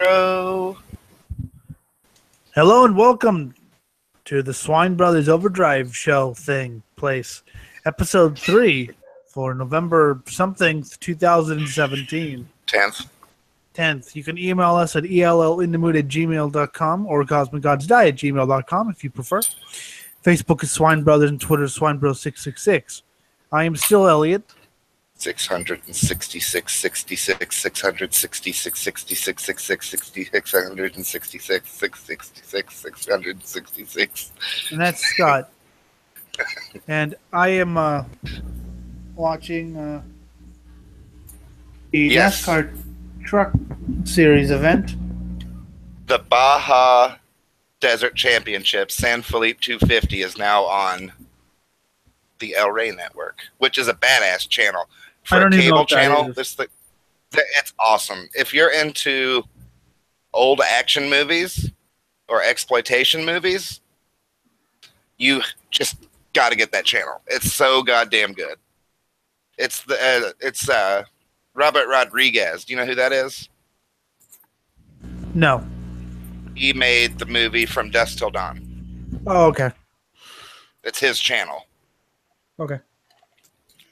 Hello and welcome to the Swine Brothers Overdrive show place, episode 3 for November something 2017. 10th. You can email us at ellinthemood@gmail.com or cosmicgodsdie@gmail.com if you prefer. Facebook is Swine Brothers and Twitter is SwineBro666. I am still Elliott. 666, 66, 666, 66, 66, 66, 666, 666, 666. And that's Scott. And I am watching the NASCAR Truck Series event. The Baja Desert Championship, San Felipe 250, is now on the El Rey Network, which is a badass channel. For a cable channel, it's awesome. If you're into old action movies or exploitation movies, you just got to get that channel. It's so goddamn good. It's Robert Rodriguez. Do you know who that is? No. He made the movie From Dusk Till Dawn. Oh, okay. It's his channel. Okay.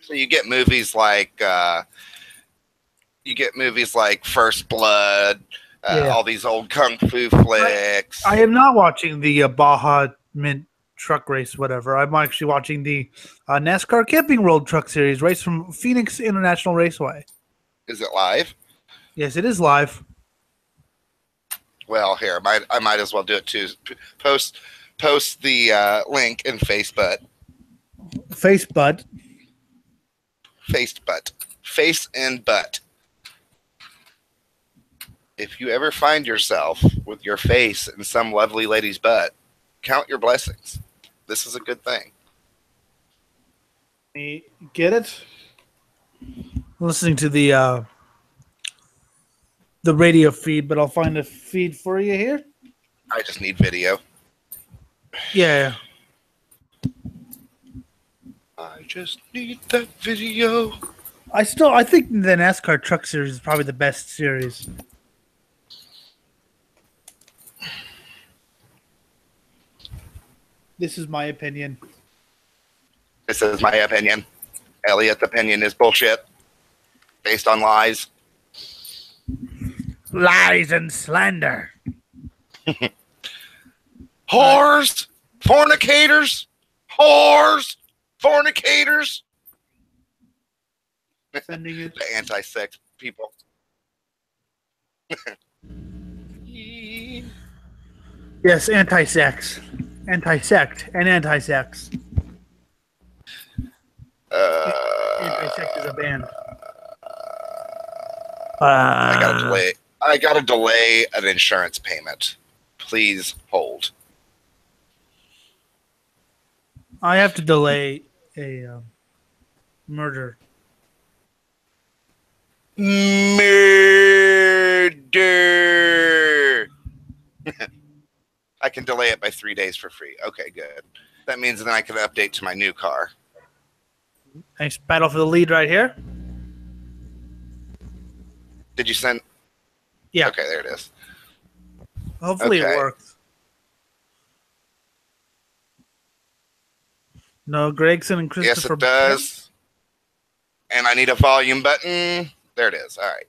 So you get movies like First Blood, all these old kung fu flicks. I am not watching the Baja Mint Truck Race, whatever. I'm actually watching the NASCAR Camping World Truck Series race from Phoenix International Raceway. Is it live? Yes, it is live. Well, here I might as well do it too. Post the link in Facebook. Face and butt. If you ever find yourself with your face in some lovely lady's butt, count your blessings. This is a good thing. Get it? I'm listening to the radio feed, but I'll find a feed for you here. I just need video. Yeah. I just need that video. I think the NASCAR Truck Series is probably the best series. This is my opinion. This is my opinion. Elliott's opinion is bullshit. Based on lies. Lies and slander. Whores! Fornicators! Whores! Fornicators! Sending it. The anti-sex people. Yes, anti-sex. Anti-sect and anti-sex. Anti-sect is a band. I gotta delay an insurance payment. Please hold. I have to delay a murder. Murder. I can delay it by 3 days for free. Okay, good. That means then I can update to my new car. Nice battle for the lead right here. Did you send? Yeah. Okay, there it is. Hopefully it works. No, Gregson and Christopher. Yes, it does. And I need a volume button. There it is. All right.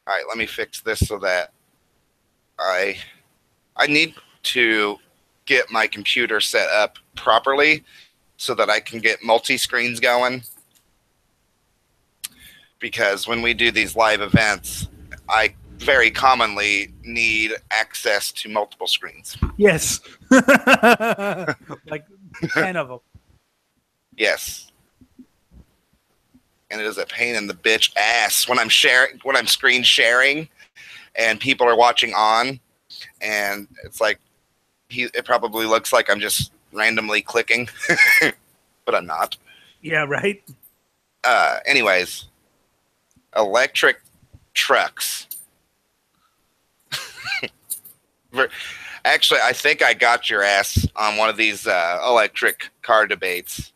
All right, let me fix this so that I need to get my computer set up properly so that I can get multi-screens going. Because when we do these live events, I very commonly need access to multiple screens. Yes. Like 10 of them. Yes. And it is a pain in the bitch ass when I'm screen sharing and people are watching on, and it's like it probably looks like I'm just randomly clicking, but I'm not. Yeah, right. Anyways, electric trucks. Actually, I think I got your ass on one of these electric car debates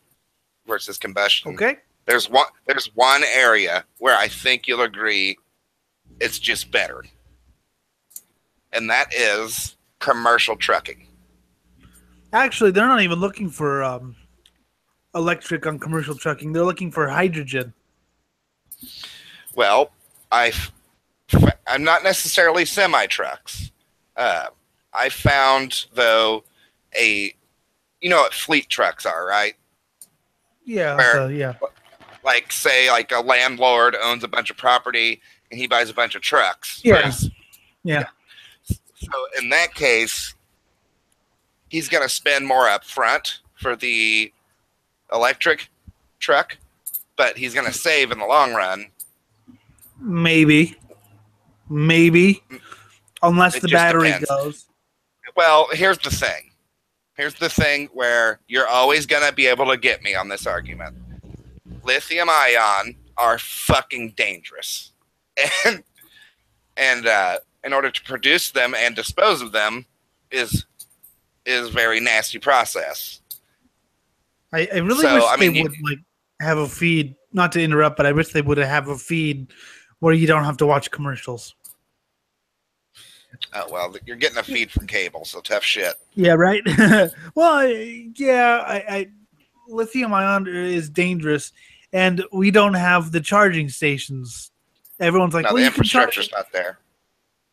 versus combustion. Okay. There's one area where I think you'll agree it's just better. and that is commercial trucking. Actually, they're not even looking for electric on commercial trucking. They're looking for hydrogen. Well, I'm not necessarily semi-trucks. I found, though, you know what fleet trucks are, right? Yeah, Where, like, say, like a landlord owns a bunch of property and he buys a bunch of trucks. Yeah. So in that case, he's going to spend more up front for the electric truck, but he's going to save in the long run. Maybe. Unless the battery goes. Well, here's the thing. Here's the thing where you're always going to be able to get me on this argument. Lithium ion are fucking dangerous. And in order to produce them and dispose of them is a very nasty process. I really wish they would like have a feed, not to interrupt, but I wish they would have a feed where you don't have to watch commercials. Oh, well, you're getting a feed from cable, so tough shit. Yeah, right? Well, yeah, lithium ion is dangerous, and we don't have the charging stations. Everyone's like, no, well, the infrastructure's not there.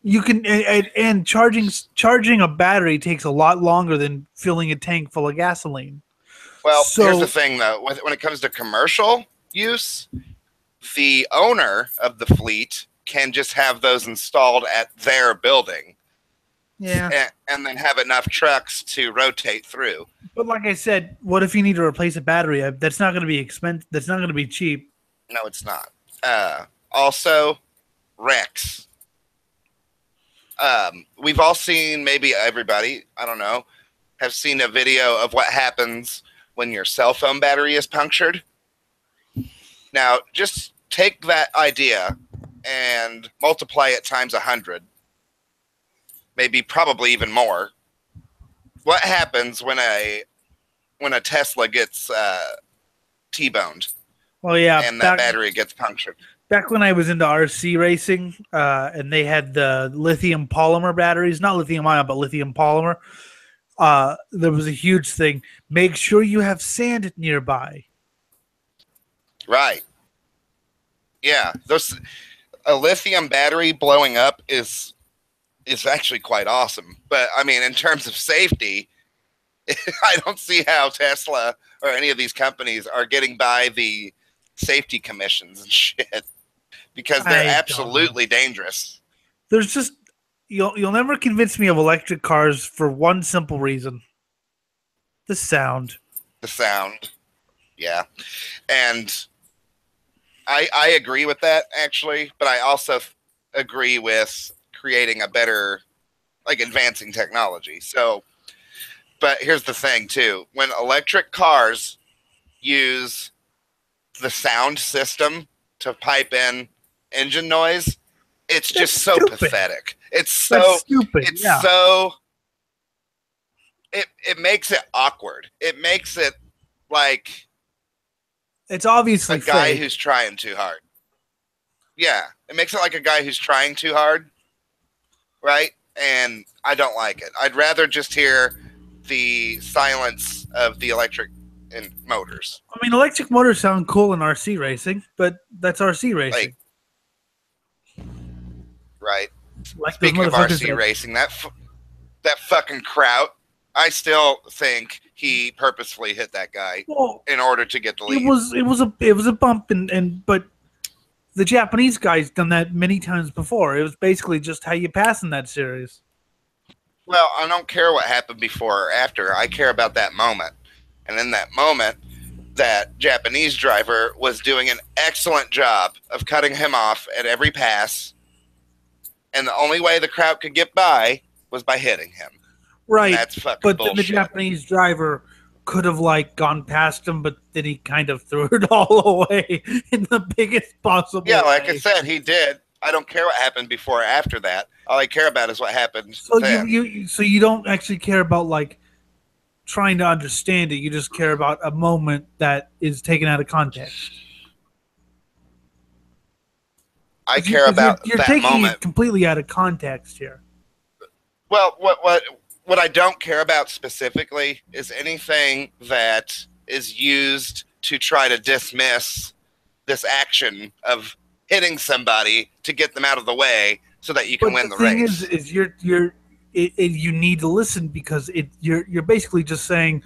You can, and charging a battery takes a lot longer than filling a tank full of gasoline. Well, here's the thing, though. When it comes to commercial use, the owner of the fleet can just have those installed at their building. Yeah. And then have enough trucks to rotate through. But like I said, what if you need to replace a battery? That's not going to be expensive. That's not going to be cheap. No, it's not. Also, wrecks. We've all seen, maybe everybody, I don't know, have seen a video of what happens when your cell phone battery is punctured. Now, just take that idea and multiply it times 100, maybe probably even more. What happens when a Tesla gets T-boned? Well, yeah, and that battery gets punctured. Back when I was into RC racing, and they had the lithium polymer batteries, not lithium ion, but lithium polymer. There was a huge thing. Make sure you have sand nearby. Right. Yeah, a lithium battery blowing up is actually quite awesome. But I mean, in terms of safety, I don't see how Tesla or any of these companies are getting by the safety commissions and shit, because they're absolutely dangerous. There's just you'll never convince me of electric cars for one simple reason: the sound. The sound, yeah, and I agree with that actually, but I also agree with creating a better, like, advancing technology. So, but here's the thing too: when electric cars use the sound system to pipe in engine noise, it's just so pathetic. It's so stupid. It's so it makes it awkward. It makes it like it's obviously a guy fake. who's trying too hard. Yeah, it makes it like a guy who's trying too hard, right? And I don't like it. I'd rather just hear the silence of the electric and motors. I mean, electric motors sound cool in RC racing, but that's RC racing. Right. Speaking of RC racing, that fucking Kraut, I still think he purposefully hit that guy in order to get the lead. It was a bump, but the Japanese guy's done that many times before. It was basically just how you pass in that series. Well, I don't care what happened before or after. I care about that moment. And in that moment, that Japanese driver was doing an excellent job of cutting him off at every pass. And the only way the crowd could get by was by hitting him. Right. And that's fucking bullshit. Then the Japanese driver could have gone past him, but then he kind of threw it all away in the biggest possible way. Like I said, he did. I don't care what happened before or after that. All I care about is what happened then. So you don't actually care about trying to understand it. You just care about a moment that is taken out of context. I care about you're that taking moment. It completely out of context here. Well, what I don't care about specifically is anything that is used to try to dismiss this action of hitting somebody to get them out of the way so that you can win the race. The thing is you need to listen because you're basically just saying,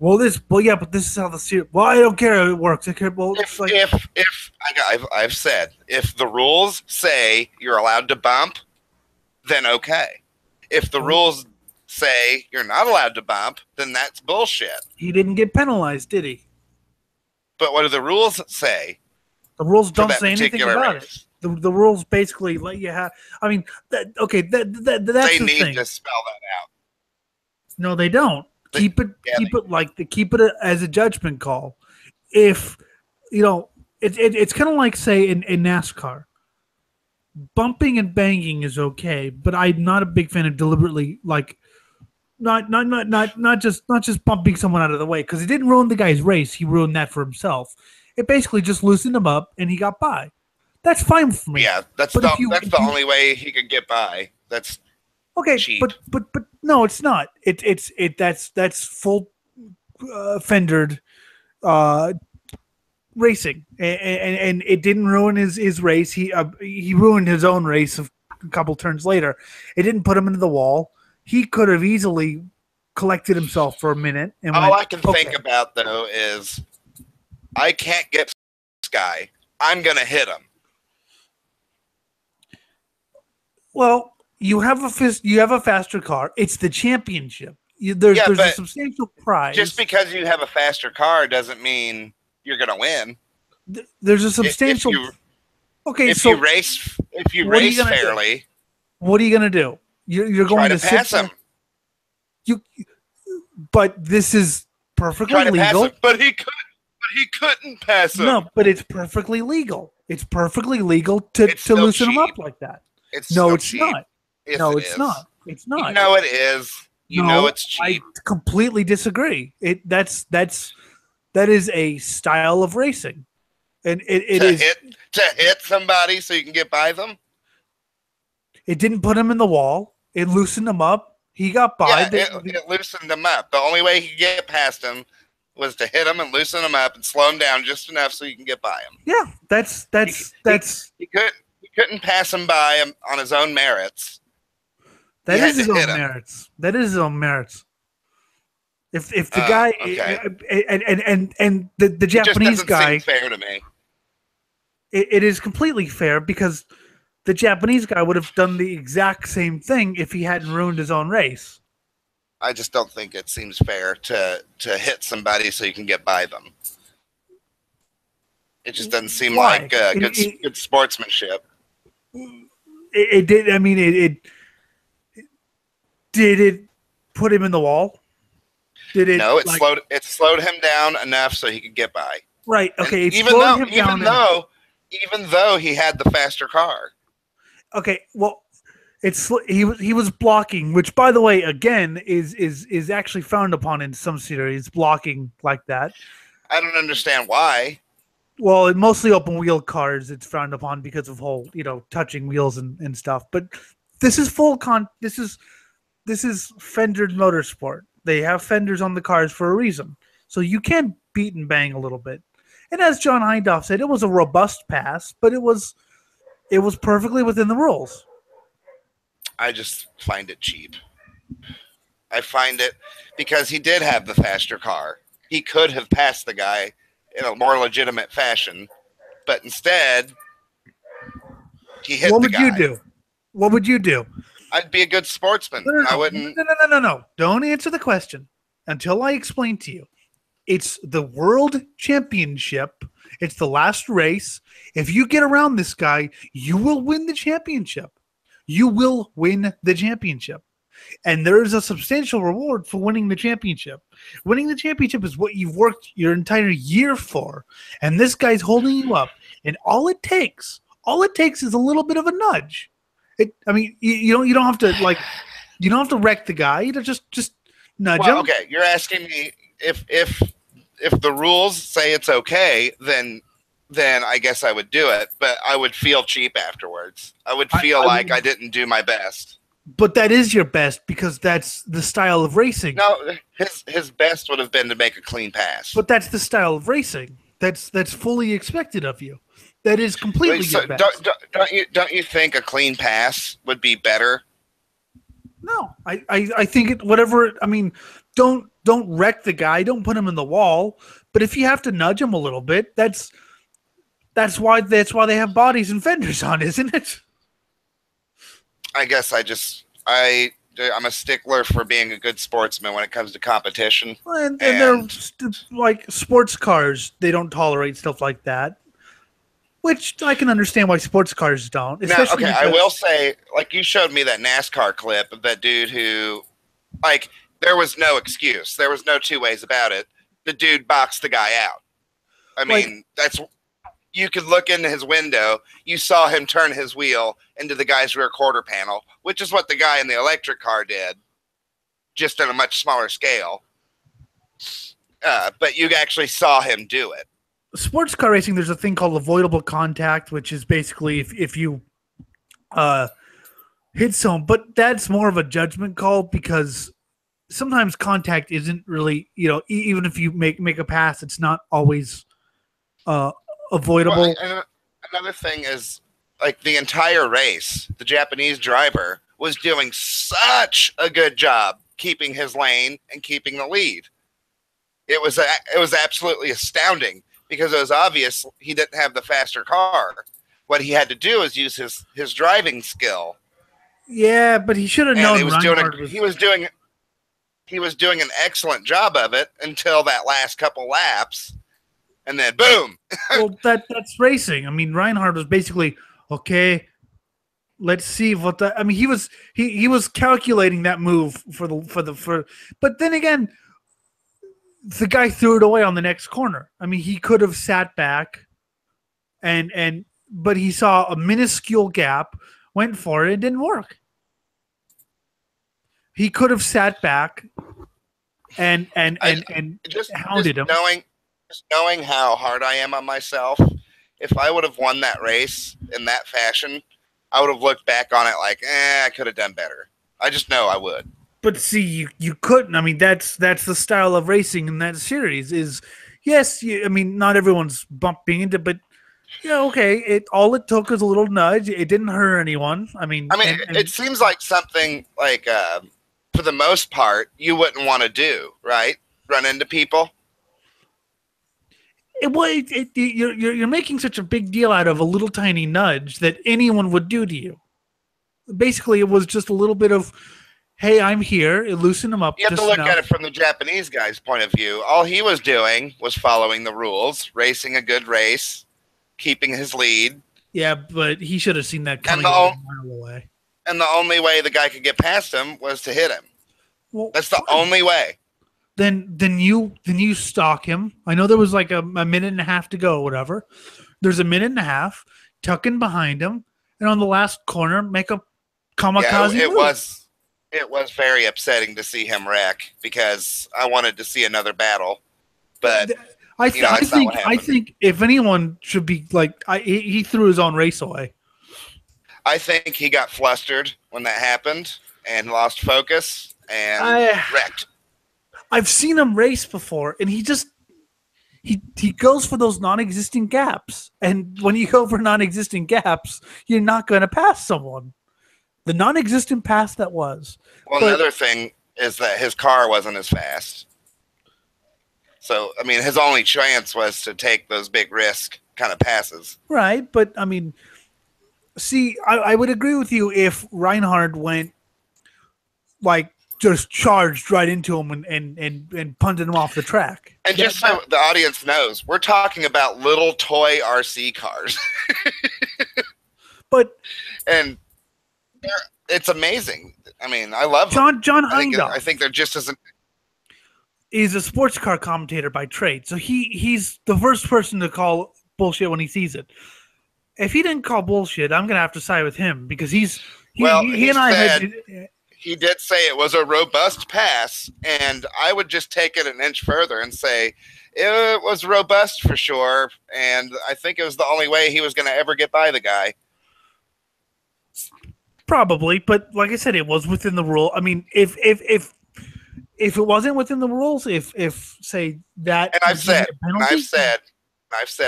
but this is how the series. Well, I don't care how it works. I care. Well, I've said if the rules say you're allowed to bump, then okay. If the rules say you're not allowed to bump, then that's bullshit. He didn't get penalized, did he? But what do the rules say? The rules don't say anything about it. The rules basically let you have. I mean, that's they need to spell that out. No, they don't. Keep it as a judgment call. If it's kind of like say in NASCAR. Bumping and banging is okay, but I'm not a big fan of deliberately not just bumping someone out of the way because it didn't ruin the guy's race. He ruined that for himself. It basically just loosened him up and he got by. That's fine for me. Yeah, that's the only way he could get by. That's okay, cheap. But no, it's not. That's full fendered racing, and it didn't ruin his race. He ruined his own race a couple turns later. It didn't put him into the wall. He could have easily collected himself for a minute. And all I can think about though is I can't get this guy. I'm gonna hit him. Well, you have a faster car. It's the championship. There's a substantial prize. Just because you have a faster car doesn't mean you're going to win. There's a substantial. If you race fairly, what are you going to do? You're going to pass him. But this is perfectly legal. But he couldn't pass him. No, but it's perfectly legal. It's perfectly legal to loosen him up like that. It's not. It's not. It's not. It's not. You know it is. You know it's cheap. I completely disagree. That is a style of racing, and it is to hit somebody so you can get by them. It didn't put him in the wall. It loosened him up. He got by. Yeah, it loosened him up. The only way he could get past him was to hit him and loosen him up and slow him down just enough so you can get by him. Yeah, that's. He couldn't pass him by on his own merits. That is his own merits. That is his own merits. If the guy and the Japanese guy, seem fair to me. It is completely fair because the Japanese guy would have done the exact same thing if he hadn't ruined his own race. I just don't think it seems fair to hit somebody so you can get by them. It just doesn't seem like good sportsmanship. It did. I mean, it did it put him in the wall? Did it? No, it slowed him down enough so he could get by. Right. Okay. Even though he had the faster car. Okay. Well, he was blocking, which, by the way, again is actually frowned upon in some series. Blocking like that. I don't understand why. Well, in mostly open wheel cars, it's frowned upon because of whole touching wheels and stuff. But this is this is fendered motorsport. They have fenders on the cars for a reason. So you can beat and bang a little bit. And as John Hindhaugh said, it was a robust pass, but it was perfectly within the rules. I just find it cheap. I find it because he did have the faster car. He could have passed the guy in a more legitimate fashion, but instead he hit the guy. What would you do? What would you do? I'd be a good sportsman. I wouldn't. No. Don't answer the question until I explain to you. It's the World Championship. It's the last race. If you get around this guy, you will win the championship. You will win the championship. And there is a substantial reward for winning the championship. Winning the championship is what you've worked your entire year for. And this guy's holding you up. And all it takes is a little bit of a nudge. You don't have to wreck the guy. You just nudge him. Okay, you're asking me if the rules say it's okay, then I guess I would do it. But I would feel cheap afterwards. I would feel like I didn't do my best. But that is your best because that's the style of racing. No, his best would have been to make a clean pass. But that's the style of racing. That's fully expected of you. That is completely your best. Don't you think a clean pass would be better? No, I think it. Whatever. I mean, don't wreck the guy. Don't put him in the wall. But if you have to nudge him a little bit, that's why they have bodies and fenders on, isn't it? I guess I'm a stickler for being a good sportsman when it comes to competition. And they're like sports cars. They don't tolerate stuff like that, which I can understand why sports cars don't. Now, okay, I will say, like, you showed me that NASCAR clip of that dude who, like, there was no excuse. There was no two ways about it. The dude boxed the guy out. I mean, you could look into his window. You saw him turn his wheel into the guy's rear quarter panel, which is what the guy in the electric car did, just on a much smaller scale. But you actually saw him do it. Sports car racing, there's a thing called avoidable contact, which is basically if you hit someone, but that's more of a judgment call because sometimes contact isn't really, even if you make a pass, it's not always avoidable. Well, and another thing is, like, the entire race, the Japanese driver was doing such a good job keeping his lane and keeping the lead. It was absolutely astounding because it was obvious he didn't have the faster car. What he had to do is use his driving skill. Yeah, but he should have known. He was doing an excellent job of it until that last couple laps. And then boom. Well, that's racing. I mean, Reinhardt was basically, okay, let's see what the. I mean, he was calculating that move but then again, the guy threw it away on the next corner. I mean, he could have sat back but he saw a minuscule gap, went for it, it didn't work. He could have sat back and hounded him. Just knowing how hard I am on myself, if I would have won that race in that fashion, I would have looked back on it like, I could have done better. I just know I would. But see, you couldn't. I mean, that's the style of racing in that series. Is yes, I mean, not everyone's bumping into, but yeah, okay. All it took was a little nudge. It didn't hurt anyone. I mean, it seems like something like, for the most part, you wouldn't want to do, right? Run into people. You're making such a big deal out of a little tiny nudge that anyone would do to you. Basically, it was just a little bit of, hey, I'm here. Loosen him up. You have to look at it from the Japanese guy's point of view. All he was doing was following the rules, racing a good race, keeping his lead. Yeah, but he should have seen that coming a mile away. And the only way the guy could get past him was to hit him. Well, that's the only way. Then you stalk him. I know there was like a minute and a half to go, or whatever. There's a minute and a half, tuck in behind him, and on the last corner, make a kamikaze move. It was very upsetting to see him wreck because I wanted to see another battle. But I think if anyone should be like, he threw his own race away. I think he got flustered when that happened and lost focus and wrecked. I've seen him race before, and he goes for those non-existent gaps. And when you go for non-existent gaps, you're not going to pass someone. The non-existent pass that was. Well, another thing is that his car wasn't as fast. So, I mean, his only chance was to take those big risk kind of passes. Right, but, I mean, see, I would agree with you if Reinhardt went, like, just charged right into him and punted him off the track. And just so the audience knows, we're talking about little toy RC cars. And it's amazing. I mean, I love John Heimdall. I think they're just as... He's a sports car commentator by trade, so he's the first person to call bullshit when he sees it. If he didn't call bullshit, I'm going to have to side with him because he did say it was a robust pass, and I would just take it an inch further and say it was robust for sure, and I think it was the only way he was going to ever get by the guy. Probably, but like I said, it was within the rule. I mean, if it wasn't within the rules, if say that, and I've said,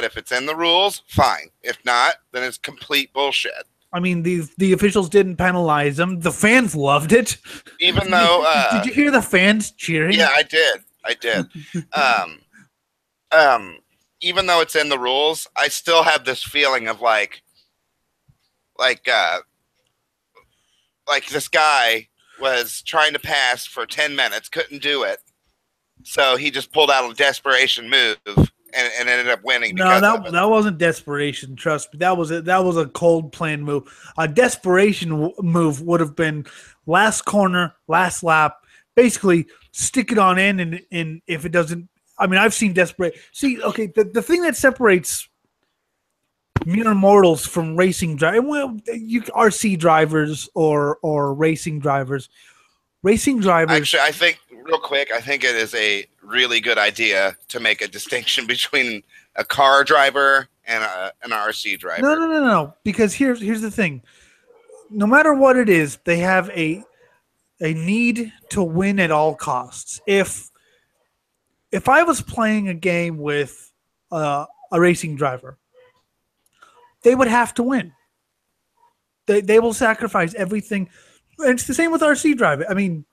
if it's in the rules, fine. If not, then it's complete bullshit. I mean, the officials didn't penalize them. The fans loved it. Even though, did you hear the fans cheering? Yeah, I did. Even though it's in the rules, I still have this feeling of like this guy was trying to pass for 10 minutes, couldn't do it, so he just pulled out a desperation move and ended up winning. No, that wasn't desperation. Trust me, that was a cold plan move. A desperation move would have been last corner, last lap, basically stick it on in, and if it doesn't, I mean, I've seen desperate. See, okay, the thing that separates mere mortals from racing drivers, well, RC drivers or racing drivers. Racing drivers. Actually, I think real quick, I think it is a really good idea to make a distinction between a car driver and an RC driver. No. Because here's the thing. No matter what it is, they have a need to win at all costs. If I was playing a game with a racing driver, they would have to win. They will sacrifice everything. And it's the same with RC driving. I mean,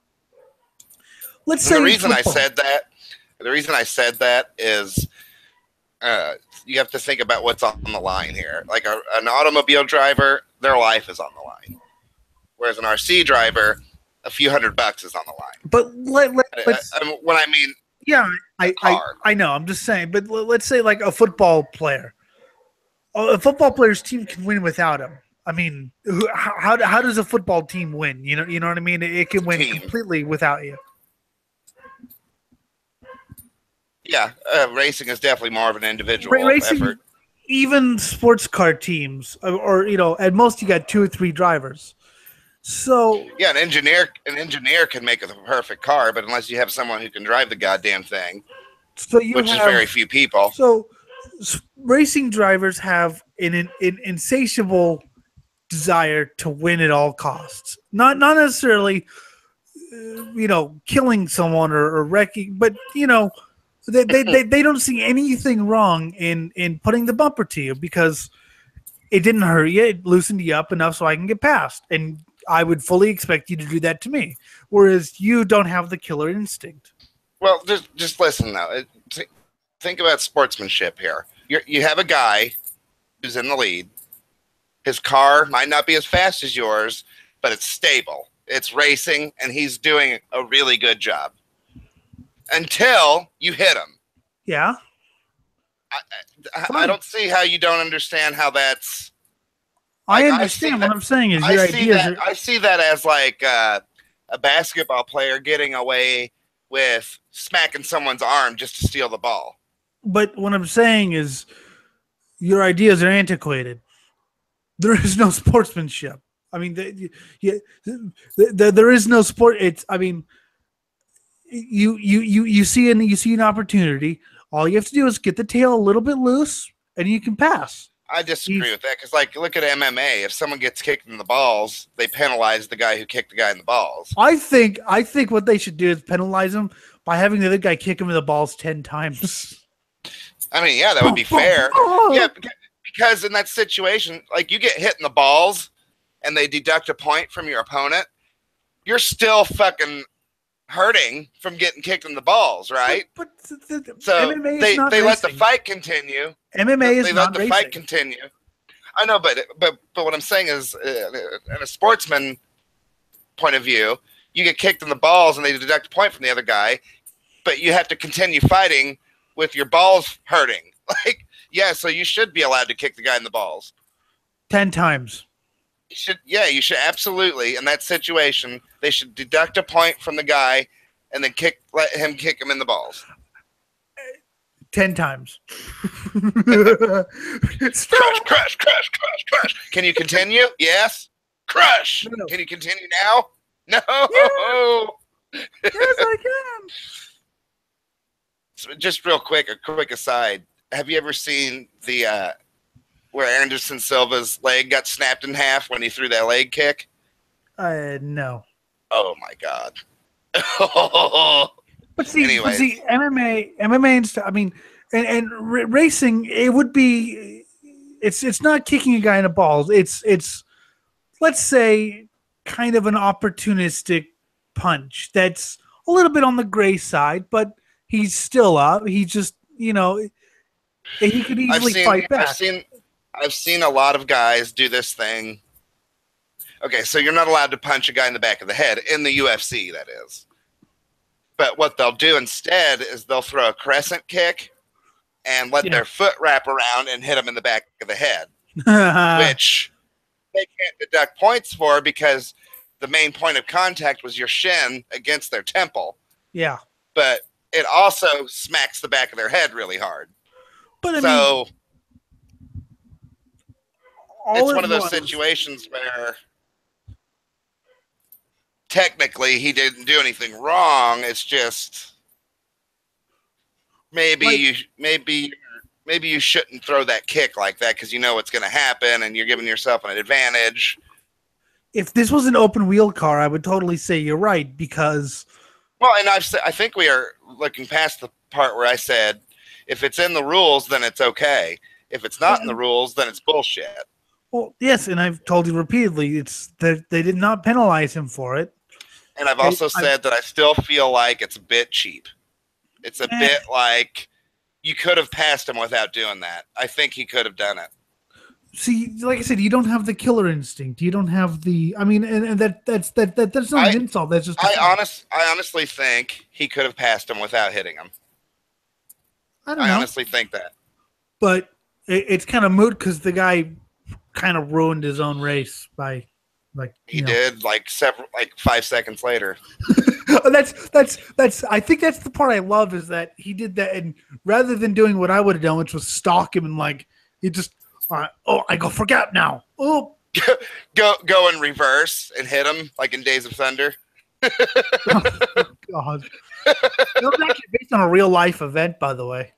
let's say the reason I said that is you have to think about what's on the line here. Like an automobile driver, their life is on the line, whereas an RC driver, a few $100 is on the line. But when I mean, yeah, I know. I'm just saying. But let's say like a football player. A football player's team can win without him. I mean, how does a football team win? You know what I mean? It can win completely without you. Yeah, racing is definitely more of an individual effort. Even sports car teams, or at most you got 2 or 3 drivers. So yeah, an engineer can make the perfect car, but unless you have someone who can drive the goddamn thing, which is very few people. So racing drivers have an insatiable desire to win at all costs. Not necessarily, killing someone or wrecking, but they don't see anything wrong in putting the bumper to you because it didn't hurt you. It loosened you up enough so I can get past. And I would fully expect you to do that to me. Whereas you don't have the killer instinct. Well, just listen now. Think about sportsmanship here. You have a guy who's in the lead. His car might not be as fast as yours, but it's stable. It's racing, and he's doing a really good job. Until you hit him. Yeah. I don't see how you don't understand how that's... I understand. What I'm saying is your idea. I see that as like a basketball player getting away with smacking someone's arm just to steal the ball. But what I'm saying is your ideas are antiquated. There is no sportsmanship. I mean, there is no sport. You see an opportunity. All you have to do is get the tail a little bit loose, and you can pass. I disagree with that because, look at MMA. If someone gets kicked in the balls, they penalize the guy who kicked the guy in the balls. I think what they should do is penalize him by having the other guy kick him in the balls 10 times. I mean, yeah, that would be fair. Yeah, because in that situation, like you get hit in the balls and they deduct a point from your opponent, you're still fucking hurting from getting kicked in the balls, right? But so they let the fight continue. MMA is not racing. They let the fight continue. I know, but what I'm saying is, in a sportsman point of view, you get kicked in the balls and they deduct a point from the other guy, but you have to continue fighting with your balls hurting. So you should be allowed to kick the guy in the balls 10 times. You should absolutely. In that situation, they should deduct a point from the guy and then let him kick him in the balls 10 times. Crush. Can you continue? Yes. Crush. No. Can you continue now? No. Yeah. Yes, I can. So just real quick, a quick aside. Have you ever seen the where Anderson Silva's leg got snapped in half when he threw that leg kick? No. Oh my god. But see, MMA and stuff. I mean, and racing, it would be. It's not kicking a guy in the balls. It's let's say kind of an opportunistic punch that's a little bit on the gray side, but he's still up. He just, he could easily fight back. I've seen a lot of guys do this thing. Okay, so you're not allowed to punch a guy in the back of the head in the UFC, that is. But what they'll do instead is they'll throw a crescent kick and let their foot wrap around and hit him in the back of the head, which they can't deduct points for because the main point of contact was your shin against their temple. Yeah. But it also smacks the back of their head really hard. But I mean, it's one of those situations where technically he didn't do anything wrong. It's just maybe you shouldn't throw that kick like that because you know what's going to happen and you're giving yourself an advantage. If this was an open wheel car, I would totally say you're right because. Well, and I think we are looking past the part where I said if it's in the rules, then it's okay. If it's not in the rules, then it's bullshit. Well, yes, and I've told you repeatedly, it's that they did not penalize him for it. And I've also said that I still feel like it's a bit cheap. It's a bit like you could have passed him without doing that. I think he could have done it. See, like I said, you don't have the killer instinct. You don't have the. I mean, and that's not an insult. That's just. I honestly think he could have passed him without hitting him. I honestly think that. But it's kind of moot because the guy kind of ruined his own race by. He did 5 seconds later. that's I think that's the part I love is that he did that, and rather than doing what I would have done, which was stalk him and he just I go for gap now. Oh, go in reverse and hit him like in Days of Thunder. Oh, God, it was actually based on a real life event, by the way.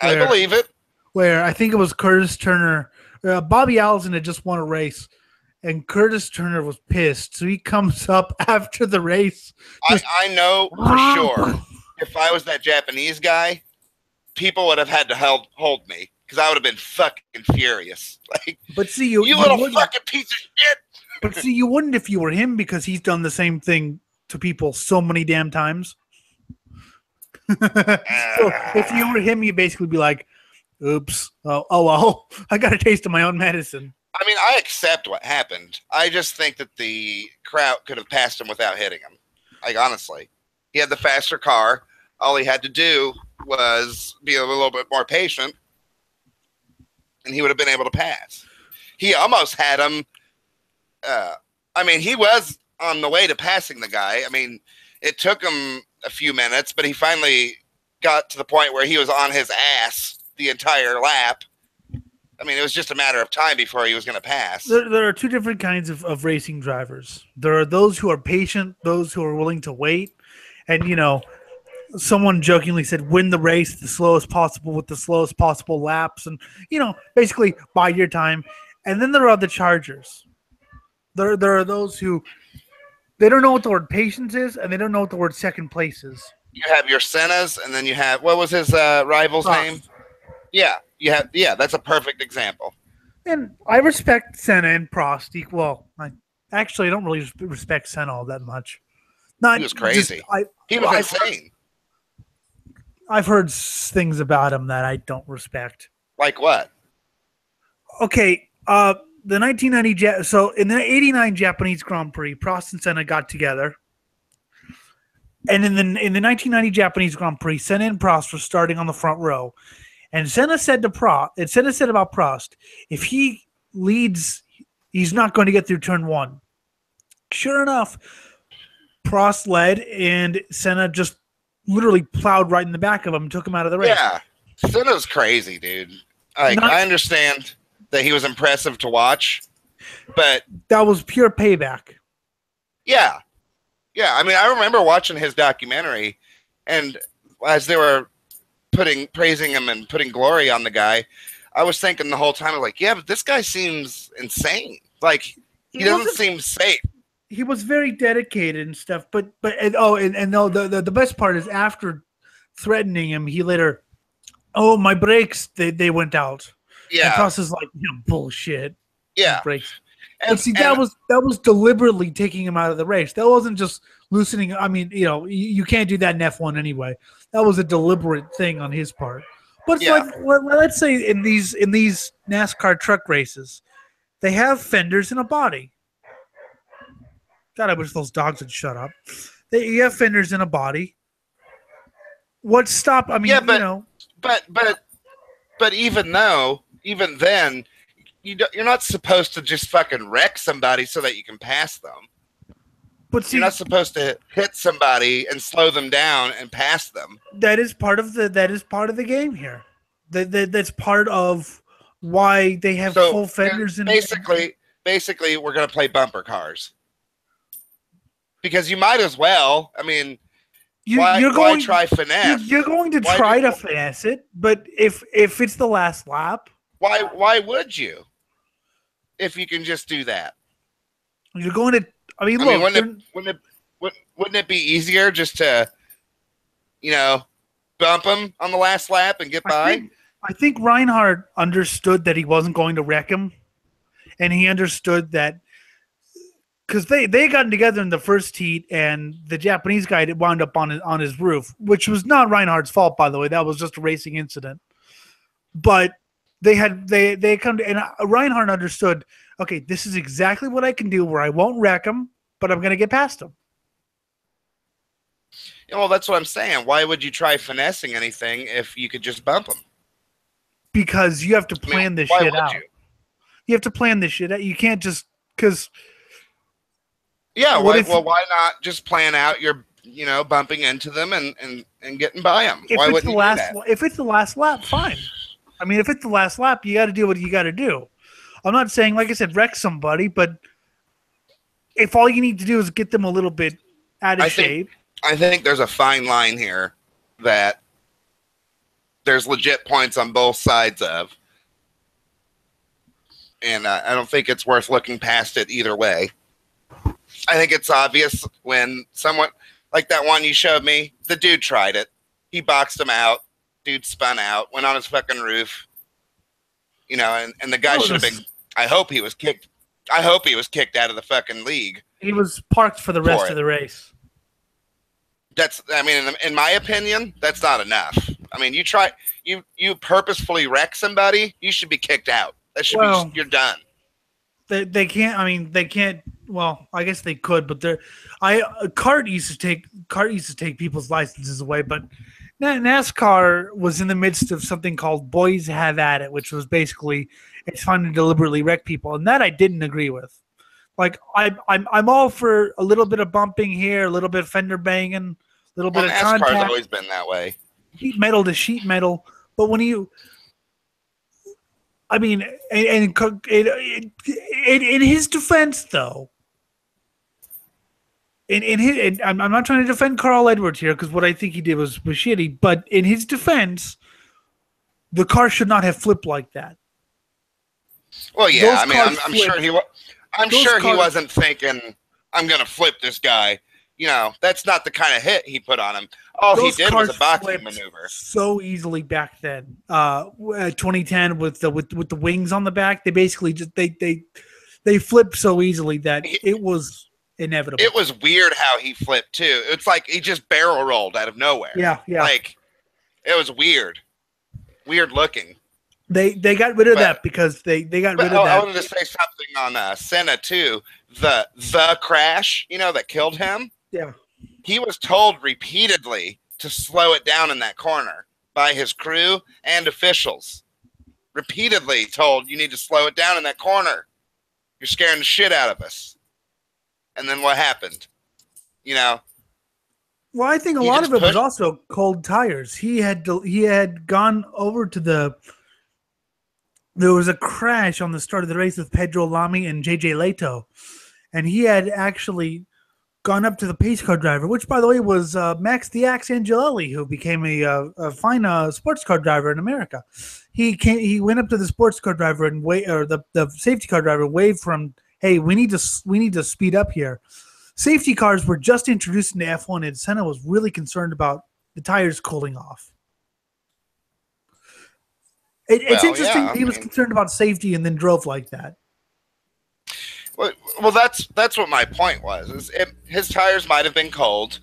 I believe it. Where I think it was Curtis Turner, Bobby Allison had just won a race. And Curtis Turner was pissed, so he comes up after the race. I know for sure. If I was that Japanese guy, people would have had to hold me because I would have been fucking furious. But see, you little fucking piece of shit. But see, you wouldn't if you were him because he's done the same thing to people so many damn times. So if you were him, you'd basically be like, "Oops, oh well, I got a taste of my own medicine." I mean, I accept what happened. I just think that the crowd could have passed him without hitting him. Honestly. He had the faster car. All he had to do was be a little bit more patient, and he would have been able to pass. He almost had him. He was on the way to passing the guy. I mean, it took him a few minutes, but he finally got to the point where he was on his ass the entire lap. I mean, it was just a matter of time before he was going to pass. There are two different kinds of racing drivers. There are those who are patient, those who are willing to wait. And, someone jokingly said, win the race the slowest possible with the slowest possible laps. And, basically bide your time. And then there are the chargers. There are those who, they don't know what the word patience is, and they don't know what the word second place is. You have your Sennas, and then you have, what was his rival's name? Yeah. That's a perfect example. And I respect Senna and Prost. Well, I don't really respect Senna all that much. He was crazy. He was insane. I've heard things about him that I don't respect. Like what? Okay, the 1990 so in the 89 Japanese Grand Prix, Prost and Senna got together. And in the 1990 Japanese Grand Prix, Senna and Prost were starting on the front row. And Senna said about Prost, if he leads, he's not going to get through turn one. Sure enough, Prost led, and Senna just literally plowed right in the back of him and took him out of the race. Yeah, Senna's crazy, dude. I understand that he was impressive to watch, but that was pure payback. Yeah. I mean, I remember watching his documentary, and as they were praising him and putting glory on the guy, I was thinking the whole time, but this guy seems insane. He doesn't seem safe. he was very dedicated and stuff. But the best part is after threatening him, he later, my brakes they went out. Yeah, and Cross is like, bullshit. Yeah, brakes. But see, that was deliberately taking him out of the race. That wasn't just loosening. I mean, you can't do that in F1 anyway. That was a deliberate thing on his part. But let's say in these NASCAR truck races, they have fenders and a body. God, I wish those dogs would shut up. You have fenders and a body. What's stop? I mean, but even then, you're not supposed to just fucking wreck somebody so that you can pass them. But see, you're not supposed to hit somebody and slow them down and pass them. That is part of the game here. That's part of why they have full fenders. And basically, we're gonna play bumper cars because you might as well. I mean, why try finesse? You're going to try to finesse it, but if it's the last lap, why would you? If you can just do that, you're going to. I mean, look, wouldn't it be easier just to, bump him on the last lap and get by? I think Reinhardt understood that he wasn't going to wreck him, and he understood that because they gotten together in the first heat, and the Japanese guy wound up on his roof, which was not Reinhardt's fault, by the way. That was just a racing incident, but. They come to, and Reinhardt understood, okay, this is exactly what I can do where I won't wreck him, but I'm going to get past him. Well, that's what I'm saying. Why would you try finessing anything if you could just bump him? Because you have to plan this shit out. You have to plan this shit out. You can't just, because... Yeah, why not just plan out your, bumping into them and getting by them? Why wouldn't you do that? If it's the last lap, fine. I mean, if it's the last lap, you got to do what you got to do. I'm not saying, like I said, wreck somebody, but if all you need to do is get them a little bit out of shape. I think there's a fine line here that there's legit points on both sides of. And I don't think it's worth looking past it either way. I think it's obvious when someone, like that one you showed me, the dude tried it. He boxed him out. Dude spun out, went on his fucking roof, and the guy should have been. I hope he was kicked out of the fucking league. He was parked for the rest of the race. In my opinion, that's not enough. I mean, you purposefully wreck somebody, you should be kicked out. That should be, you're done. They can't. I mean, they can't. Well, I guess they could, but CART used to take people's licenses away, but. NASCAR was in the midst of something called Boys Have At It, which was basically it's fun to deliberately wreck people, and that I didn't agree with. Like I'm all for a little bit of bumping here, a little bit of fender banging, a little bit of contact. NASCAR's always been that way. Sheet metal to sheet metal, but when you, I mean, in his defense though. I'm not trying to defend Carl Edwards here because what I think he did was shitty. But in his defense, the car should not have flipped like that. Well, yeah, I'm sure he wasn't thinking I'm gonna flip this guy. That's not the kind of hit he put on him. All he did was a boxing maneuver. So easily back then, 2010 with the wings on the back, they basically just they flipped so easily that it was. Inevitable. It was weird how he flipped too. It's like he just barrel rolled out of nowhere. Yeah. Like it was weird looking. They got rid of that because they got rid of that. I wanted to say something on Senna too. The crash, that killed him. Yeah. He was told repeatedly to slow it down in that corner by his crew and officials. Repeatedly told you need to slow it down in that corner. You're scaring the shit out of us. And then what happened? Well, I think a lot of it was also cold tires. He had gone over to there was a crash on the start of the race with Pedro Lamy and JJ Leto. And he had actually gone up to the pace car driver, which, by the way, was Max the Axe Angelelli, who became a fine sports car driver in America. He went up to the sports car driver and the safety car driver, waved for him hey, we need to speed up here. Safety cars were just introduced into F1, and Senna was really concerned about the tires cooling off. It's interesting he was concerned about safety and then drove like that. Well, that's what my point was. His tires might have been cold,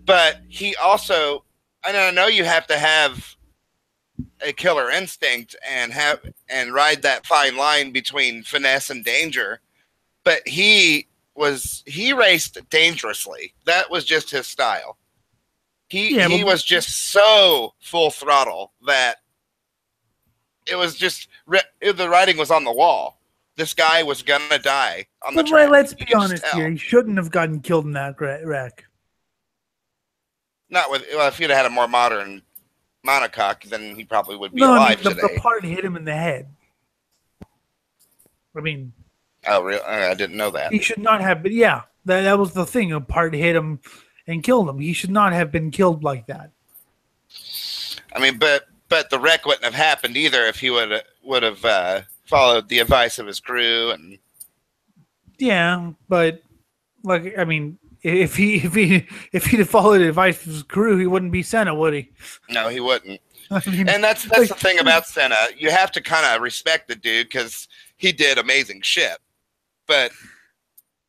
but he also, and I know you have to have a killer instinct and ride that fine line between finesse and danger, but he raced dangerously. That was just his style. He was just so full throttle that it was just the writing was on the wall. This guy was gonna die on the track. Let's be honest here. He shouldn't have gotten killed in that wreck. If he'd had a more modern monocoque, then he probably would be alive today. The part hit him in the head. I mean, oh, really? I didn't know that. He should not have been. Yeah, that was the thing. A part hit him and killed him. He should not have been killed like that. I mean, but the wreck wouldn't have happened either if he would have followed the advice of his crew. And yeah, but like, I mean, if he'd have followed the advice of his crew, he wouldn't be Senna, would he? No, he wouldn't. I mean, and that's the thing about Senna. You have to kind of respect the dude because he did amazing shit. But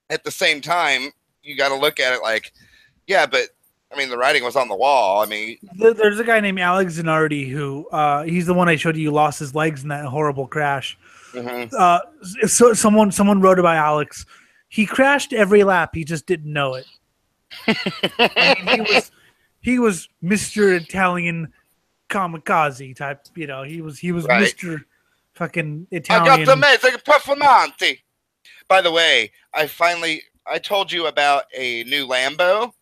at the same time, you got to look at it like, yeah, but I mean, the writing was on the wall. I mean, there's a guy named Alex Zanardi who he's the one I showed you lost his legs in that horrible crash. Mm-hmm. So someone wrote about Alex. He crashed every lap. He just didn't know it. I mean, he was Mr. Italian kamikaze type. You know, he was right. Mr. fucking Italian. I got the amazing performante. By the way, I told you about a new Lambo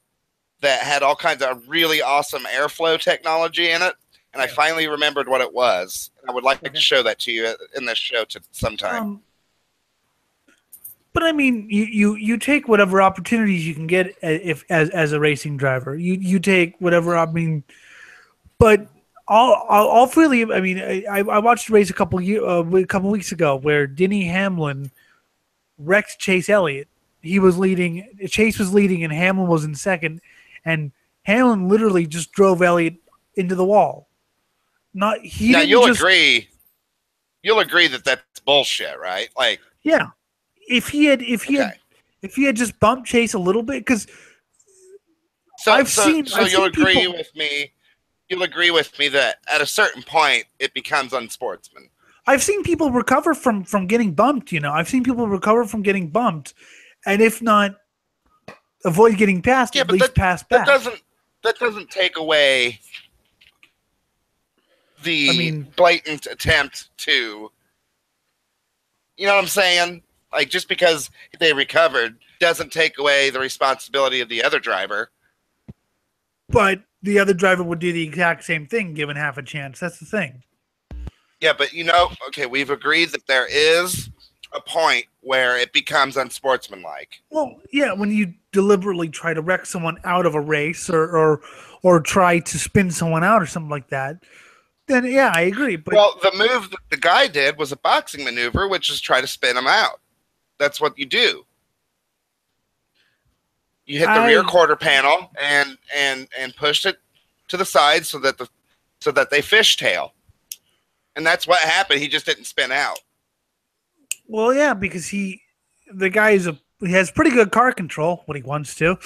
that had all kinds of really awesome airflow technology in it, and I finally remembered what it was. I would like to show that to you in this show sometime. But I mean, you take whatever opportunities you can get as a racing driver. You take whatever. I mean, but I'll freely. I mean, I watched a race a couple weeks ago where Denny Hamlin wrecked Chase Elliott. He was leading. Chase was leading, and Hamlin was in second. And Hamlin literally just drove Elliott into the wall. You'll agree that that's bullshit, right? Like, yeah. If he had just bumped Chase a little bit, because you'll agree with me. You'll agree with me that at a certain point it becomes unsportsman. I've seen people recover from getting bumped. You know, I've seen people recover from getting bumped, and if not avoid getting passed, at least pass back. That doesn't take away the blatant attempt to. You know what I'm saying? Like, just because they recovered doesn't take away the responsibility of the other driver. But the other driver would do the exact same thing given half a chance. That's the thing. Yeah, but we've agreed that there is a point where it becomes unsportsmanlike. Well, yeah, when you deliberately try to wreck someone out of a race or try to spin someone out or something like that, then yeah, I agree. But the move that the guy did was a boxing maneuver, which is try to spin him out. That's what you do. You hit the rear quarter panel and pushed it to the side so that they fishtail. And that's what happened. He just didn't spin out. Well, yeah, because he has pretty good car control when he wants to.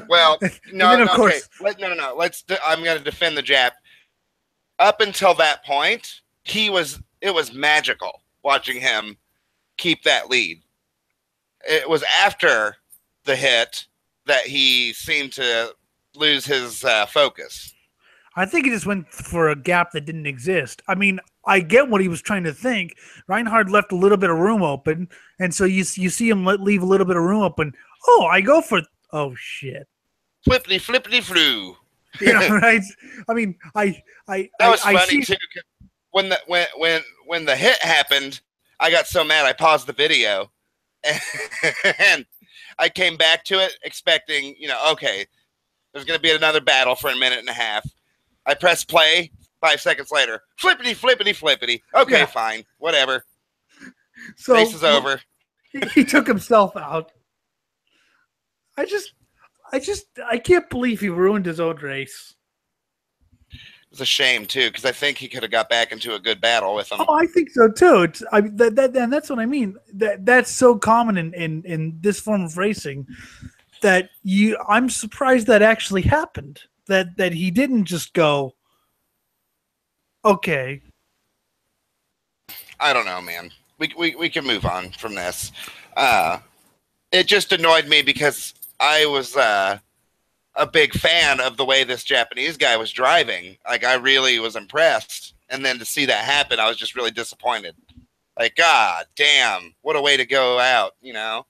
Well, no. I'm going to defend the Jap. Up until that point, it was magical watching him keep that lead. It was after the hit that he seemed to lose his focus. I think he just went for a gap that didn't exist. I mean, I get what he was trying to think. Reinhard left a little bit of room open, and so you see him leave a little bit of room open. Oh, I go for oh shit, flippity flew. Yeah, right. I mean, that was funny too. When the hit happened, I got so mad I paused the video, and I came back to it expecting, okay, there's going to be another battle for a minute and a half. I press play. 5 seconds later, flippity. Okay, yeah. Fine, whatever. So race is over. He took himself out. I can't believe he ruined his own race. It's a shame too, because I think he could have got back into a good battle with him. Oh, I think so too. And that's what I mean. That's so common in this form of racing that I'm surprised that actually happened. That he didn't just go, okay. I don't know, man. We can move on from this. It just annoyed me because I was a big fan of the way this Japanese guy was driving. Like, I really was impressed. And then to see that happen, I was just really disappointed. Like, God damn, what a way to go out, you know?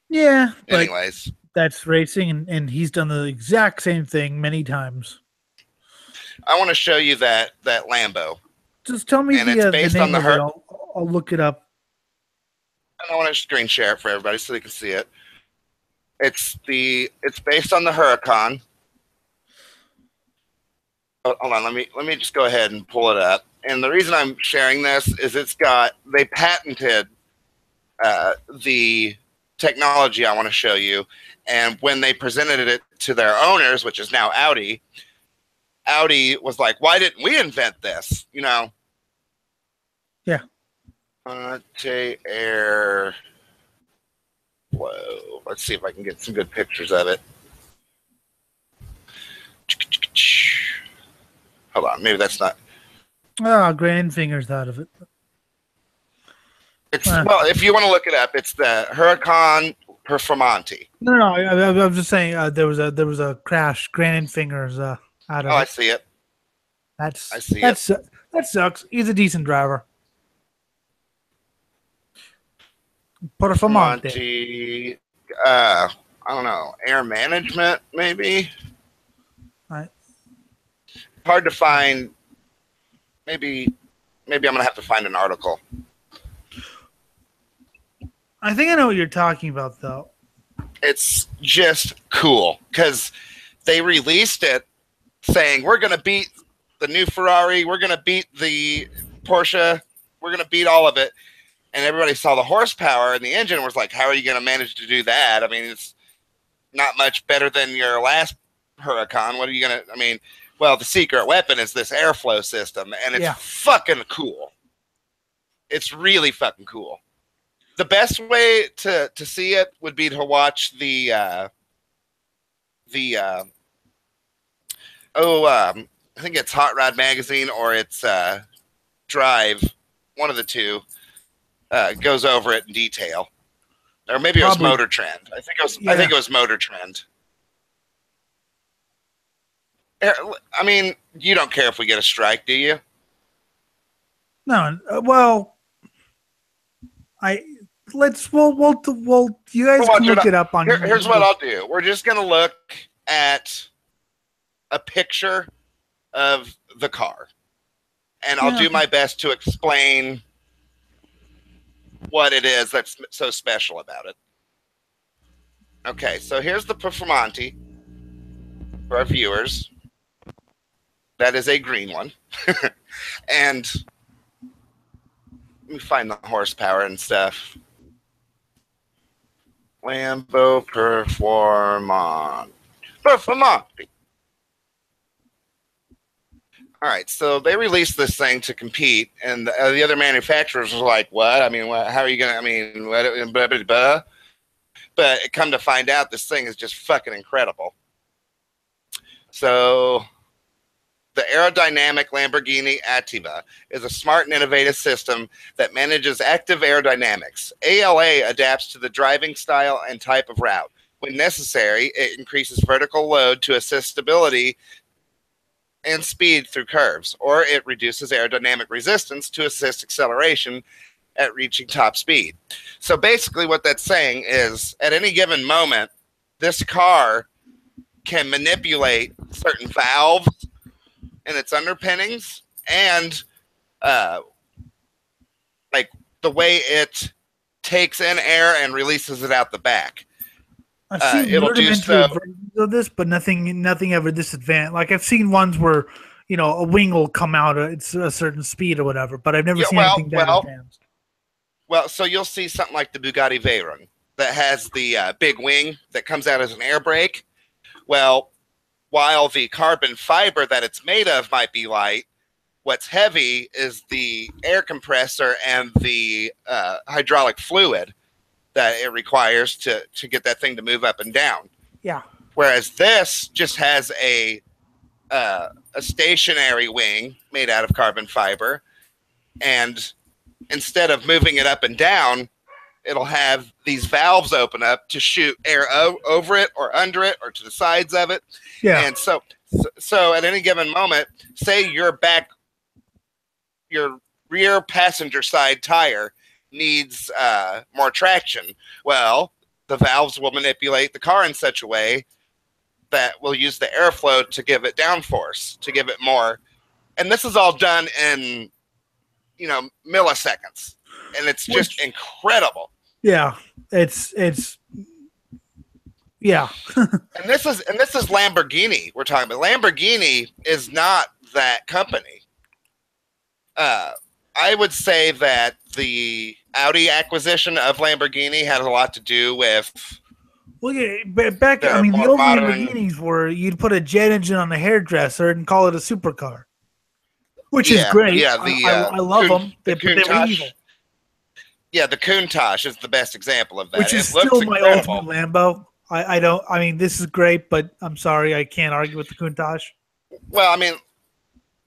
Yeah. Anyways. That's racing, and he's done the exact same thing many times. I want to show you that Lambo. Just tell me and it's based the name on the of it. I'll look it up. And I want to screen share it for everybody so they can see it. It's based on the Huracan. Oh, hold on, let me just go ahead and pull it up. And the reason I'm sharing this is they patented the technology I want to show you, and when they presented it to their owners, which is now Audi was like, why didn't we invent this? You know? Yeah. Air. Whoa. Let's see if I can get some good pictures of it. Hold on. Maybe that's not. Oh, Grand Fingers thought of it. Well, if you want to look it up, it's the Huracan Performante. No. I was just saying there was a crash. Grand Fingers out of it. I see it. That sucks. He's a decent driver. Performante. I don't know. Air management, maybe. Right. Hard to find. Maybe I'm gonna have to find an article. I think I know what you're talking about, though. It's just cool because they released it saying we're gonna beat the new Ferrari, we're gonna beat the Porsche, we're gonna beat all of it. And everybody saw the horsepower and the engine and was like, how are you going to manage to do that? I mean, it's not much better than your last Huracan. What are you going to, I mean, well, the secret weapon is this airflow system, and it's fucking cool. It's really fucking cool. The best way to see it would be to watch I think it's Hot Rod Magazine or it's Drive, one of the two. Goes over it in detail, or maybe it was Motor Trend. I think it was Motor Trend. I mean, you don't care if we get a strike, do you? No. Well, you guys can look it up on. Here's what I'll do. We're just gonna look at a picture of the car, and I'll do my best to explain what it is that's so special about it. Okay, so here's the Performante for our viewers. That is a green one. And let me find the horsepower and stuff. Lambo Performante. All right, so they released this thing to compete, and the other manufacturers were like, what? I mean, how are you going to, I mean, blah, blah, blah. But it come to find out this thing is just fucking incredible. So the aerodynamic Lamborghini Attiva is a smart and innovative system that manages active aerodynamics. ALA adapts to the driving style and type of route. When necessary, it increases vertical load to assist stability and speed through curves, or it reduces aerodynamic resistance to assist acceleration at reaching top speed. So basically what that's saying is at any given moment, this car can manipulate certain valves in its underpinnings and like the way it takes in air and releases it out the back. I've seen rudimentary versions of this, but nothing ever this advanced. Like I've seen ones where, you know, a wing will come out at a certain speed or whatever, but I've never seen anything that advanced. Well, so you'll see something like the Bugatti Veyron that has the big wing that comes out as an air brake. Well, while the carbon fiber that it's made of might be light, what's heavy is the air compressor and the hydraulic fluid that it requires to get that thing to move up and down. Yeah. Whereas this just has a stationary wing made out of carbon fiber, and instead of moving it up and down, it'll have these valves open up to shoot air over it or under it or to the sides of it. Yeah. And so at any given moment, say your rear passenger side tire needs more traction. Well, the valves will manipulate the car in such a way that will use the airflow to give it downforce, to give it more. And this is all done in, milliseconds. And it's just incredible. Yeah. It's yeah. and this is Lamborghini we're talking about. Lamborghini is not that company. I would say that the Audi acquisition of Lamborghini had a lot to do with. Well, yeah, back. I mean, the old Lamborghinis were you'd put a jet engine on a hairdresser and call it a supercar, which is great. Yeah, I love them. They were evil. Yeah, the Countach is the best example of that. Which is still my ultimate Lambo. I don't. I mean, this is great, but I'm sorry, I can't argue with the Countach. Well, I mean,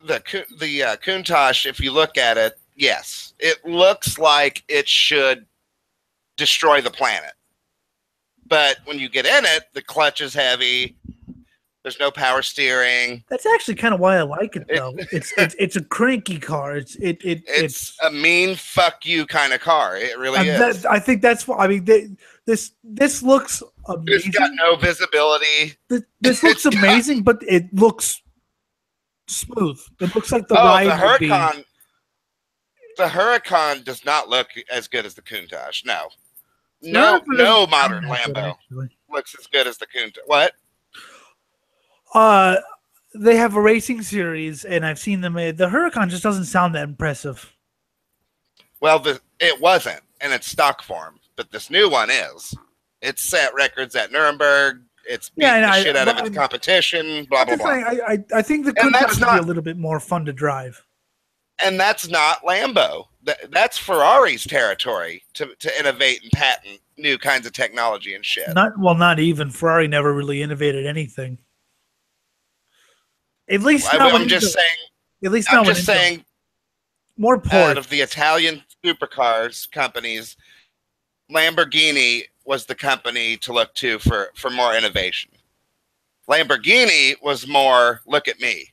the Countach, if you look at it, yes, it looks like it should destroy the planet. But when you get in it, the clutch is heavy. There's no power steering. That's actually kind of why I like it, though. It's a cranky car. It's a mean fuck you kind of car. It really is. I think that's what I mean. This looks amazing. It's got no visibility. This looks amazing, but it looks smooth. It looks like the ride the Huracan. The Huracan does not look as good as the Countach. No modern Lambo looks as good as the Countach. What? They have a racing series, and I've seen them. The Huracan just doesn't sound that impressive. Well, it wasn't in its stock form, but this new one is. It's set records at Nuremberg. It's beat the shit out of its competition. Blah blah blah. I think the Countach would be a little bit more fun to drive. And that's not Lambo. That's Ferrari's territory to innovate and patent new kinds of technology and shit. Not even Ferrari never really innovated anything. At least I'm just saying. More ports. Out of the Italian supercars companies, Lamborghini was the company to look to for more innovation. Lamborghini was more look at me.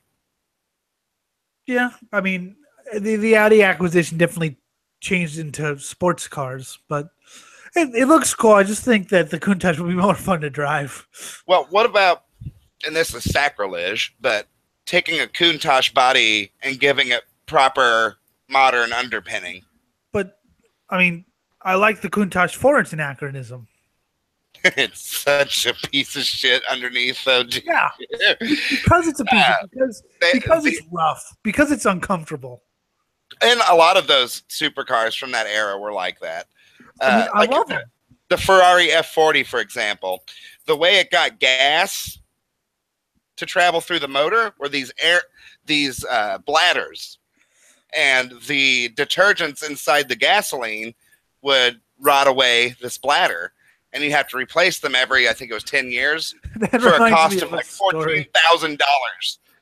Yeah, I mean, the Audi acquisition definitely changed into sports cars, but it looks cool. I just think that the Countach would be more fun to drive. Well, what about, and this is sacrilege, but taking a Countach body and giving it proper modern underpinning? But, I mean, I like the Countach for its anachronism. It's such a piece of shit underneath, though. Yeah, because it's a piece because it's rough, because it's uncomfortable. And a lot of those supercars from that era were like that. I love them. The Ferrari F40, for example, the way it got gas to travel through the motor were these bladders, and the detergents inside the gasoline would rot away this bladder. And you have to replace them every, I think it was 10 years, for a cost of like $14,000.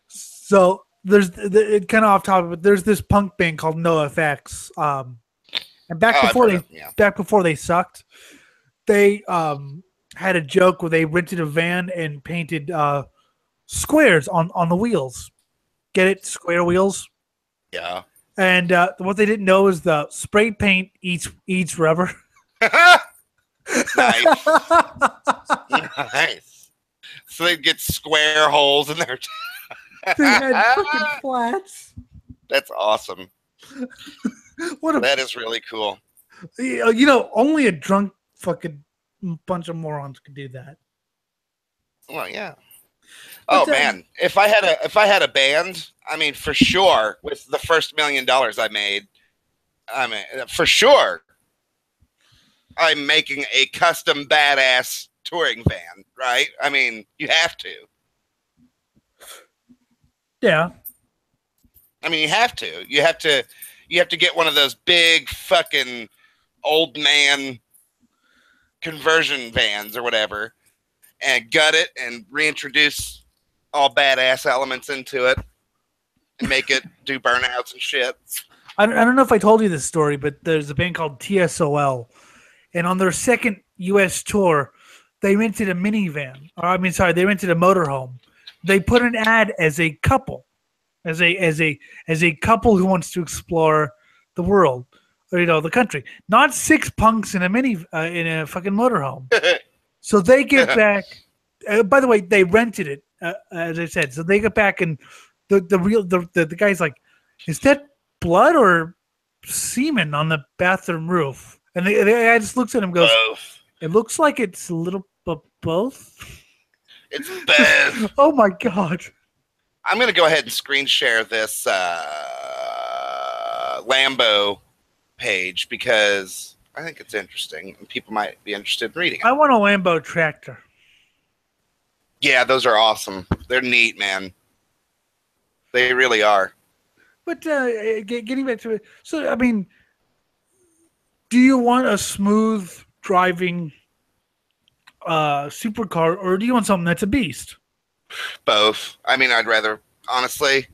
So it kind of off topic, but there's this punk band called NoFX. And back before they sucked, they had a joke where they rented a van and painted squares on the wheels. Get it? Square wheels. Yeah. And what they didn't know is the spray paint eats rubber. Nice. Nice. So they'd get square holes in their they had fucking flats. That's awesome. That is really cool. Only a drunk fucking bunch of morons could do that. Well, yeah. Oh man, if I had a band, I mean, for sure, with the first $1 million I made, I mean, for sure, I'm making a custom badass touring van, right? I mean, you have to. Yeah. I mean, you have to. You have to get one of those big fucking old man conversion vans or whatever, and gut it and reintroduce all badass elements into it and make it do burnouts and shit. I don't know if I told you this story, but there's a band called TSOL, and on their second U.S. tour, they rented a minivan. They rented a motorhome. They put an ad as a couple, as a couple who wants to explore the world, or the country. Not six punks in a fucking motorhome. So they get back. By the way, they rented it, as I said. So they get back, and the guy's like, "Is that blood or semen on the bathroom roof?" And the guy just looks at him and goes, both. "It looks like it's a little bit both." It's both. Oh my god. I'm going to go ahead and screen share this Lambo page because I think it's interesting and people might be interested in reading it. I want a Lambo tractor. Yeah, those are awesome. They're neat, man. They really are. But getting back to it, so I mean, do you want a smooth driving supercar, or do you want something that's a beast? Both. I mean, I'd rather, honestly,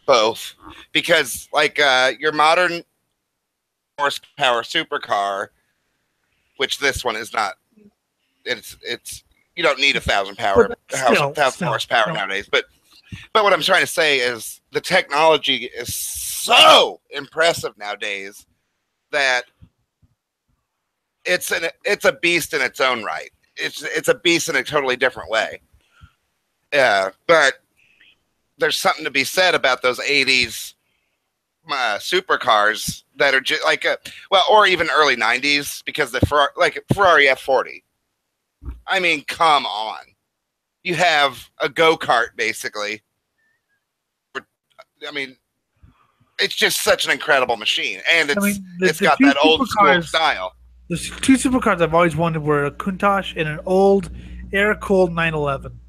both. Because, like, your modern horsepower supercar, which this one is not, it's you don't need 1,000 horsepower nowadays. But what I'm trying to say is the technology is so impressive nowadays that it's a beast in its own right. It's a beast in a totally different way. Yeah, but there's something to be said about those 80s supercars that are like or even early 90s, because the Ferrari F40. I mean, come on. You have a go-kart, basically. I mean, it's just such an incredible machine. And it's got that old school style. The two supercars I've always wanted were a Countach and an old air-cooled 911.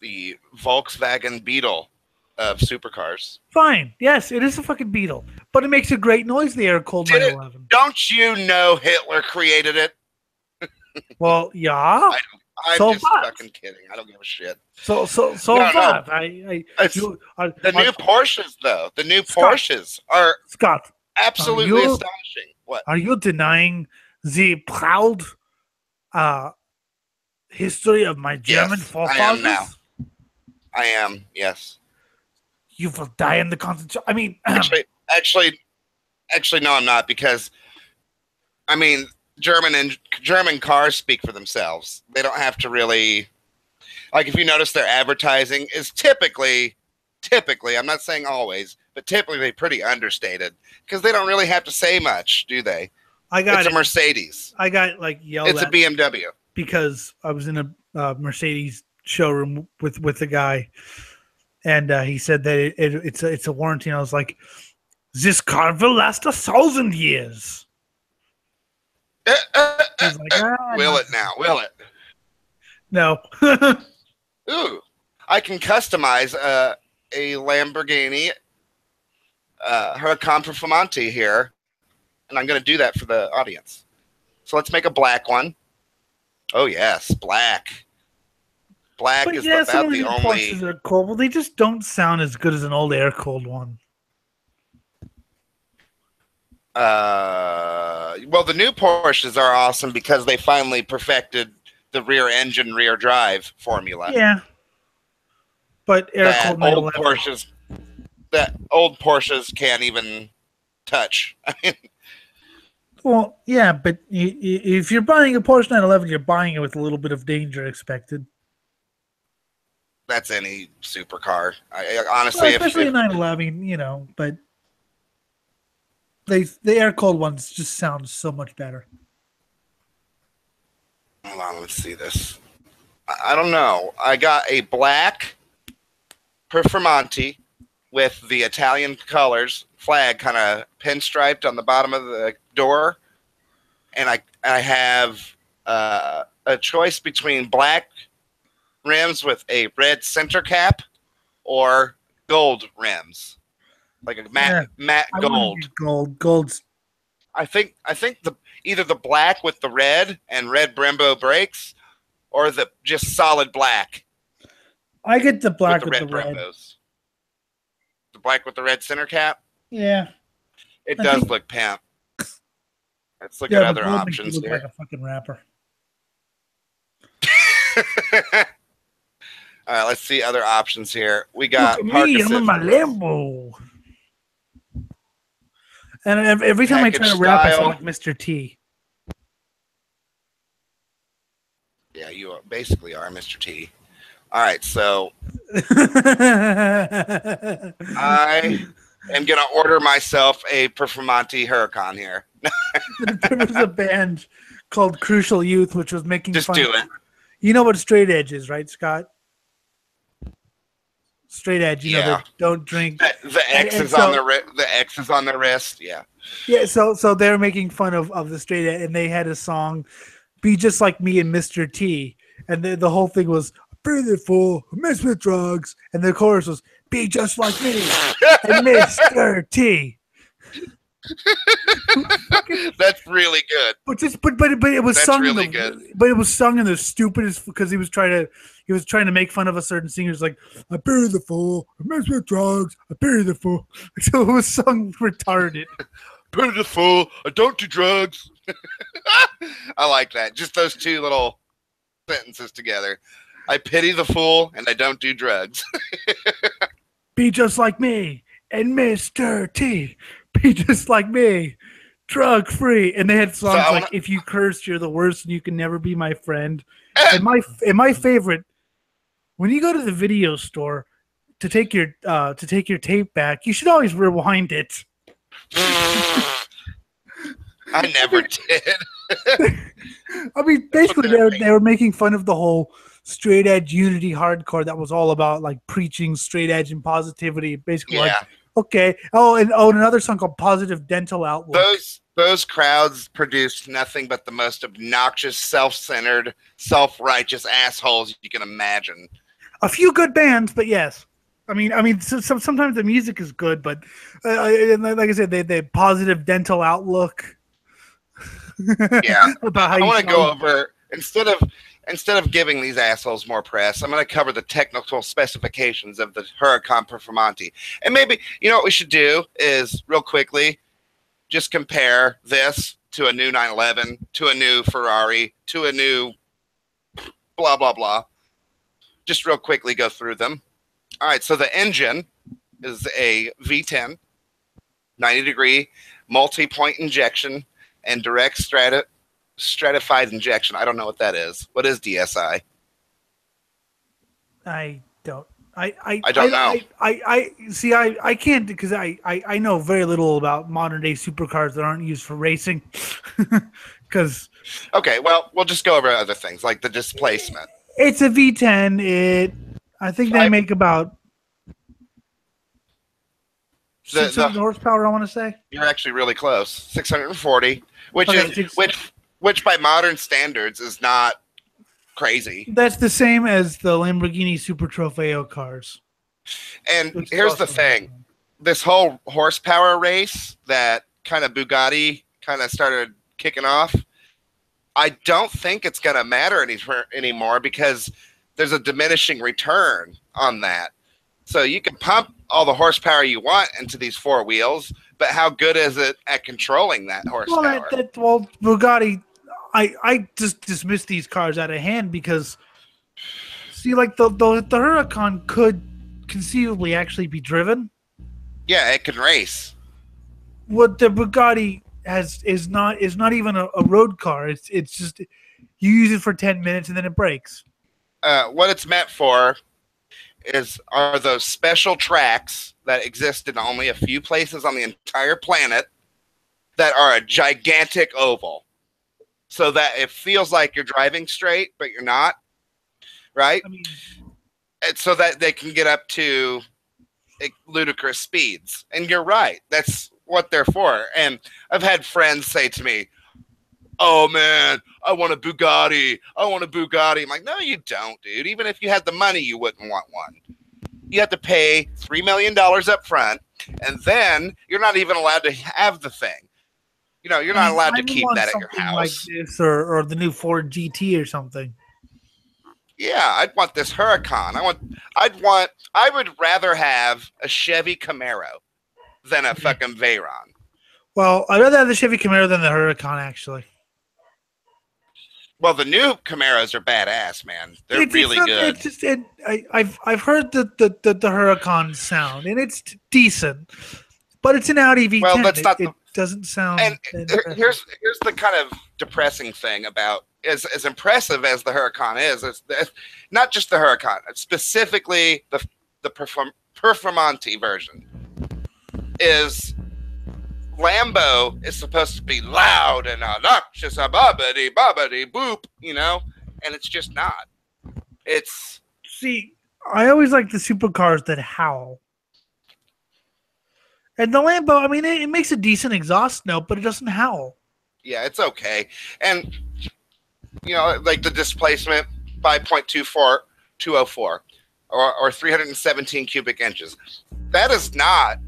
The Volkswagen Beetle of supercars. Fine. Yes, it is a fucking Beetle. But it makes a great noise, the air-cooled 911. Don't you know Hitler created it? Well, yeah. I'm just fucking kidding. I don't give a shit. No. The new Porsches, though. The new Porsches are absolutely astonishing. What? Are you denying the proud history of my German forefathers? I am now. I am, yes. You will die in the concentration. I mean, actually, no, I'm not, because, I mean, German cars speak for themselves. They don't have to really, like, if you notice, their advertising is typically, I'm not saying always, but typically pretty understated, because they don't really have to say much, do they? It's a Mercedes. I got yelled at. It's a BMW. Because I was in a Mercedes showroom with a guy, and he said that it's a warranty, and I was like, "This car will last 1,000 years." He's like, will it now? Will it? No. Ooh, I can customize a Lamborghini Huracan Performante here, and I'm going to do that for the audience. So let's make a black one. Oh yes, black. Black is about the only. Porsches are cool. Well, they just don't sound as good as an old air-cooled one. Well, the new Porsches are awesome because they finally perfected the rear engine, rear drive formula. Yeah. But air-cooled old Porsches can't even touch. I mean, well, yeah, but if you're buying a Porsche 911, you're buying it with a little bit of danger expected. That's any supercar. Honestly, especially a 911, but the air-cooled ones just sound so much better. Hold on, let's see this. I don't know. I got a black Performante with the Italian colors flag kind of pinstriped on the bottom of the door, and I have a choice between black rims with a red center cap or gold rims, like a matte gold. Gold's. I think either the black with the red and red Brembo brakes, or the just solid black. I get the black with the red. Brembos. The black with the red center cap. Yeah, it does look pimp. Let's look at other options here. Like a fucking rapper. All right, let's see other options here. We got look at me, I'm in my Lambo. And every time I try to rap, I sound like Mr. T. Yeah, you basically are Mr. T. All right, so I am going to order myself a Performante Huracan here. There was a band called Crucial Youth, which was making fun. Just do it. You know what straight edge is, right, Scott? Straight edge, you know, they don't drink. The X is on the X is on their wrist. Yeah. Yeah. So they were making fun of the straight edge, and they had a song, "Be Just Like Me" and Mr. T, and the whole thing was "Breathe it full, mess with drugs," and the chorus was "Be just like me and Mr. T." That's really good. But it was sung really good. But it was sung in the stupidest, because he was trying to make fun of a certain singer. It's like, "I bury the fool, I mess with drugs, I bury the fool." So it was sung retarded. Bury the fool, I don't do drugs. I like that. Just those two little sentences together. I pity the fool and I don't do drugs. Be just like me and Mr. T. Be just like me, drug free. And they had songs like "If you curse, you're the worst, and you can never be my friend." And my favorite, when you go to the video store to take your tape back, you should always rewind it. I never did. I mean, basically, they were making fun of the whole straight edge unity hardcore that was all about like preaching straight edge and positivity. Basically, like, okay. And another song called "Positive Dental Outlook." Those crowds produced nothing but the most obnoxious, self-centered, self-righteous assholes you can imagine. A few good bands, but yes. I mean, sometimes the music is good, but like I said, they Positive Dental Outlook. Yeah, about how I want to go over instead of giving these assholes more press, I'm going to cover the technical specifications of the Huracan Performante. And maybe, you know what we should do is, real quickly, just compare this to a new 911, to a new Ferrari, to a new blah, blah, blah. Just real quickly go through them. All right, so the engine is a V10, 90-degree, multi-point injection, and direct stratified injection. I don't know what that is. What is DSI? I don't. I don't know. I can't, because I know very little about modern day supercars that aren't used for racing. Because okay, well, we'll just go over other things like the displacement. It's a V10. I think they make about 600 horsepower. I want to say you're actually really close. 640, which by modern standards is not crazy. That's the same as the Lamborghini Super Trofeo cars. And here's the thing. This whole horsepower race that kind of Bugatti kind of started kicking off, I don't think it's going to matter anymore, because there's a diminishing return on that. So you can pump all the horsepower you want into these four wheels, but how good is it at controlling that horsepower? Well, Bugatti, I just dismiss these cars out of hand, because see, like the Huracan could conceivably actually be driven. Yeah, it can race. What the Bugatti has is not even a road car. It's just you use it for 10 minutes and then it breaks. What it's meant for are those special tracks that exist in only a few places on the entire planet that are a gigantic oval, so that it feels like you're driving straight, but you're not, right? I mean, and so that they can get up to ludicrous speeds. And you're right. That's what they're for. And I've had friends say to me, "Oh man, I want a Bugatti. I want a Bugatti." I'm like, "No, you don't, dude. Even if you had the money, you wouldn't want one. You have to pay $3 million up front, and then you're not even allowed to have the thing. You know, you're not allowed to keep that at your house." Like this, or the new Ford GT or something. Yeah, I'd want this Huracan. I would rather have a Chevy Camaro than a fucking Veyron. Well, I'd rather have the Chevy Camaro than the Huracan, actually. Well, the new Camaros are badass, man. They're really good. It's just, I've heard the Huracan sound, and it's decent, but it's an Audi V10. Well, that's not. It doesn't sound. And here's the kind of depressing thing about as impressive as the Huracan is. It's not just the Huracan, specifically the Performante version. Is Lambo is supposed to be loud and obnoxious, a bobbity boop, you know, and it's just not. I always like the supercars that howl. And the Lambo, I mean, it makes a decent exhaust note, but it doesn't howl. Yeah, it's okay. And, you know, like the displacement, 5.204 or 317 cubic inches. That is not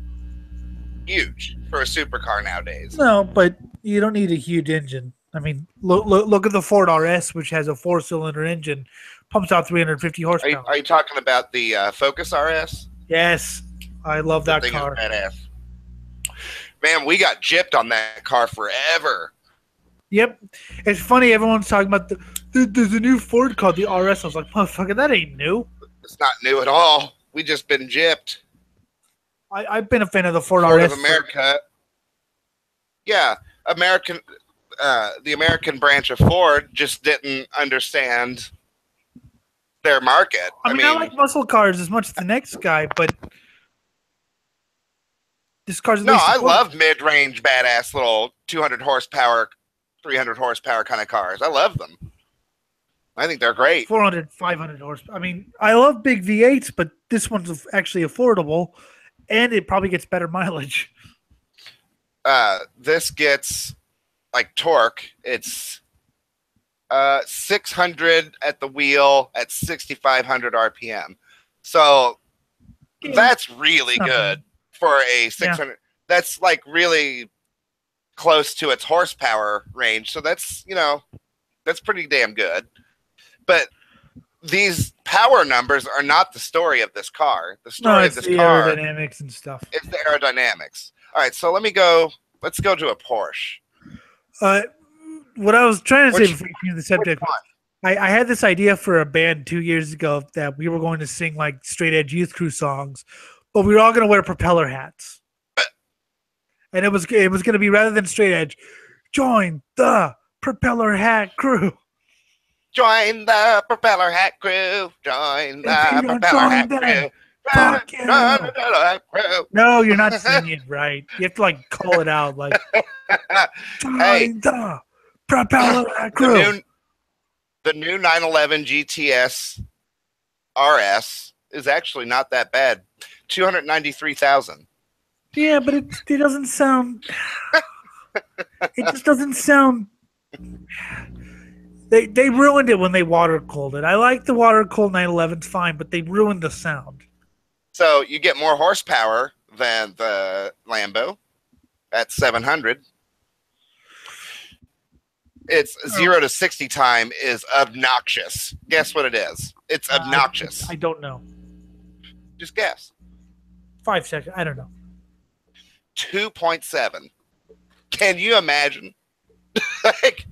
huge for a supercar nowadays. No, but you don't need a huge engine. I mean, look at the Ford RS, which has a 4-cylinder engine, pumps out 350 horsepower. Are you talking about the Focus RS? Yes, I love that car. Badass. Man, we got gypped on that car forever. Yep. It's funny, everyone's talking about there's a new Ford called the RS. I was like, motherfucker, that ain't new. It's not new at all. We just been gypped. I've been a fan of the Ford of RS. America. Yeah, the American branch of Ford just didn't understand their market. I mean, I like muscle cars as much as the next guy, but this car's I love mid-range, badass little 200 horsepower, 300 horsepower kind of cars. I love them. I think they're great. 400, 500 horsepower. I mean, I love big V8s, but this one's actually affordable, and it probably gets better mileage. This gets like torque. It's 600 at the wheel at 6,500 RPM. So that's really good for a 600. Yeah. That's like really close to its horsepower range. So that's, you know, that's pretty damn good. But these power numbers are not the story of this car. The story of this car is the aerodynamics and stuff. It's the aerodynamics. All right, so let's go to a Porsche. What I was trying to say before you came to the subject, I had this idea for a band 2 years ago that we were going to sing like straight edge youth crew songs, but we were all going to wear propeller hats. And it was going to be, rather than straight edge, join the propeller hat crew. Join the propeller hat crew. Join the propeller hat crew. Fuck yeah. No, you're not singing it right. You have to like call it out like join the propeller hat crew. The new 911 GTS RS is actually not that bad. 293,000. Yeah, but it doesn't sound. It just doesn't sound. They ruined it when they water cooled it. I like the water cooled 911's fine, but they ruined the sound. So you get more horsepower than the Lambo at 700. Its 0 to 60 time is obnoxious. Guess what it is? It's obnoxious. I don't know. Just guess. 5 seconds. I don't know. 2.7. Can you imagine? Like,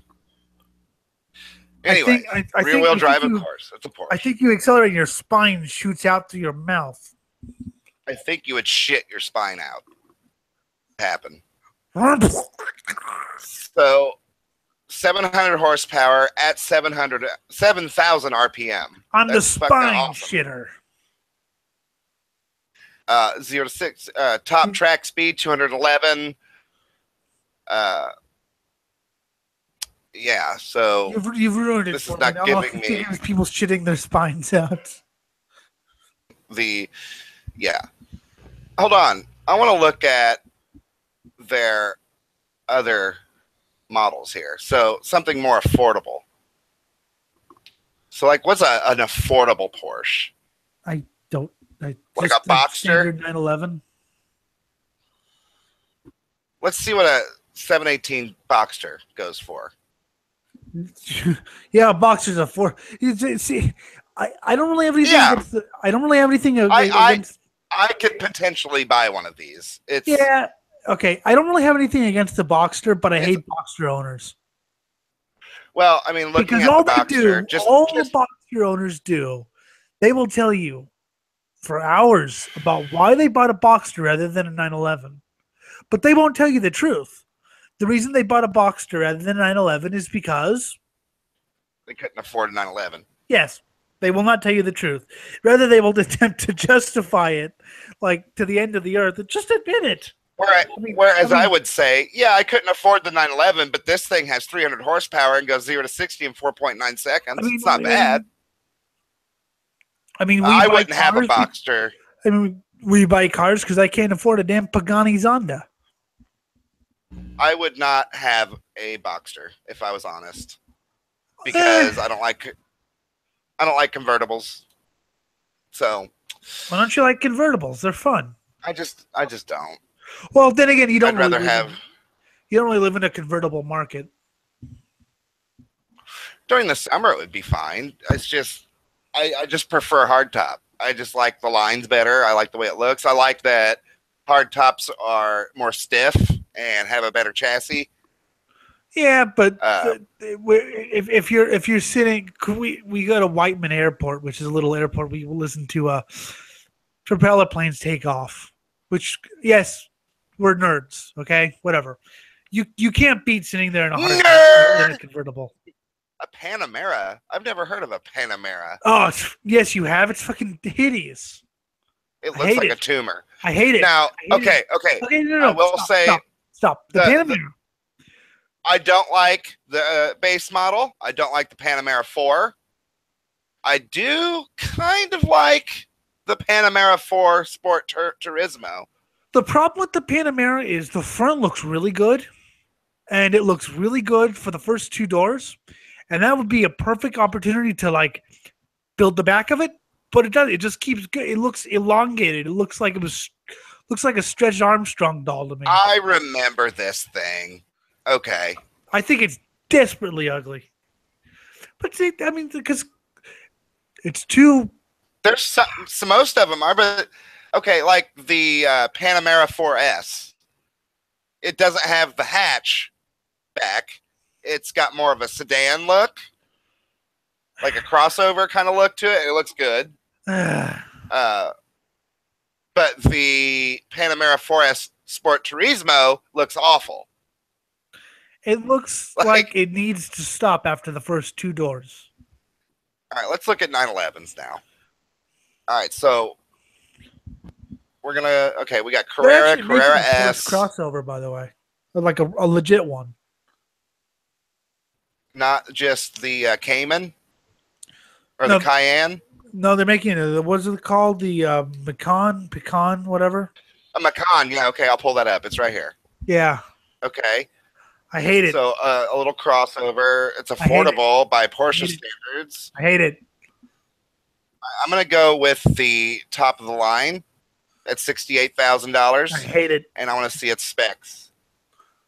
anyway, I rear-wheel drive, of course. It's a Porsche. I think you accelerate and your spine shoots out through your mouth. I think you would shit your spine out. Happen. So, 700 horsepower at 7,000 RPM. I'm the spine shitter. 0 to 6. Top track speed 211. Yeah, so you've ruined it. This is not giving me people shitting their spines out. Hold on. I want to look at their other models here. So something more affordable. So like, what's an affordable Porsche? I don't. Like a Boxster? 911. Let's see what a 718 Boxster goes for. Yeah, Boxster's a 4. See, I don't really have anything against I don't really have anything against. I could potentially buy one of these. Okay. I don't really have anything against the Boxster, but I hate Boxster owners. Well, I mean, looking at the Boxster, the Boxster owners do, they will tell you for hours about why they bought a Boxster rather than a 911, but they won't tell you the truth. The reason they bought a Boxster rather than a 911 is because they couldn't afford a 911. Yes, they will not tell you the truth. Rather, they will attempt to justify it, like to the end of the earth. Just admit it. Whereas I would say, yeah, I couldn't afford the 911, but this thing has 300 horsepower and goes 0 to 60 in 4.9 seconds. It's not bad. I mean, I wouldn't have a Boxster. I mean, we buy cars because I can't afford a damn Pagani Zonda. I would not have a Boxster if I was honest, because I don't like convertibles. So why don't you like convertibles? They're fun. I just don't. Well, then again, you don't really live in a convertible market. During the summer, it would be fine. It's just I just prefer hardtop. I just like the lines better. I like the way it looks. I like that hardtops are more stiff and have a better chassis. Yeah, but if you're sitting, we go to Whiteman Airport, which is a little airport. We listen to propeller planes take off. Which, yes, we're nerds. Okay, whatever. You can't beat sitting there in a convertible. A Panamera? I've never heard of a Panamera. Oh, yes, you have. It's fucking hideous. It looks like a tumor. I hate it. Now, okay. No. I will stop. The Panamera. I don't like the base model. I don't like the Panamera 4. I do kind of like the Panamera 4 Sport Turismo. The problem with the Panamera is the front looks really good, and it looks really good for the first 2 doors. And that would be a perfect opportunity to like build the back of it, but it does. It just keeps. It looks elongated. It looks like looks like a Stretch Armstrong doll to me. I remember this thing. Okay. I think it's desperately ugly. But see, I mean, because it's too. There's some most of them are, but okay, like the Panamera 4S. It doesn't have the hatch back. It's got more of a sedan look, like a crossover kind of look to it. It looks good. But the Panamera 4S Sport Turismo looks awful. It looks like it needs to stop after the first 2 doors. All right, let's look at 911s now. All right, so we're gonna. Okay, we got Carrera S crossover, by the way, like a legit one. Not just the Cayman or the Cayenne. No, they're making it. What's it called? The Pecan, whatever. A Macan. Yeah. Okay, I'll pull that up. It's right here. Yeah. Okay. I hate it. So a little crossover. It's affordable by Porsche standards. I hate it. I'm gonna go with the top of the line at $68,000. I hate it, and I want to see its specs.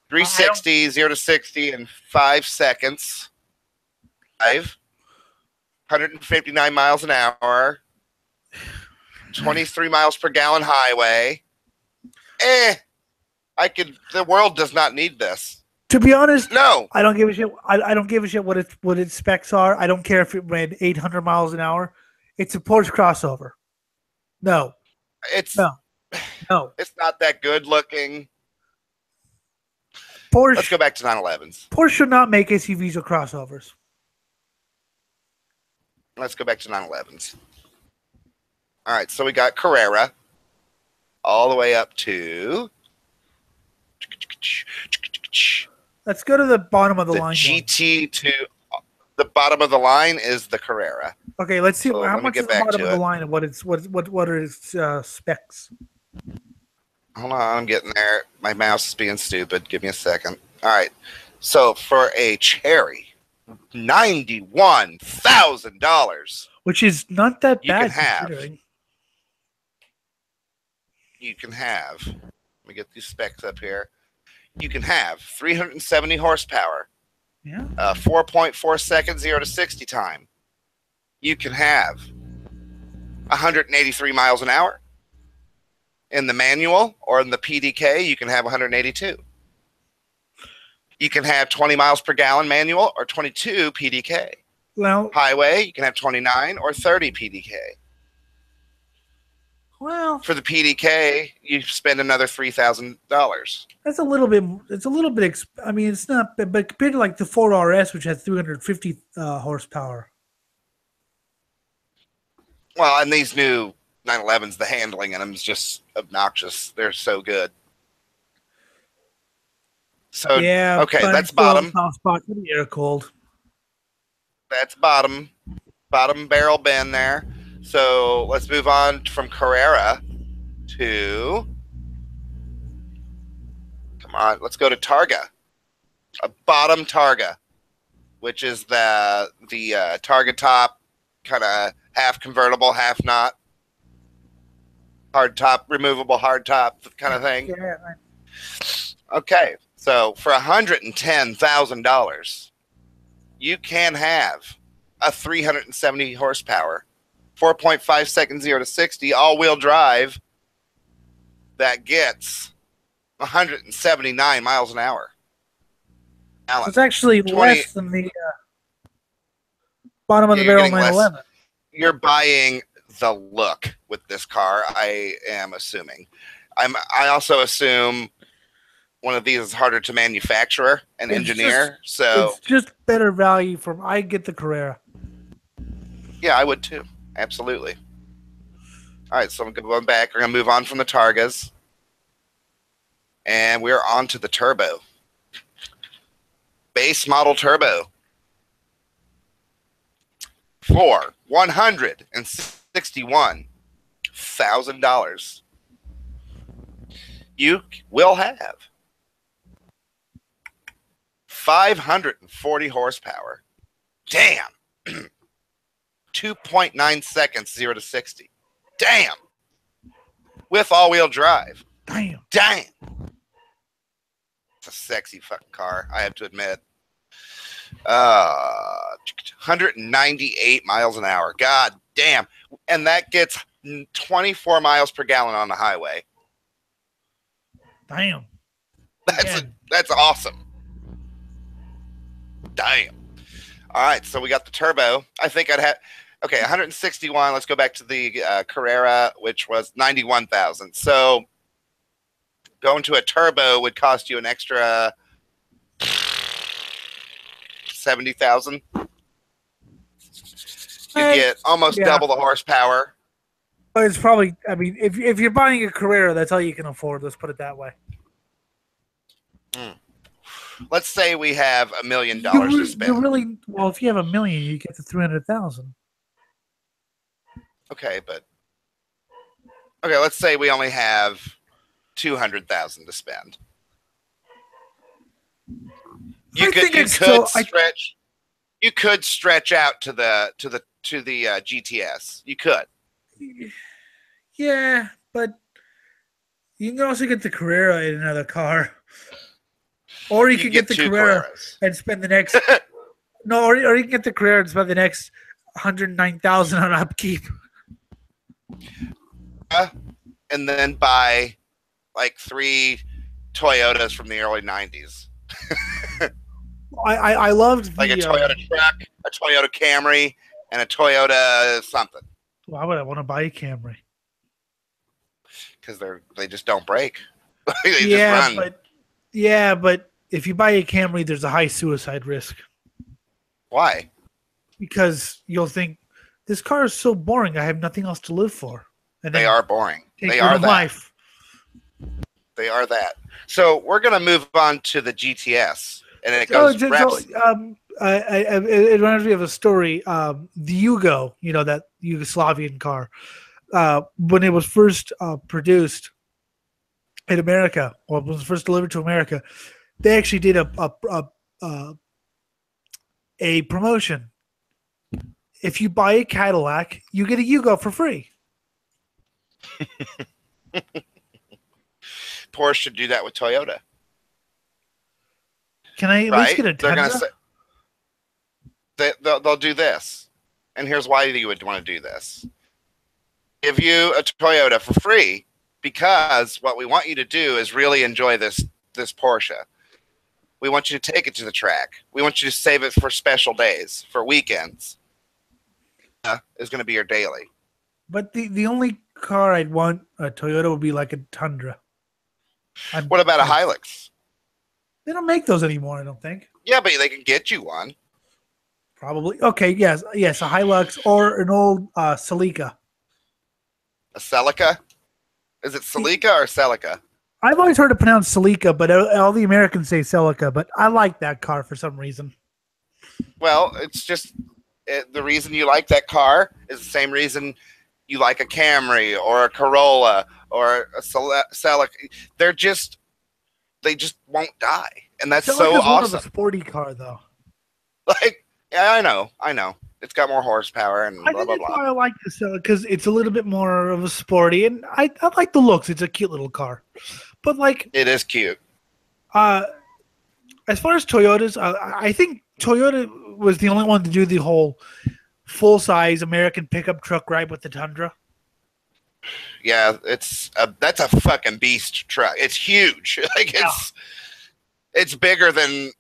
360, 0 to 60 in 5 seconds. 159 miles an hour. 23 miles per gallon highway. The world does not need this. To be honest, no. I don't give a shit. I don't give a shit what its specs are. I don't care if it ran 800 miles an hour. It's a Porsche crossover. No. It's not that good looking. Porsche, let's go back to 911s. Porsche should not make SUVs or crossovers. Let's go back to 911s. All right, so we got Carrera all the way up to. Let's go to the bottom of the line. GT2. The bottom of the line is the Carrera. Okay, let's see how much is the bottom of the line and what are its specs. Hold on, I'm getting there. My mouse is being stupid. Give me a second. All right. So for a Cherry, $91,000. Which is not that you bad. You can have. Let me get these specs up here. You can have 370 horsepower. Yeah. 4.4 second 0 to 60 time. You can have 183 miles an hour. In the manual or in the PDK, you can have 182. You can have 20 miles per gallon manual or 22 PDK. Well, highway, you can have 29 or 30 PDK. Well, for the PDK, you spend another $3,000. That's a little bit. It's a little bit. I mean, it's not, but compared to like the 4RS, which has 350 horsepower. Well, and these new 911s, the handling in them is just obnoxious. They're so good. So yeah, okay, that's bottom. Spot for the air cold. That's bottom barrel bin there. So let's move on from Carrera to. Come on, let's go to Targa. A bottom Targa, which is the Targa top, kind of half convertible, half not. Hard top, removable hard top kind of thing. Yeah. Okay, so for $110,000, you can have a 370 horsepower, 4.5 seconds 0 to 60, all-wheel drive that gets 179 miles an hour. Alan, it's actually less than the bottom of the barrel 911. You're buying the look with this car, I am assuming. I also assume one of these is harder to manufacture and engineer. So it's just better value from. I get the Carrera. Yeah, I would too. Absolutely. All right, so I'm going back. We're going to move on from the Targas. And we're on to the Turbo. Base model Turbo. For $161,000. You will have 540 horsepower. Damn. 2.9 seconds 0 to 60. Damn. With all-wheel drive. Damn. It's a sexy fucking car, I have to admit. 198 miles an hour. God damn. And that gets 24 miles per gallon on the highway. Damn. That's awesome. Damn. All right, so we got the Turbo. I think I'd have... Okay, 161. Let's go back to the Carrera, which was 91,000. So going to a Turbo would cost you an extra 70,000. You get almost double the horsepower. But it's probably. I mean, if you're buying a Carrera, that's all you can afford. Let's put it that way. Let's say we have $1 million to spend. Well, if you have $1 million, you get the 300,000. Okay, let's say we only have 200,000 to spend. You could stretch out to the GTS. You could. Yeah, but you can also get the Carrera in another car. Or you can get the Carrera and spend the next or you can get the Carrera and spend the next 109,000 on upkeep. And then buy like 3 Toyotas from the early 90s. I loved like a Toyota truck, a Toyota Camry, and a Toyota something. Why would I want to buy a Camry? Because they just don't break. They just run. But if you buy a Camry, there's a high suicide risk. Why? Because you'll think, this car is so boring, I have nothing else to live for. And they are boring. They are that. Life. They are that. So we're going to move on to the GTS. And it goes it reminds me of a story. The Yugo, that Yugoslavian car, when it was first produced, in America, or was first delivered to America, they actually did a promotion. If you buy a Cadillac, you get a Yugo for free. Porsche should do that with Toyota. Can I at least get a Tundra? They'll do this. And here's why you would want to do this. Give you a Toyota for free, because what we want you to do is really enjoy this Porsche. We want you to take it to the track. We want you to save it for special days, for weekends. Is going to be your daily. But the only car I'd want a Toyota would be like a Tundra. What about a Hilux? They don't make those anymore, I don't think. Yeah, but they can get you one. Probably. Okay, yes, a Hilux or an old Celica. A Celica? Is it Celica or Celica? I've always heard it pronounced Celica, but all the Americans say Celica, but I like that car for some reason. Well, it's just the reason you like that car is the same reason you like a Camry or a Corolla or a Celica. They just won't die, and that's so awesome. More of a sporty car, though. Like, yeah, I know. It's got more horsepower and blah, blah, blah. I like this because it's a little bit more of a sporty, and I like the looks. It's a cute little car, but like it is cute. As far as Toyotas, I think Toyota was the only one to do the whole full-size American pickup truck ride with the Tundra. Yeah, that's a fucking beast truck. It's huge. Like it's bigger than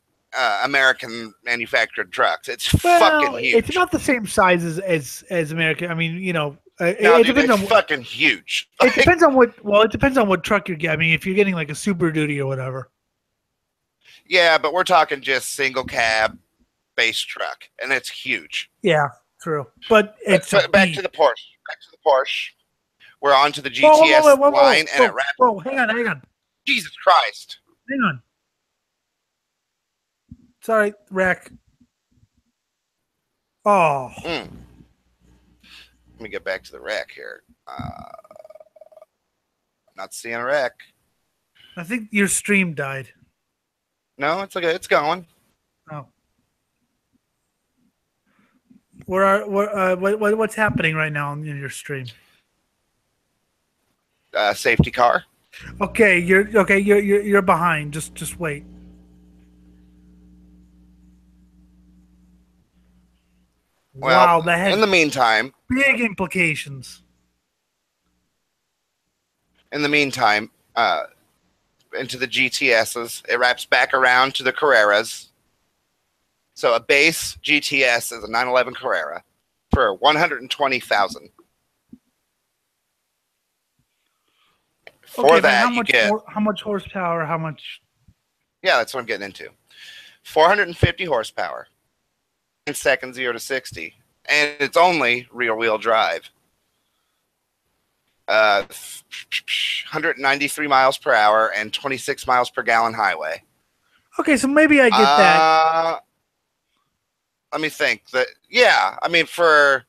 American manufactured trucks. It's fucking huge. It's not the same size as American. I mean, it depends on fucking huge. It depends on what. Well, it depends on what truck you're getting. I mean, if you're getting like a Super Duty or whatever. Yeah, but we're talking just single cab base truck, and it's huge. Yeah, true. But it's back to the Porsche. We're on to the GTS line, and it wraps. Whoa, hang on. Jesus Christ. Hang on. Sorry, wreck. Oh. Let me get back to the wreck here. Not seeing a wreck. I think your stream died. No, it's okay. It's going. Oh. What's happening right now in your stream? Safety car. Okay, you're behind. Just wait. Well, wow, that has in the meantime, big implications. In the meantime, into the GTSs, it wraps back around to the Carreras. So a base GTS is a 911 Carrera for $120,000. For that, you get how much horsepower? How much? Yeah, that's what I'm getting into. 450 horsepower. 10 seconds 0 to 60, and it's only rear-wheel drive. 193 miles per hour and 26 miles per gallon highway. Okay, so maybe I get that. Let me think. Yeah, I mean for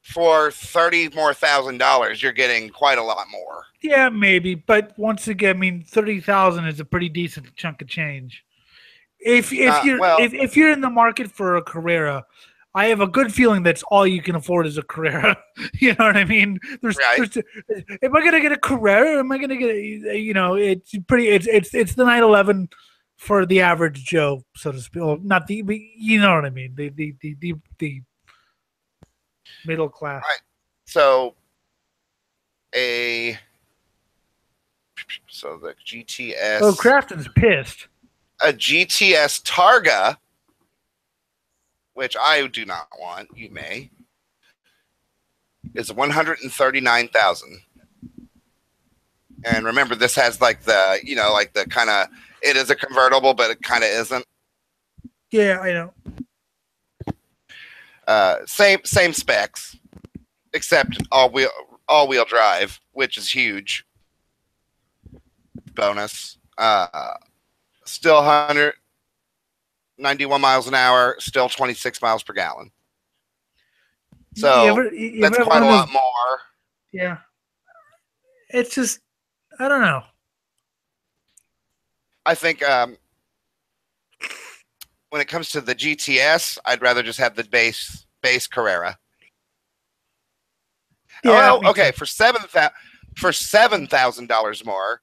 $30,000, you're getting quite a lot more. Yeah, maybe, but once again, I mean, 30,000 is a pretty decent chunk of change. If you're in the market for a Carrera, I have a good feeling that's all you can afford is a Carrera. You know what I mean? Am I gonna get a Carrera? Am I gonna get it's the 911 for the average Joe, so to speak. Well, not the, you know what I mean? The middle class. Right. So the GTS. Oh, Crafton's pissed. A GTS Targa, which I do not want, you may, is $139,000. And remember, this has like the kind of, it is a convertible, but it kind of isn't. Yeah, I know. Same specs, except all wheel drive, which is huge. Bonus. Still 191 miles an hour, still 26 miles per gallon. So that's quite a lot more. Yeah. It's just, I don't know. I think when it comes to the GTS, I'd rather just have the base Carrera. Yeah, oh, okay. For $7,000 more,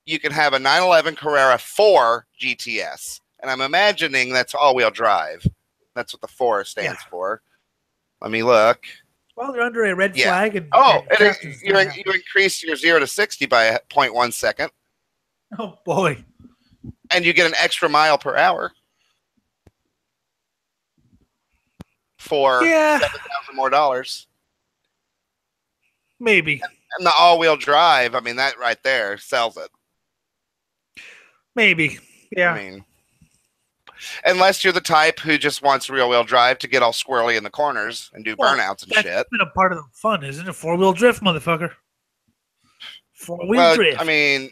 you can have a 911 Carrera 4 GTS, and I'm imagining that's all-wheel drive. That's what the 4 stands for. Let me look. Well, they're under a red flag. And, you increase your 0 to 60 by 0.1 second. Oh boy! And you get an extra mile per hour for $7,000 more dollars. Maybe. And the all-wheel drive, I mean, that right there sells it. Maybe. Yeah. I mean, unless you're the type who just wants rear-wheel drive to get all squirrely in the corners and do burnouts and shit. That's been a part of the fun, isn't it? Four-wheel drift, motherfucker. Four-wheel drift. I mean,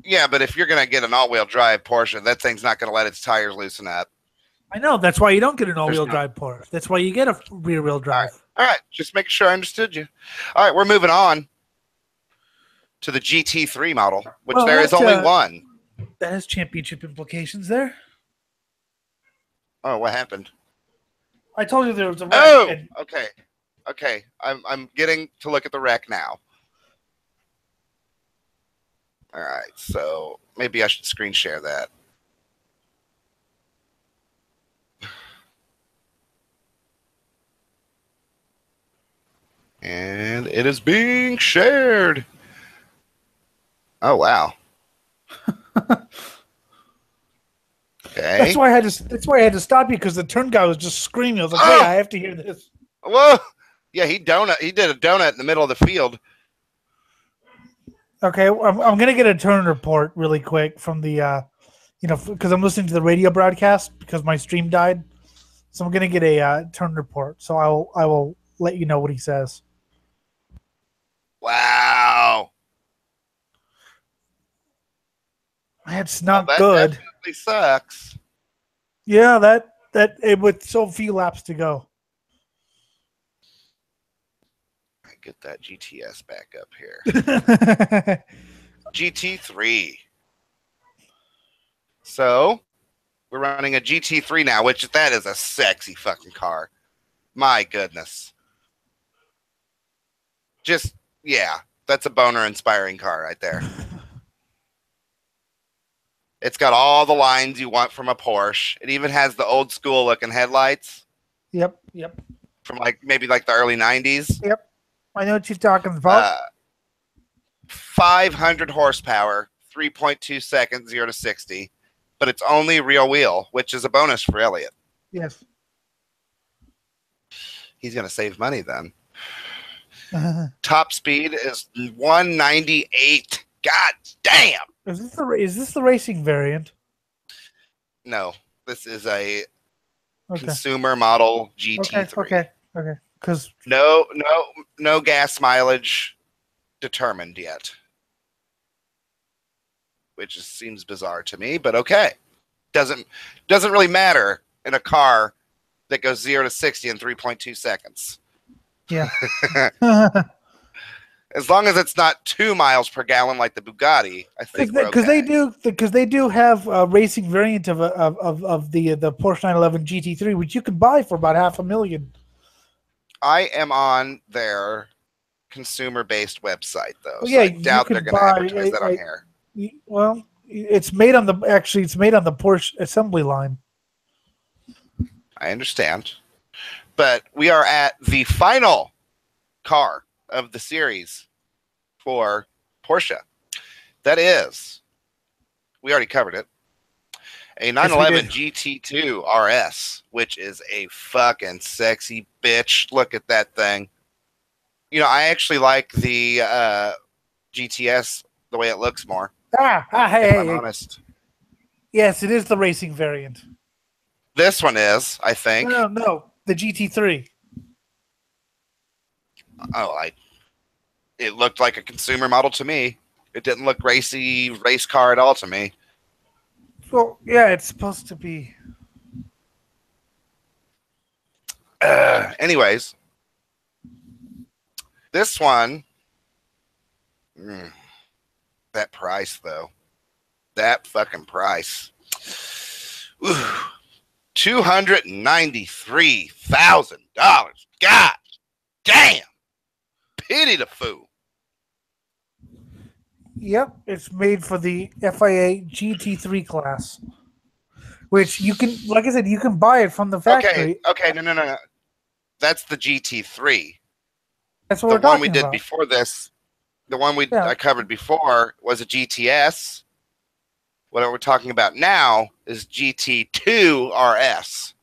yeah, but if you're going to get an all-wheel drive Porsche, that thing's not going to let its tires loosen up. I know. That's why you don't get an all-wheel drive Porsche. That's why you get a rear-wheel drive. All right. Just making sure I understood you. All right, we're moving on to the GT3 model, which there is only one. That has championship implications there. Oh, what happened? I told you there was a wreck. Oh, okay. I'm getting to look at the wreck now. All right, so maybe I should screen share that. And it is being shared. Oh, wow. Okay. That's why I had to stop you, because the turn guy was just screaming. I was like, "Wait, I have to hear this." Whoa! Yeah, he did a donut in the middle of the field. Okay, I'm gonna get a turn report really quick from the, because I'm listening to the radio broadcast because my stream died, so I'm gonna get a turn report. So I will let you know what he says. Wow. It's not good. Definitely sucks. Yeah, that with so few laps to go. I get that GTS back up here. GT3. So we're running a GT3 now, which that is a sexy fucking car. My goodness. Just, yeah, that's a boner-inspiring car right there. It's got all the lines you want from a Porsche. It even has the old school looking headlights. Yep. From maybe the early 90s. Yep. I know what you're talking about. 500 horsepower, 3.2 seconds, 0 to 60. But it's only rear wheel, which is a bonus for Elliott. Yes. He's going to save money then. Top speed is 198. God damn. Is this the racing variant? No, this is a consumer model GT3. Okay. Because no gas mileage determined yet, which seems bizarre to me. But okay, doesn't really matter in a car that goes 0 to 60 in 3.2 seconds. Yeah. As long as it's not 2 miles per gallon like the Bugatti, I think because they do have a racing variant of the Porsche 911 GT3, which you can buy for about $500,000. I am on their consumer-based website though, so I doubt they're going to advertise that on here. Well, it's made on the Porsche assembly line. I understand, but we are at the final car of the series for Porsche. That is, we already covered it, a 911 GT2 RS, which is a fucking sexy bitch. Look at that thing. I actually like the GTS, the way it looks more. Hey, I'm honest. Yes, it is the racing variant. This one is, I think. No, the GT3. Oh, it looked like a consumer model to me. It didn't look race car at all to me. Well, yeah, it's supposed to be. Anyways, this one, That price, though. That fucking price. Ooh. $293,000. God damn. Pity the fool. Yep, it's made for the FIA GT3 class, which you can, like I said, you can buy it from the factory. Okay, no. That's the GT3. That's what we're talking about. The one we did before this, the one I covered before was a GTS. What we're talking about now is GT2 RS.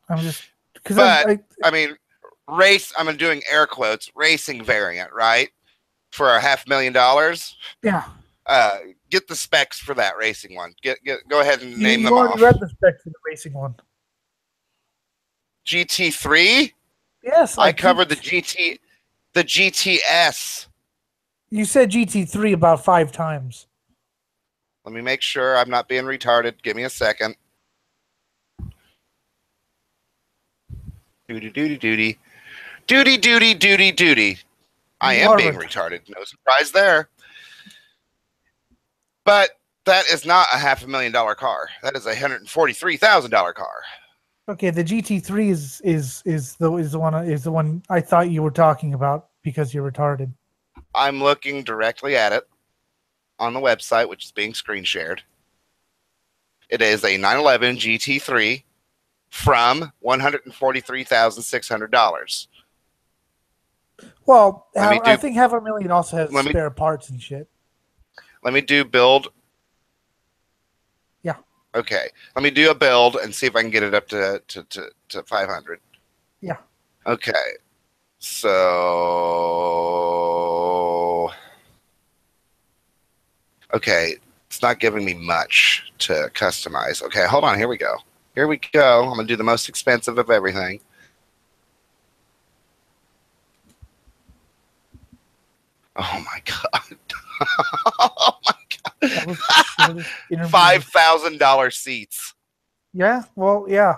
I'm just because I mean, I'm doing air quotes, racing variant, right? For $500,000. Yeah. Get the specs for that racing one. Go ahead and name them off. You already read the specs for the racing one. GT3? Yes. I covered the GTS. You said GT3 about 5 times. Let me make sure I'm not being retarded. Give me a second. Duty. I am being retarded. No surprise there. But that is not a $500,000 car. That is a $143,000 car. Okay, the GT3 is the one I thought you were talking about because you're retarded. I'm looking directly at it on the website, which is being screen shared. It is a 911 GT3 from $143,600. Well, I think $500,000 also has spare parts and shit. Let me do build. Yeah. Okay. Let me do a build and see if I can get it up to 500. Yeah. Okay. So. Okay. It's not giving me much to customize. Okay. Hold on. Here we go. I'm going to do the most expensive of everything. Oh my God. Oh my God. $5,000 seats. Yeah. Well, yeah.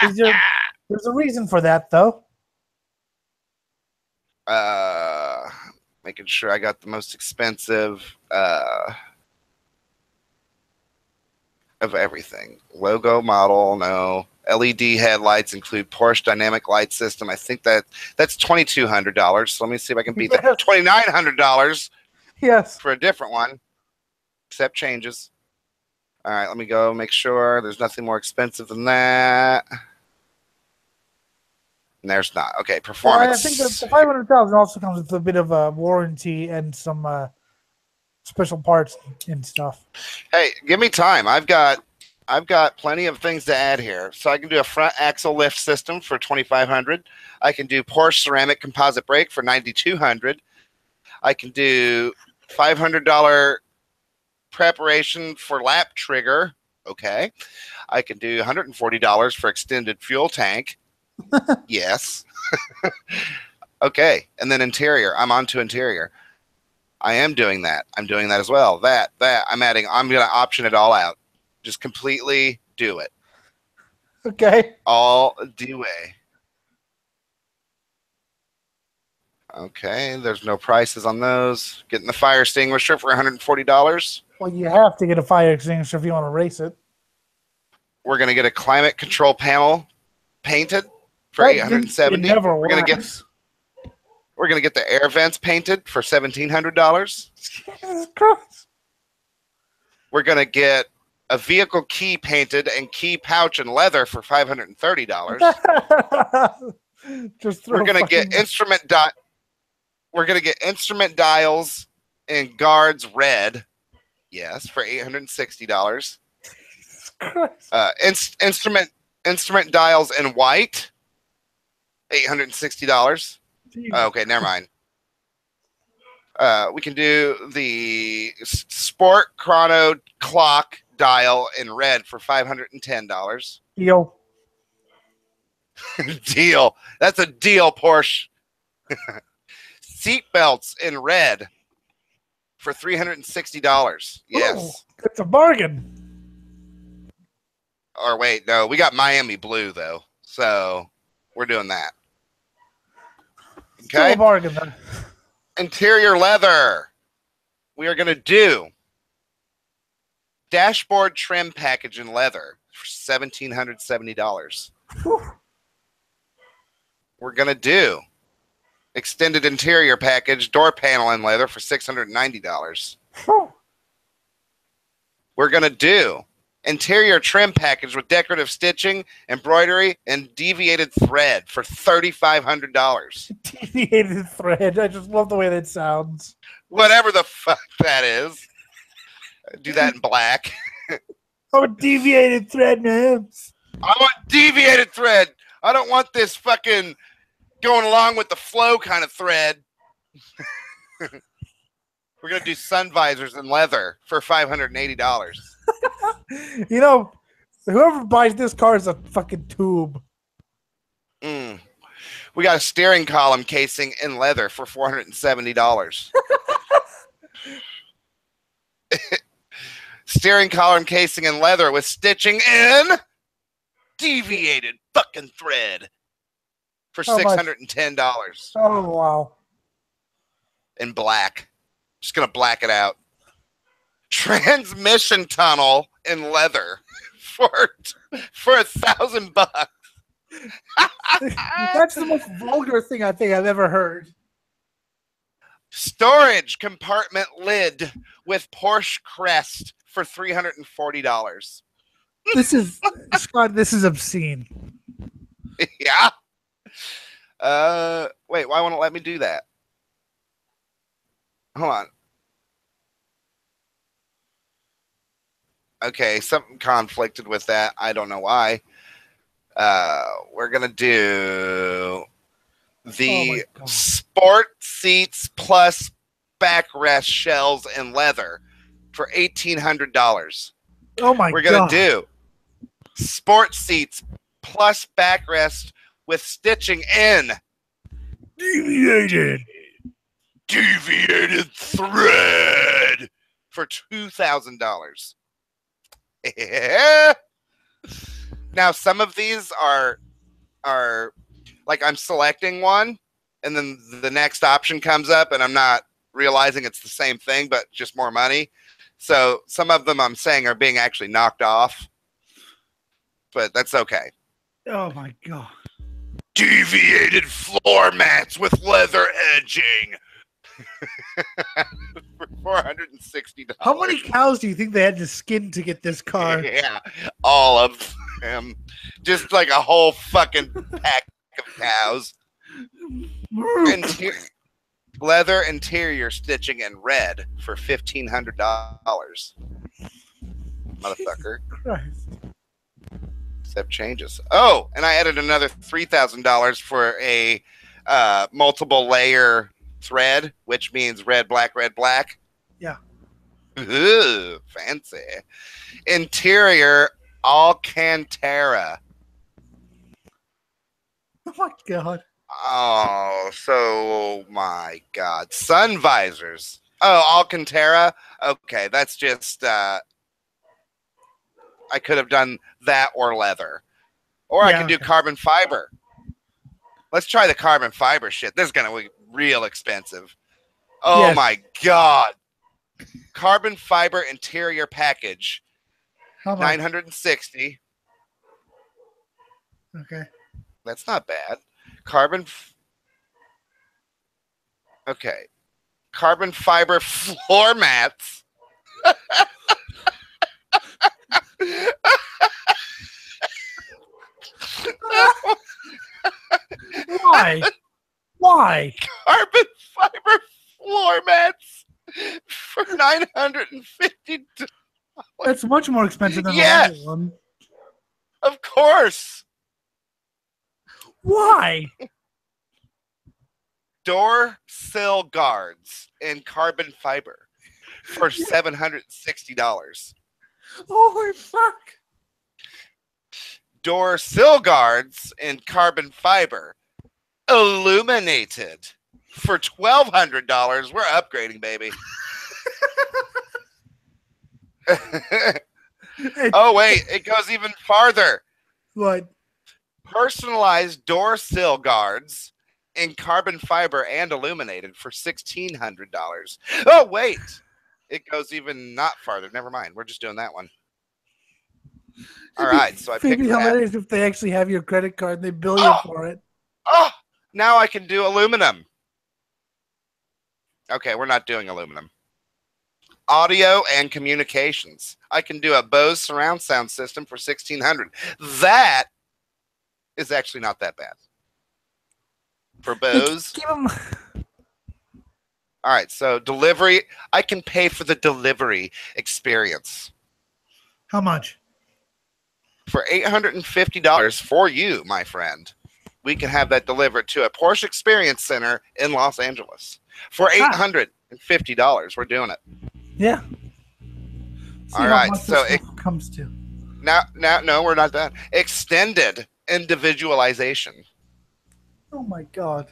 There's a reason for that, though. Making sure I got the most expensive of everything. Logo model, no. LED headlights include Porsche dynamic light system. I think that's $2,200. So let me see if I can beat that. $2,900. Yes. For a different one. Accept changes. All right, let me go make sure there's nothing more expensive than that. And there's not. Okay, performance. Well, I think the $500,000 also comes with a bit of a warranty and some special parts and stuff. Hey, give me time. I've got plenty of things to add here. So I can do a front axle lift system for $2,500. I can do Porsche ceramic composite brake for $9,200. I can do $500 preparation for lap trigger. Okay. I can do $140 for extended fuel tank. Yes. Okay. And then interior. I'm on to interior. I am doing that. I'm doing that as well. I'm going to option it all out. Just completely do it. Okay. All the way. Okay. There's no prices on those. Getting the fire extinguisher for $140. Well, you have to get a fire extinguisher if you want to race it. We're going to get a climate control panel painted for $870. We're going to get the air vents painted for $1,700. Jesus Christ. We're going to get a vehicle key painted and key pouch and leather for $530. We're going to get instrument dials and guards red. Yes, for $860. Instrument dials in white, $860. Okay, never mind. We can do the sport chrono clock dial in red for $510. Deal. Deal. That's a deal, Porsche. Seat belts in red for $360. Yes. Ooh, it's a bargain. Or wait, no, we got Miami blue though. So we're doing that. Still a bargain, then. Interior leather. We are going to do dashboard trim package in leather for $1,770. We're going to do extended interior package door panel in leather for $690. We're going to do interior trim package with decorative stitching, embroidery, and deviated thread for $3,500. Deviated thread. I just love the way that sounds. Whatever the fuck that is. Do that in black. Oh, deviated thread, man. I want deviated thread. I don't want this fucking going along with the flow kind of thread. We're going to do sun visors in leather for $580. You know, whoever buys this car is a fucking tube. We got a steering column casing in leather for $470. Steering column casing in leather with stitching in deviated fucking thread for $610. Oh, wow. In black. Just going to black it out. Transmission tunnel in leather for $1,000. That's the most vulgar thing I think I've ever heard. Storage compartment lid with Porsche crest for $340. This is Scott. This is obscene. Yeah. Wait, why won't it let me do that? Hold on. Okay, something conflicted with that. I don't know why. We're gonna do the sport seats plus backrest shells in leather for $1,800. Oh my god! We're gonna do sport seats plus backrest with stitching in deviated thread for $2,000. Yeah. Now some of these are like I'm selecting one and then the next option comes up and I'm not realizing it's the same thing but just more money. So some of them I'm saying are being actually knocked off. But that's okay. Oh my god. Deviated floor mats with leather edging. For $460. How many cows do you think they had to skin to get this car? Yeah, all of them. Just like a whole fucking pack of cows. Leather interior stitching in red for $1,500. Motherfucker. Christ. Except changes. Oh, and I added another $3,000 for a multiple layer thread, which means red, black, red, black. Yeah. Ooh, fancy. Interior Alcantara. Oh my god. Oh, so my god. Sun visors. Oh, Alcantara. Okay, that's just I could have done that or leather. Or I can do carbon fiber. Let's try the carbon fiber shit. This is gonna be real expensive. Oh yes. My god. Carbon fiber interior package. How much? $960. Okay. That's not bad. Okay. Carbon fiber floor mats. Why? Why? Carbon fiber floor mats for $950. That's much more expensive than the other one. Of course. Why? Door sill guards in carbon fiber for $760. Holy fuck. Door sill guards in carbon fiber illuminated for $1,200. We're upgrading, baby. Oh, wait. It goes even farther. What? Personalized door sill guards in carbon fiber and illuminated for $1,600. Oh, wait. It goes even not farther. Never mind. We're just doing that one. All right. So I picked that. Hilarious if they actually have your credit card and they bill you for it. Oh, now I can do aluminum. Okay, we're not doing aluminum. Audio and communications. I can do a Bose surround sound system for $1,600. That is actually not that bad. For Bose. All right, so delivery. I can pay for the delivery experience. How much? For $850 for you, my friend. We can have that delivered to a Porsche Experience Center in Los Angeles. For $850, we're doing it. Yeah. All right, so it comes to. Now, no, we're not done. Extended individualization. Oh my God.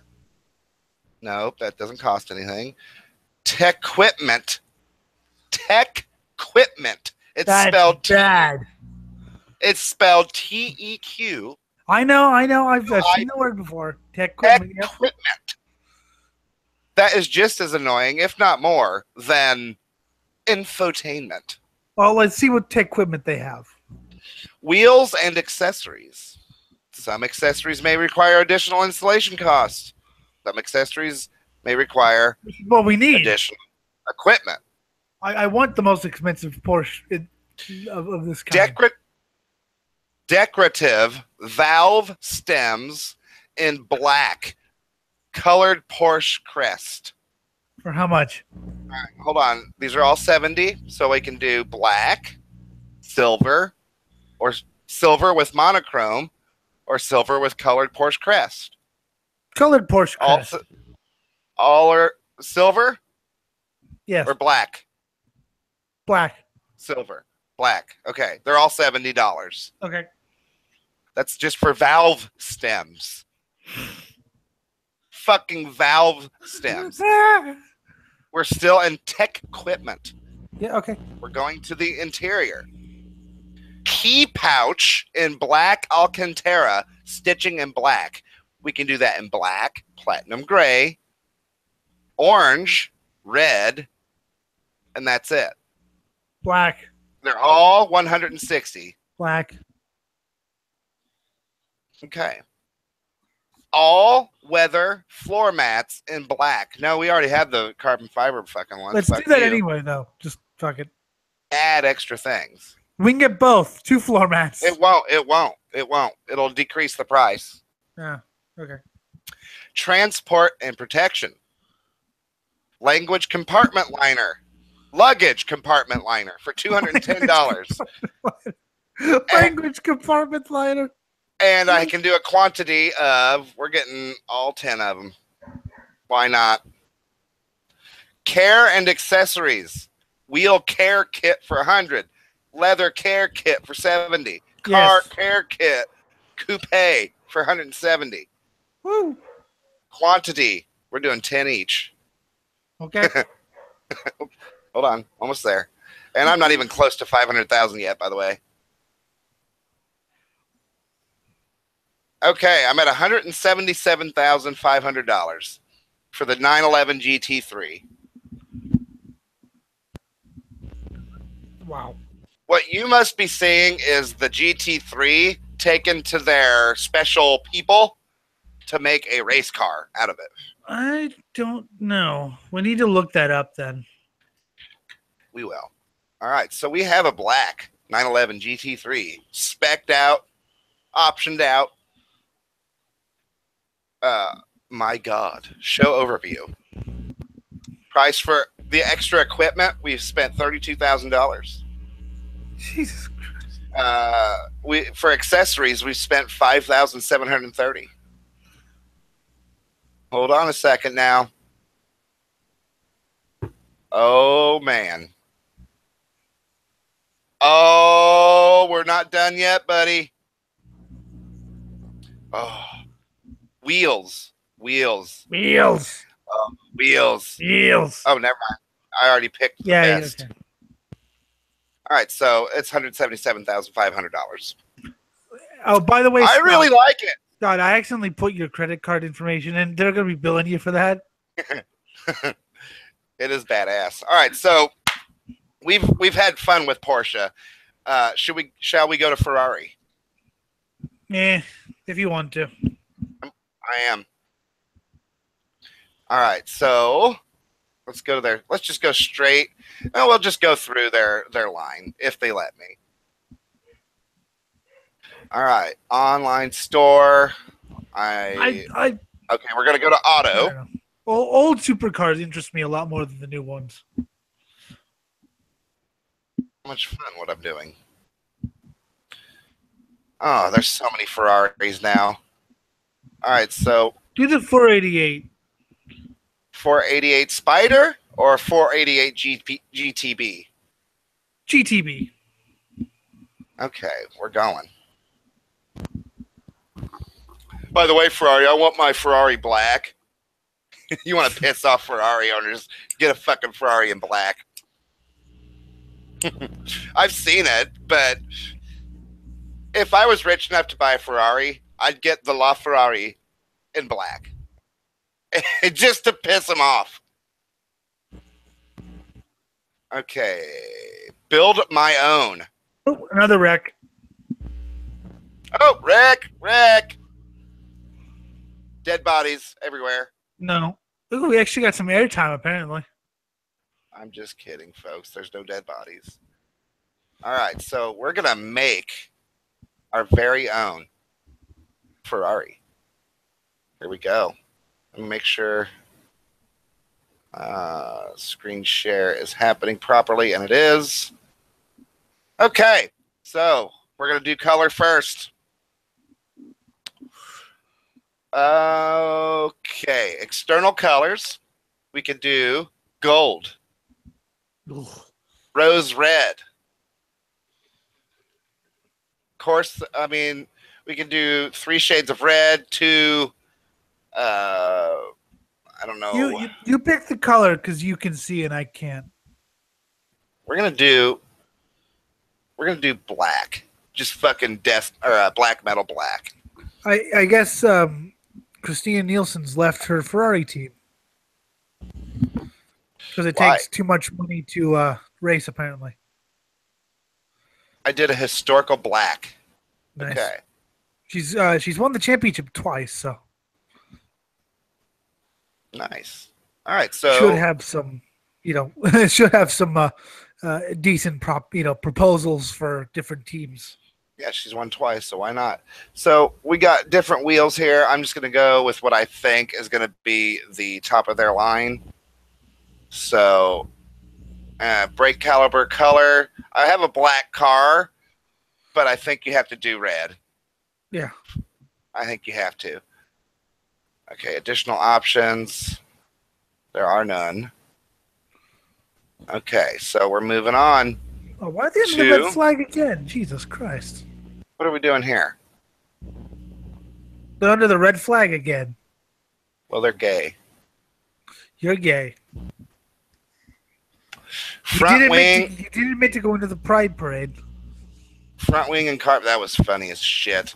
Nope, that doesn't cost anything. Tequipment. Tequipment. It's spelled bad. It's spelled T-E-Q. I know. I've seen the word before. Tequipment. That is just as annoying, if not more, than infotainment. Well, let's see what equipment they have. Wheels and accessories. Some accessories may require additional installation costs. Some accessories may require we need additional equipment. I want the most expensive Porsche of this kind. Decorative valve stems in black, colored Porsche crest. For how much? All right, hold on. These are all 70, so we can do black, silver, or silver with monochrome, or silver with colored Porsche crest. Colored Porsche crest. All are silver? Yes. Or black? Black. Silver. Black. Okay. They're all $70. Okay. That's just for valve stems. Fucking valve stems. We're still in tech equipment. Yeah, okay. We're going to the interior. Key pouch in black Alcantara, stitching in black. We can do that in black, platinum gray, orange, red, and that's it. Black. They're all 160. Black. Okay. All weather floor mats in black. No, we already have the carbon fiber fucking ones. Let's do that anyway, though. Just fuck it. Add extra things. We can get both. 2 floor mats. It won't. It'll decrease the price. Yeah. Okay. Transport and protection. Language compartment liner. Luggage compartment liner for $210. Language compartment liner. And I can do a quantity of, we're getting all 10 of them. Why not? Care and accessories. Wheel care kit for 100. Leather care kit for 70. Car care kit coupe for 170. Woo. Quantity. We're doing 10 each. Okay. Hold on. Almost there. And I'm not even close to 500,000 yet, by the way. Okay, I'm at $177,500 for the 911 GT3. Wow. What you must be seeing is the GT3 taken to their special people to make a race car out of it. I don't know. We need to look that up then. We will. All right, so we have a black 911 GT3 spec'd out, optioned out. My God. Show overview. Price for the extra equipment, we've spent $32,000. Jesus Christ. For accessories, we've spent $5,730. Hold on a second now. Oh, man. Oh, we're not done yet, buddy. Oh. Wheels. Wheels. Wheels. Oh, never mind. I already picked the best. Okay. All right, so it's $177,500. Oh, by the way, I really like it. God, I accidentally put your credit card information in. They're going to be billing you for that. It is badass. All right, so we've had fun with Porsche. Shall we go to Ferrari? Yeah, if you want to. I am. All right, so let's go there. Let's just go straight. No, we'll just go through their line if they let me. All right, online store. Okay, we're gonna go to auto. Old supercars interest me a lot more than the new ones. How much fun what I'm doing. Oh, there's so many Ferraris now. All right, so do the 488. 488 Spider or 488 GTB? GTB. Okay, we're going. By the way, Ferrari, I want my Ferrari black. You want to piss off Ferrari owners? Get a fucking Ferrari in black. I've seen it, but if I was rich enough to buy a Ferrari, I'd get the LaFerrari in black. Just to piss them off. Okay. Build my own. Oh, another wreck. Oh, wreck. Dead bodies everywhere. No. Ooh, we actually got some airtime, apparently. I'm just kidding, folks. There's no dead bodies. All right, so we're going to make our very own Ferrari. Here we go. Let me make sure screen share is happening properly, and it is. Okay, so we're going to do color first. Okay, external colors. We could do gold, rose red. Of course, I mean, we can do 3 shades of red, 2, I don't know. You pick the color because you can see and I can't. We're gonna do black. Just fucking black metal black. I guess Christina Nielsen's left her Ferrari team because it takes too much money to race, apparently. I did a historical black. Nice. Okay. She's won the championship twice, so nice. All right, so should have some, decent proposals for different teams. Yeah, she's won twice, so why not? So we got different wheels here. I'm just going to go with what I think is going to be the top of their line. So brake caliber color. I have a black car, but I think you have to do red. Yeah. I think you have to. Okay, additional options. There are none. Okay, so we're moving on. Oh, why are they in the red flag again? Jesus Christ. What are we doing here? They're under the red flag again. Well, they're gay. You're gay. Front wing. You didn't admit to go into the Pride Parade. Front wing and carbon. That was funny as shit.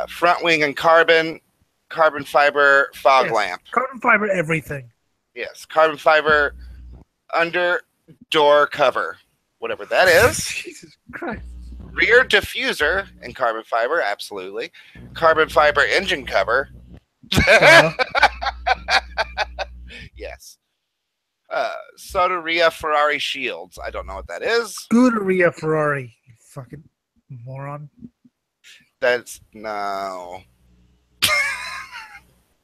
Front wing and carbon fiber fog lamp. Carbon fiber everything. Yes, carbon fiber under door cover, whatever that is. Jesus Christ. Rear diffuser and carbon fiber, absolutely. Carbon fiber engine cover. Yes. Scuderia Ferrari shields. I don't know what that is. Scuderia Ferrari. You fucking moron. That's no.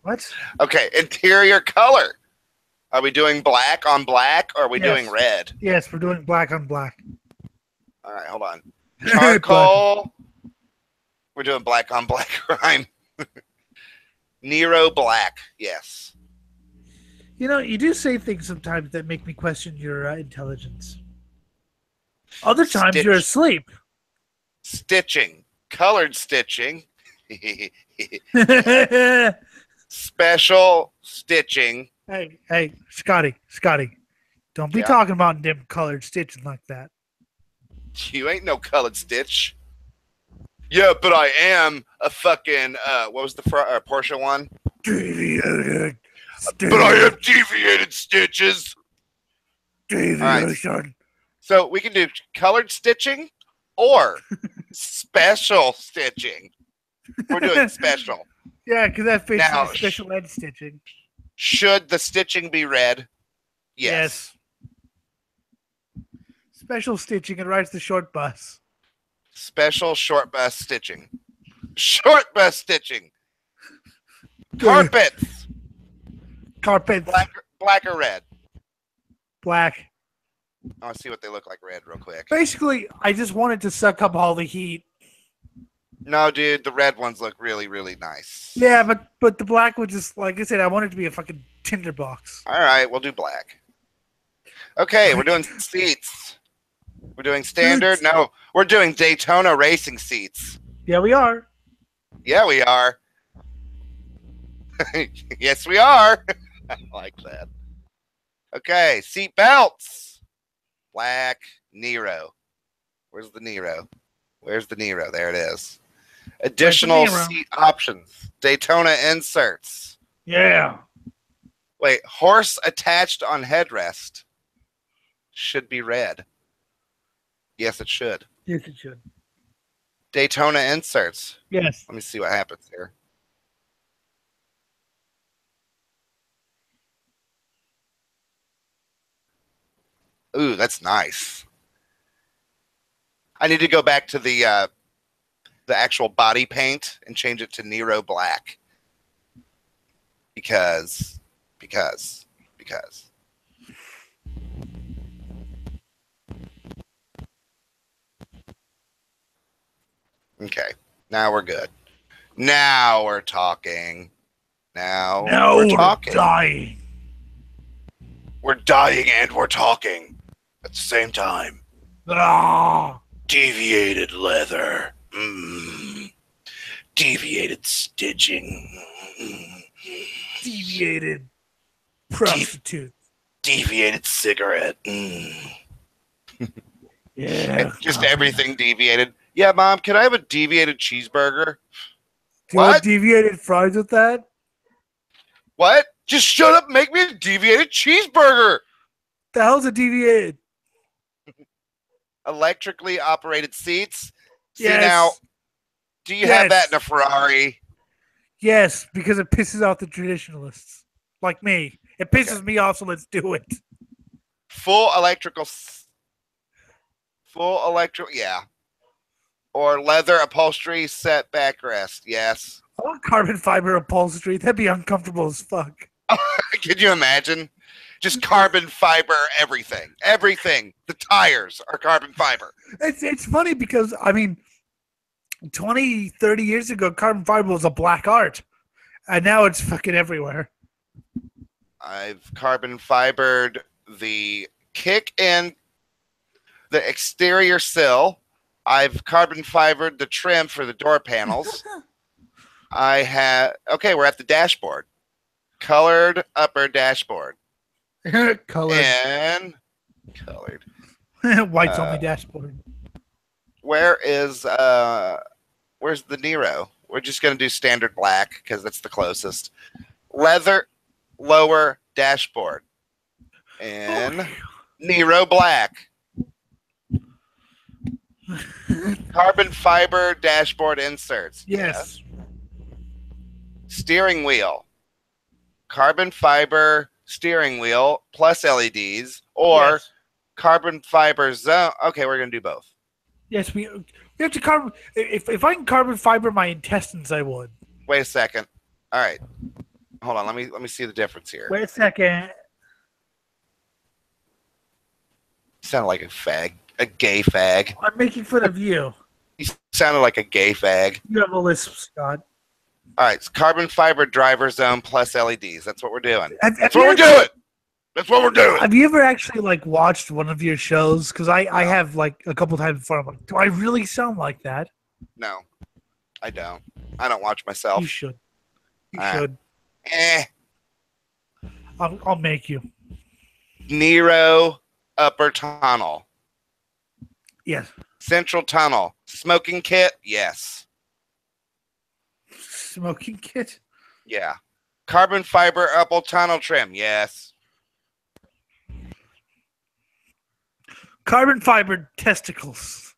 What? Okay, interior color. Are we doing black on black or are we doing red? Yes, we're doing black on black. All right, hold on. Charcoal. We're doing black on black crime. Nero black. Yes. You do say things sometimes that make me question your intelligence. Other times you're asleep. Stitching. Colored stitching. Special stitching. Hey, Scotty. Don't be talking about dim colored stitching like that. You ain't no colored stitch. Yeah, but I am a fucking what was the Porsche one? Deviated. But I have deviated stitches. Deviation. Right. So we can do colored stitching or special stitching. We're doing special. Yeah, because that's basically special ed stitching. Should the stitching be red? Yes. Special stitching and rides the short bus. Special short bus stitching. Short bus stitching. Carpets. Carpets. Black or red? Black. I want to see what they look like red real quick. Basically, I just wanted to suck up all the heat. No, dude, the red ones look really, really nice. Yeah, but the black was just, like I said, I wanted it to be a fucking tinderbox. All right, we'll do black. Okay, we're doing seats. We're doing standard? No, we're doing Daytona racing seats. Yeah, we are. Yeah, we are. Yes, we are. I like that. Okay, seat belts. Black Nero. Where's the Nero? Where's the Nero? There it is. Additional seat options. Daytona inserts. Yeah. Wait, horse attached on headrest should be red. Yes, it should. Yes, it should. Daytona inserts. Yes. Let me see what happens here. Ooh, that's nice. I need to go back to the actual body paint and change it to Nero black. Because. Okay, now we're good. Now we're talking. Now we're talking. Dying. We're dying and we're talking at the same time. Ah. Deviated leather. Deviated stitching. Deviated prostitute. Deviated cigarette. Yeah. Just everything deviated. Yeah, Mom, can I have a deviated cheeseburger? Do you want deviated fries with that? What? Just shut up and make me a deviated cheeseburger. The hell's a deviated? Electrically operated seats. Yes. See now, do you have that in a Ferrari? Yes, because it pisses off the traditionalists. Like me. It pisses me off, so let's do it. Full electrical, yeah. Or leather upholstery set backrest, yes. I want carbon fiber upholstery. That'd be uncomfortable as fuck. Could you imagine? Just carbon fiber everything. Everything. The tires are carbon fiber. It's funny because, I mean, 20, 30 years ago, carbon fiber was a black art. And now it's fucking everywhere. I've carbon fibered the kick and the exterior sill. I've carbon fibered the trim for the door panels. Okay, we're at the dashboard. Colored upper dashboard. Colored. And colored. White's on my dashboard. Where's the Nero? We're just going to do standard black because that's the closest. Leather lower dashboard. And Nero black. Carbon fiber dashboard inserts. Yes. Steering wheel. Carbon fiber steering wheel plus LEDs or carbon fiber zone. Okay, we're going to do both. Yes, we have to carbon. If I can carbon fiber my intestines, I would. Wait a second. All right. Hold on. Let me see the difference here. Wait a second. You sound like a fag. A gay fag. I'm making fun of you. You sounded like a gay fag. You have a lisp, Scott. All right, it's carbon fiber driver zone plus LEDs. That's what we're doing. That's what we're doing. That's what we're doing. Have you ever actually watched one of your shows? Because I have a couple times before. I'm like, do I really sound like that? No, I don't. I don't watch myself. You should. You should. I'll make you. Nero upper tunnel. Yes. Central tunnel. Smoking kit? Yes. Smoking kit? Yeah. Carbon fiber upper tunnel trim? Yes. Carbon fiber testicles.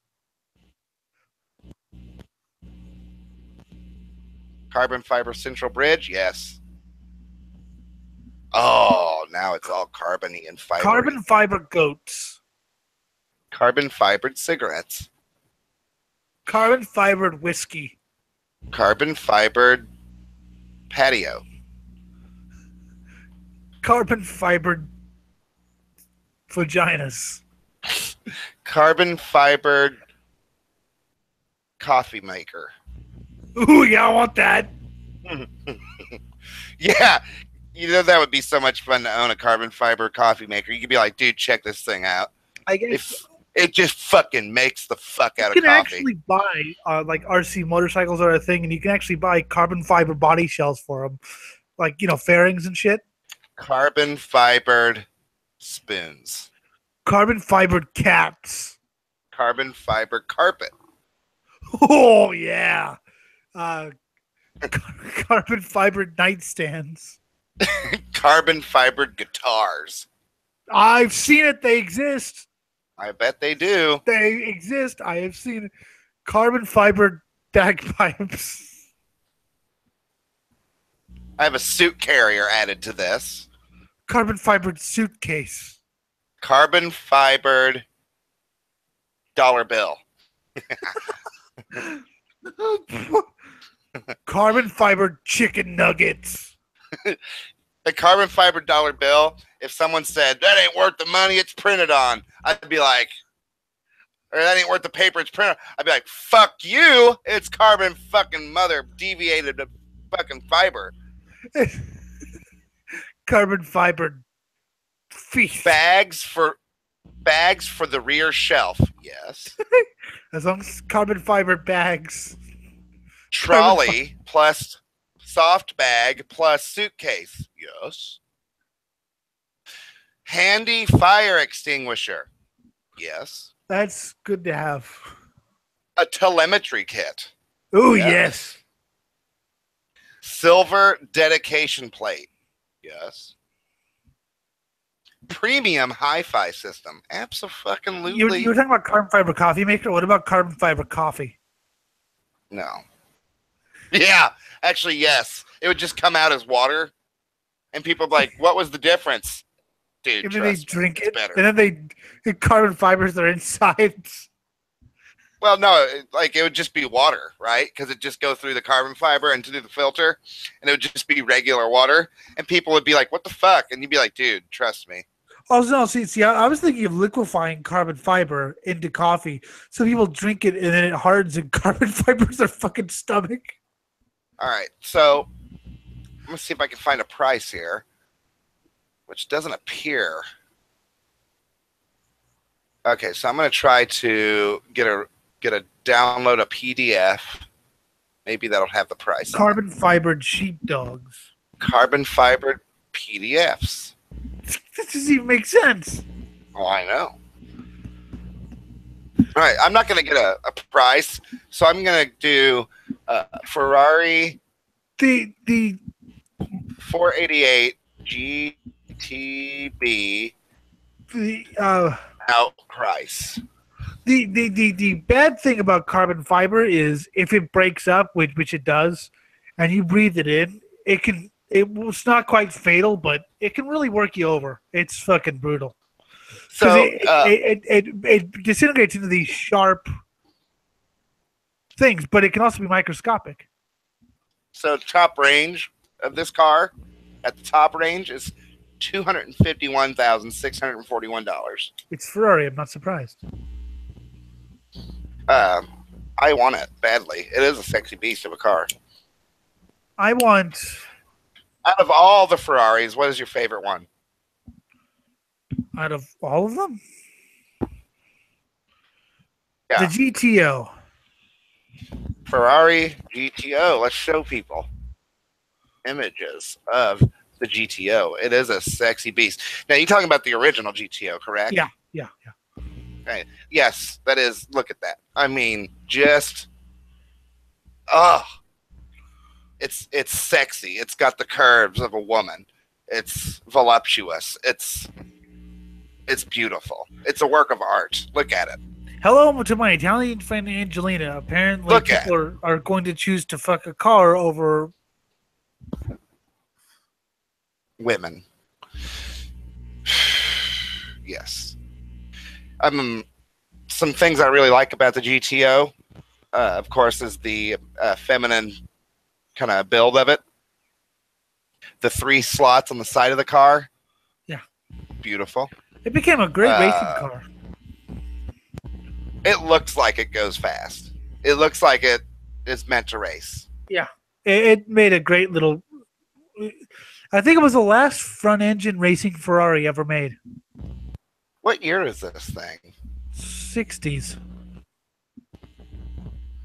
Carbon fiber central bridge? Yes. Oh, now it's all carbony and fibery. Carbon fiber goats. Carbon fibered cigarettes. Carbon fibered whiskey. Carbon fibered patio. Carbon fibered vaginas. Carbon fibered coffee maker. Ooh, yeah, I want that. Yeah. You know, that would be so much fun to own a carbon fiber coffee maker. You could be like, dude, check this thing out. I guess it just fucking makes the fuck out of coffee. You can actually buy, like, RC motorcycles are a thing, and you can actually buy carbon fiber body shells for them. Like, you know, fairings and shit. Carbon fibered spoons. Carbon fibered cats. Carbon fiber carpet. Oh, yeah. Carbon fibered nightstands. Carbon fibered guitars. I've seen it. They exist. I bet they do. They exist. I have seen it. Carbon fibered bagpipes. I have a suit carrier added to this. Carbon fibered suitcase. Carbon fibered dollar bill. Carbon fibered chicken nuggets. The carbon fiber dollar bill, if someone said, that ain't worth the money it's printed on, I'd be like, or that ain't worth the paper it's printed on, I'd be like, fuck you, it's carbon fucking mother deviated fucking fiber. Carbon fiber feet. Bags for the rear shelf, yes. As long as carbon fiber bags. Trolley plus soft bag plus suitcase. Yes. Handy fire extinguisher. Yes. That's good to have. A telemetry kit. Oh, yes. Silver dedication plate. Yes. Premium hi-fi system. Absolutely. You were talking about carbon fiber coffee maker. What about carbon fiber coffee? No. Yeah, actually, yes. It would just come out as water, and people would be like, what was the difference? Dude, and then they drink it, better. And then the carbon fibers are inside. Well, no, it would just be water, right? Because it just go through the carbon fiber and through the filter, and it would just be regular water, and people would be like, what the fuck? And you'd be like, dude, trust me. Oh, no, see, I was thinking of liquefying carbon fiber into coffee, so people drink it, and then it hardens, and carbon fibers their fucking stomach. All right, so I'm going to see if I can find a price here, which doesn't appear. Okay, so I'm going to try to get a download a PDF. Maybe that'll have the price. Carbon fibered sheepdogs. Carbon fibered PDFs. That doesn't even make sense. Oh, I know. All right, I'm not going to get a price, so I'm going to do Ferrari the 488 GTB out price. The bad thing about carbon fiber is if it breaks up, which it does, and you breathe it in, it's not quite fatal, but it can really work you over. It's fucking brutal. So it disintegrates into these sharp things, but it can also be microscopic. So top range of this car, at the top range, is $251,641. It's Ferrari. I'm not surprised. I want it badly. It is a sexy beast of a car. I want. Out of all the Ferraris, what is your favorite one? Out of all of them? Yeah. The GTO. Ferrari GTO. Let's show people images of the GTO. It is a sexy beast. Now, you're talking about the original GTO, correct? Yeah. Okay. Yes, that is. Look at that. I mean, just it's sexy. It's got the curves of a woman. It's voluptuous. It's beautiful. It's a work of art. Look at it. Hello to my Italian friend Angelina. Apparently, people are going to choose to fuck a car over women. Yes. Some things I really like about the GTO, of course, is the feminine kind of build of it. The 3 slots on the side of the car. Yeah. Beautiful. It became a great racing car. It looks like it goes fast. It looks like it is meant to race. Yeah. It made a great little... I think it was the last front-engine racing Ferrari ever made. What year is this thing? 60s.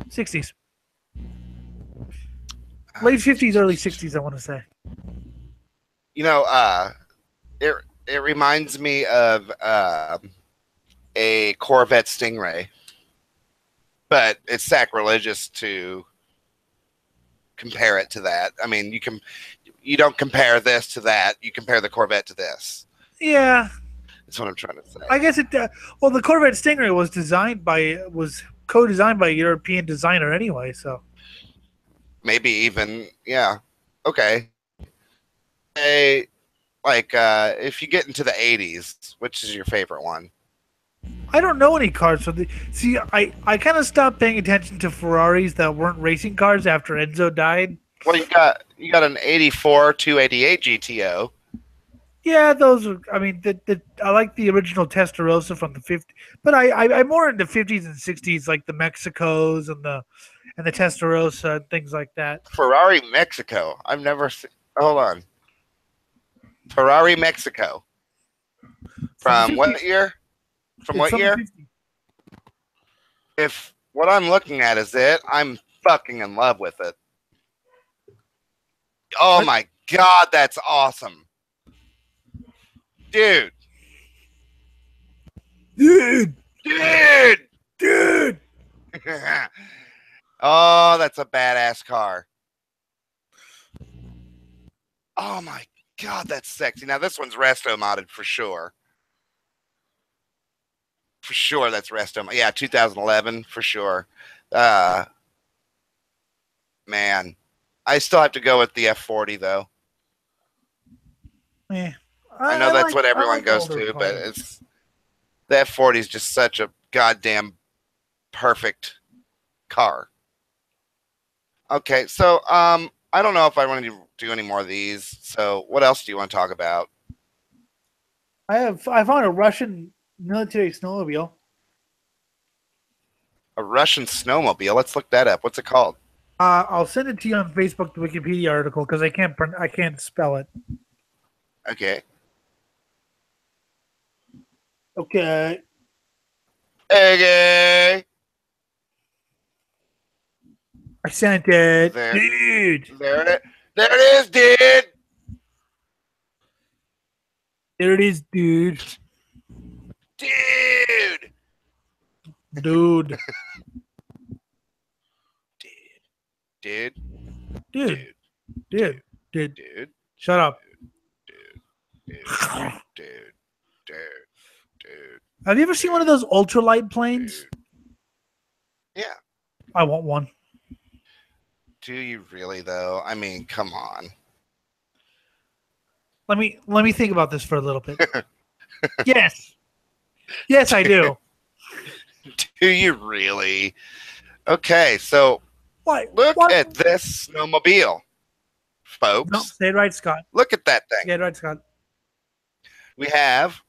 60s. Late 50s, early 60s, I want to say. You know, it reminds me of a Corvette Stingray, but it's sacrilegious to compare it to that. I mean, you don't compare this to that. You compare the Corvette to this. Yeah, that's what I'm trying to say. I guess it. Well, the Corvette Stingray was co-designed by a European designer anyway, so maybe even okay. If you get into the 80s, which is your favorite one? I don't know any cars. So I kind of stopped paying attention to Ferraris that weren't racing cars after Enzo died. Well, you got an 84 288 GTO. Yeah, those are. I mean, I like the original Testarossa from the 50s, but I'm more into 50s and 60s, like the Mexicos and the Testarossa and things like that. Ferrari Mexico. I've never seen. Hold on. Ferrari Mexico. From what year? From what year? 50. If what I'm looking at is it, I'm fucking in love with it. Oh my God, that's awesome. Dude. Oh, that's a badass car. Oh my God, that's sexy. Now this one's resto modded for sure. For sure, that's resto. Yeah, 2011 for sure. Man, I still have to go with the F40 though. Yeah, I know that's what everyone goes to, but the F40 is just such a goddamn perfect car. Okay, so I don't know if I want to do any more of these. So what else do you want to talk about? I found a Russian military snowmobile. A Russian snowmobile? Let's look that up. What's it called? I'll send it to you on Facebook, the Wikipedia article, because I can't spell it. Okay. Okay. Okay. I sent it. Dude. There it is, dude. There it is, dude. Dude. Dude. Dude. Dude. Dude. Dude. Dude. Shut up. Dude. Have you ever seen one of those ultralight planes? Dude. Yeah. I want one. Do you really though? I mean, come on. Let me think about this for a little bit. Yes. Yes, I do. Do you really? Okay, so look at this snowmobile, folks. No, say it right, Scott. Look at that thing. Say it right, Scott. We have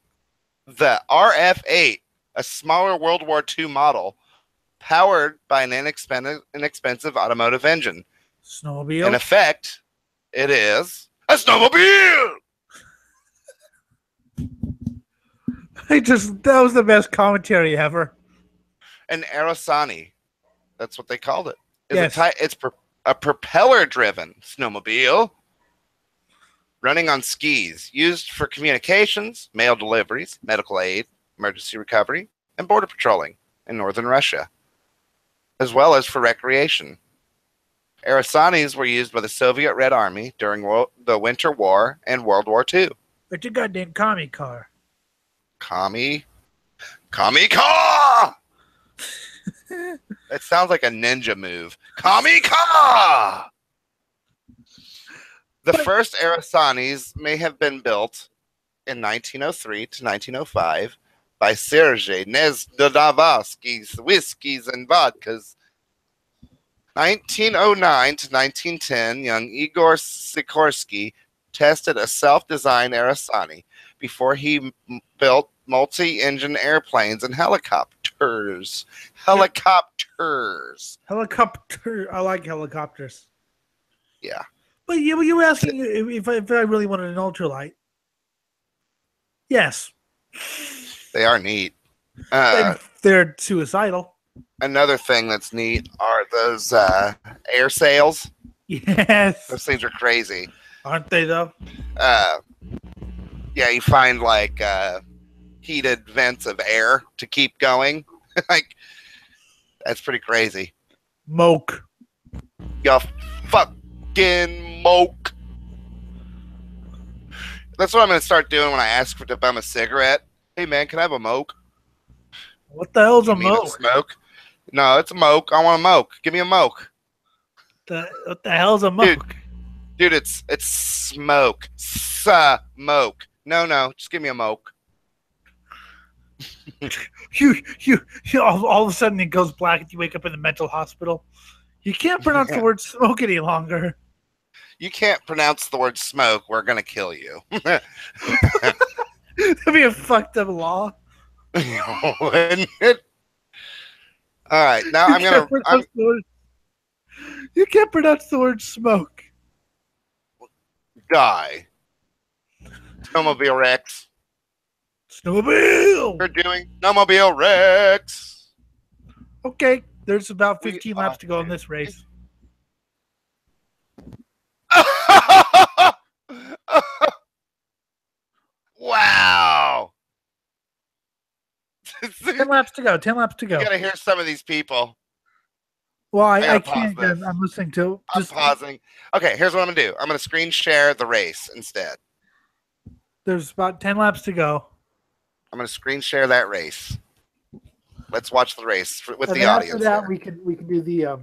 the RF-8, a smaller World War II model, powered by an inexpensive automotive engine. Snowmobile. In effect, it is a snowmobile. That was the best commentary ever. An Aerosani. That's what they called it. Yes. It's a propeller-driven snowmobile running on skis, used for communications, mail deliveries, medical aid, emergency recovery, and border patrolling in northern Russia, as well as for recreation. Arisanes were used by the Soviet Red Army during the Winter War and World War II. It's a goddamn commie car. Commie car! It sounds like a ninja move. Commie car! The first Arisanes may have been built in 1903 to 1905 by Sergei Nezdavoski's Whiskeys and Vodkas. 1909 to 1910, young Igor Sikorsky tested a self-designed Arisani before he built multi-engine airplanes and helicopters. Helicopters. Helicopter. I like helicopters. Yeah. But you were asking if I really wanted an ultralight. Yes. They are neat. They're suicidal. Another thing that's neat are those air sails. Yes. Those things are crazy. Aren't they, though? Yeah, you find, like, heated vents of air to keep going. Like, that's pretty crazy. Moke. You fucking moke. That's what I'm going to start doing when I ask to bum a cigarette. Hey, man, can I have a moke? What the hell's a moke? Smoke? No, it's a moke. I want a moke. Give me a moke. What the hell's a moke? Dude, it's smoke. Smoke. No, just give me a moke. you all of a sudden it goes black and you wake up in the mental hospital. You can't pronounce the word smoke any longer. You can't pronounce the word smoke. We're going to kill you. That'd be a fucked up law. Wouldn't it? All right, now I'm going to... You can't pronounce the word smoke. Die. Snowmobile Rex. Snowmobile! We're doing Snowmobile Rex. Okay, there's about 15 laps to go in this race. Wow. 10 laps to go. 10 laps to go. You gotta hear some of these people. Well, I can't. I'm listening to. I'm pausing. Okay, here's what I'm gonna do. I'm gonna screen share the race instead. There's about 10 laps to go. I'm gonna screen share that race. Let's watch the race with the audience. After that, we can do the.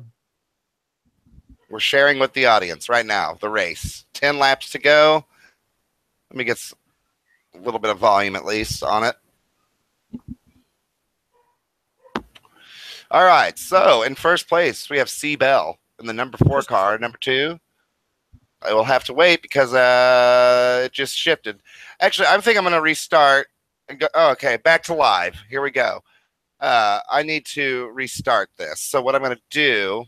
We're sharing with the audience right now. The race. 10 laps to go. Let me get a little bit of volume at least on it. All right, so in first place, we have C. Bell in the number 4 car. Number 2, I will have to wait because it just shifted. Actually, I think I'm going to restart. And go, okay, back to live. Here we go. I need to restart this. So what I'm going to do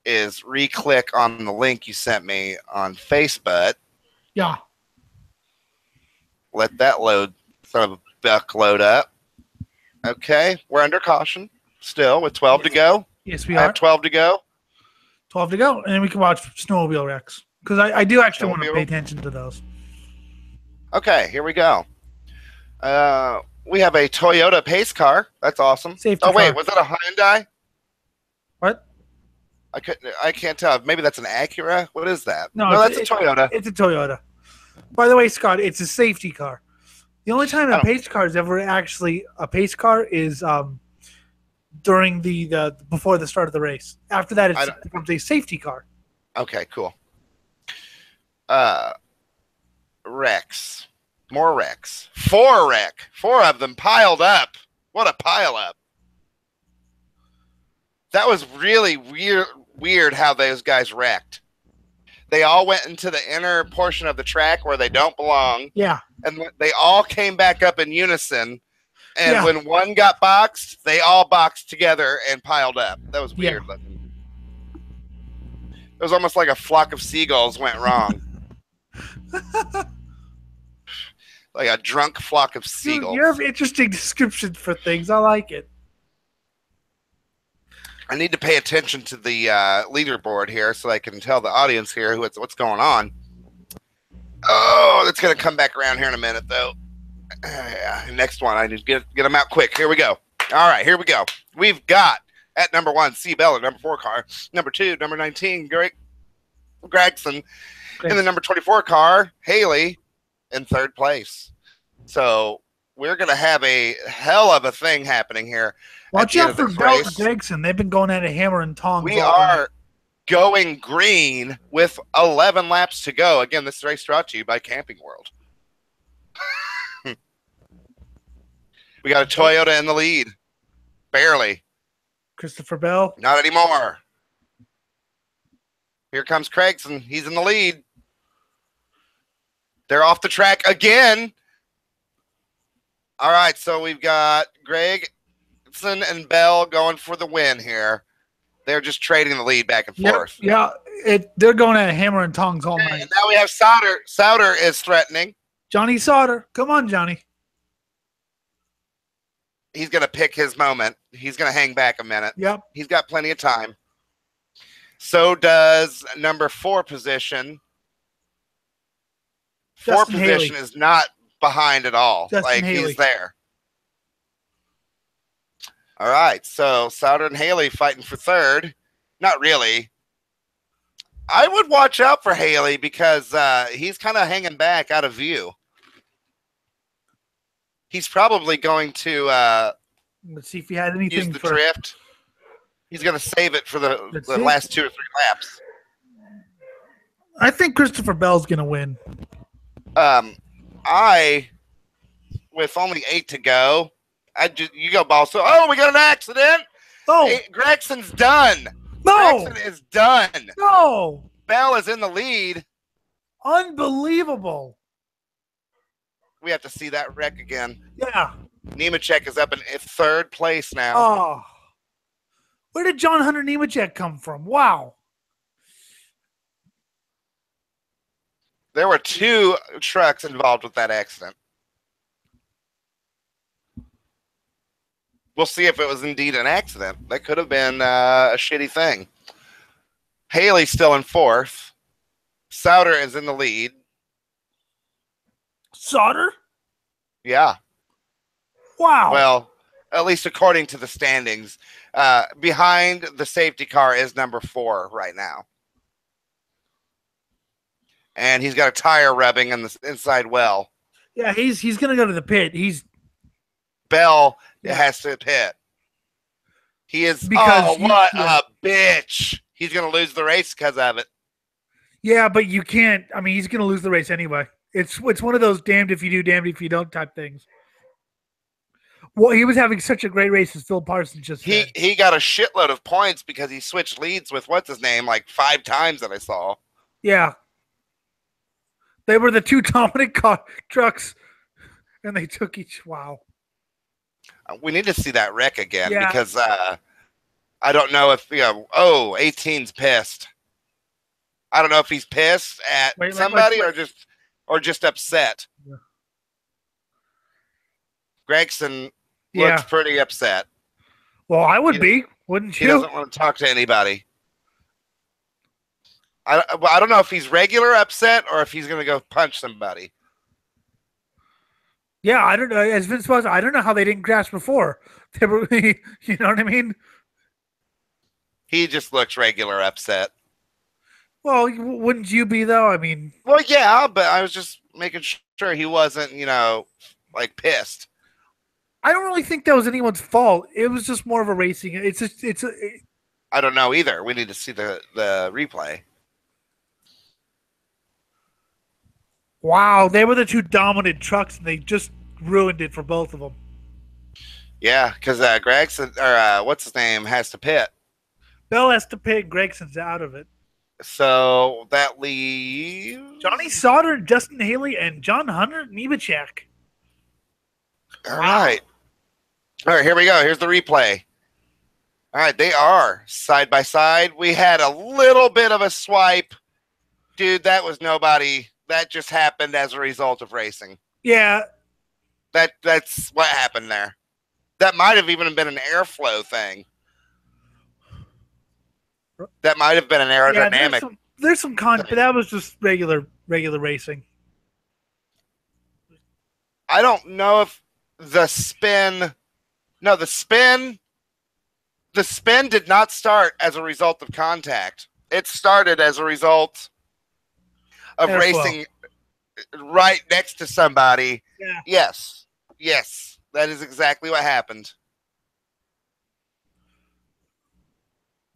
is re-click on the link you sent me on Facebook. Yeah. Let that load, son of a buck, load up. Okay, we're under caution still with 12 to go. Yes, we are. I have 12 to go. 12 to go, and then we can watch Snowmobile Rex because I do actually want to pay attention to those. Okay, here we go. We have a Toyota pace car. That's awesome. Safety wait, car. was that a Hyundai? What? I can't tell. Maybe that's an Acura. What is that? No, that's a Toyota. It's a Toyota. By the way, Scott, it's a safety car. The only time a pace car is ever actually a pace car is during the before the start of the race. After that, it becomes a safety car. Okay, cool. Rex. More Rex. 4 wreck. 4 of them piled up. What a pile up. That was really weird how those guys wrecked. They all went into the inner portion of the track where they don't belong. Yeah. And they all came back up in unison. And when one got boxed, they all boxed together and piled up. That was weird looking. It was almost like a flock of seagulls went wrong. Like a drunk flock of seagulls. You have interesting descriptions for things. I like it. I need to pay attention to the leaderboard here so I can tell the audience here what's going on. Oh, that's going to come back around here in a minute, though. Next one. I need to get them out quick. Here we go. All right, here we go. We've got at number 1, C. Bell, number 4 car. Number 2, number 19, Gregson. In the number 24 car, Haley in 3rd place. So we're going to have a hell of a thing happening here. Watch out for Bell and Gregson. They've been going at a hammer and tongs. We are going green with 11 laps to go. Again, this race brought to you by Camping World. We got a Toyota in the lead. Barely. Christopher Bell. Not anymore. Here comes Gregson. He's in the lead. They're off the track again. All right, so we've got Gregson and Bell going for the win here. They're just trading the lead back and forth. Yeah, they're going at hammer and tongs all night. And now we have Sauter. Sauter is threatening. Johnny Sauter. Come on, Johnny. He's going to pick his moment. He's going to hang back a minute. Yep. He's got plenty of time. So does number 4 position. Justin 4 position Haley. Is not behind at all. Justin Haley. He's there. All right. So Sauter and Haley fighting for 3rd. Not really. I would watch out for Haley because he's kind of hanging back out of view. He's probably going to let's see if he had anything use the drift. He's going to save it for the last 2 or 3 laps. I think Christopher Bell's going to win. With only 8 to go, you go ball. So, we got an accident. Oh, Gregson's done. No, Gregson is done. No, Bell is in the lead. Unbelievable. We have to see that wreck again. Yeah. Nemechek is up in 3rd place now. Oh. Where did John Hunter Nemechek come from? Wow. There were 2 trucks involved with that accident. We'll see if it was indeed an accident. That could have been a shitty thing. Haley's still in 4th. Sauter is in the lead. Sauter? Yeah. Wow. Well, at least according to the standings. Behind the safety car is number 4 right now. And he's got a tire rubbing in the inside well. Yeah, he's going to go to the pit. Bell has to pit. He is. What a bitch! He's going to lose the race because of it. Yeah, but you can't. I mean, he's going to lose the race anyway. It's one of those damned if you do, damned if you don't type things. Well, he was having such a great race as Phil Parsons just said. He got a shitload of points because he switched leads with what's his name like 5 times that I saw. Yeah. They were the 2 dominant trucks, and they took each. Wow. We need to see that wreck again because I don't know if 18's pissed. I don't know if he's pissed at somebody or just upset. Yeah. Gregson looks pretty upset. Well, I would be, wouldn't you? He doesn't want to talk to anybody. I don't know if he's regular upset or if he's going to go punch somebody. Yeah, I don't know. As Vince was, I don't know how they didn't crash before. They were, you know what I mean? He just looks regular upset. Well, wouldn't you be though? I mean, well, yeah, but I was just making sure he wasn't, like pissed. I don't really think that was anyone's fault. It was just more of a racing. I don't know either. We need to see the replay. Wow, they were the 2 dominant trucks, and they just ruined it for both of them. Yeah, because Gregson, or what's his name, has to pit. Bell has to pit, Gregson's out of it. So that leaves Johnny Sauter, Justin Haley, and John Hunter Nemechek. All right. All right, here we go. Here's the replay. All right, they are side by side. We had a little bit of a swipe. Dude, that was nobody. That just happened as a result of racing. Yeah. That's what happened there. That might have even been an airflow thing. That might have been an aerodynamic. Yeah, there's some but that was just regular racing. I don't know if the spin did not start as a result of contact. It started as a result of racing right next to somebody. Yeah. Yes, that is exactly what happened.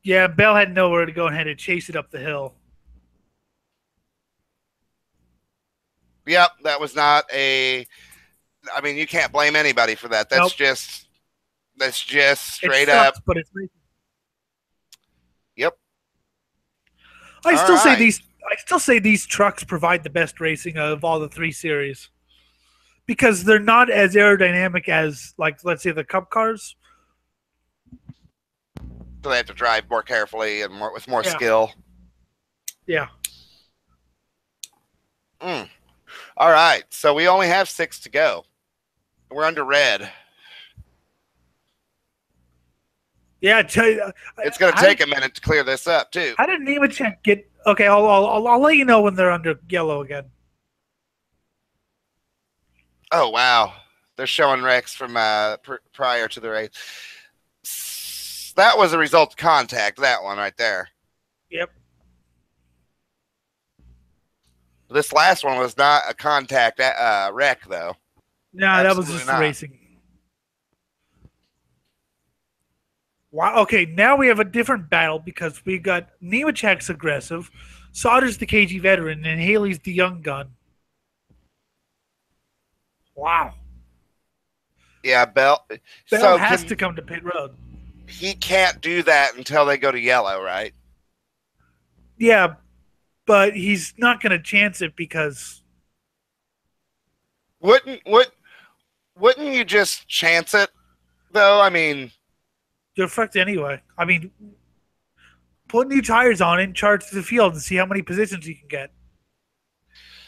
Yeah, Bell had nowhere to go and had to chase it up the hill. Yep, that was not a... I mean, you can't blame anybody for that. That's just straight up. But it's racing. Yep. I still say these trucks provide the best racing of all the 3 series. Because they're not as aerodynamic as, like, let's say the Cup cars. So they have to drive more carefully and with more skill. Yeah. All right. So we only have 6 to go. We're under red. Yeah, it's going to take a minute to clear this up too. How did Nemechek get? Okay, I'll let you know when they're under yellow again. Oh wow, they're showing wrecks from prior to the race. That was a result of contact. That one right there. Yep. This last one was not a contact wreck though. No, that was just racing. Wow. Okay, now we have a different battle because we got Nemechek's aggressive, Sauter's the cagey veteran, and Haley's the young gun. Wow. Yeah, Bell has to come to pit road. He can't do that until they go to yellow, right? Yeah, but he's not going to chance it because... Wouldn't you just chance it, though? I mean... You're fucked anyway. I mean, put new tires on and charge the field and see how many positions you can get.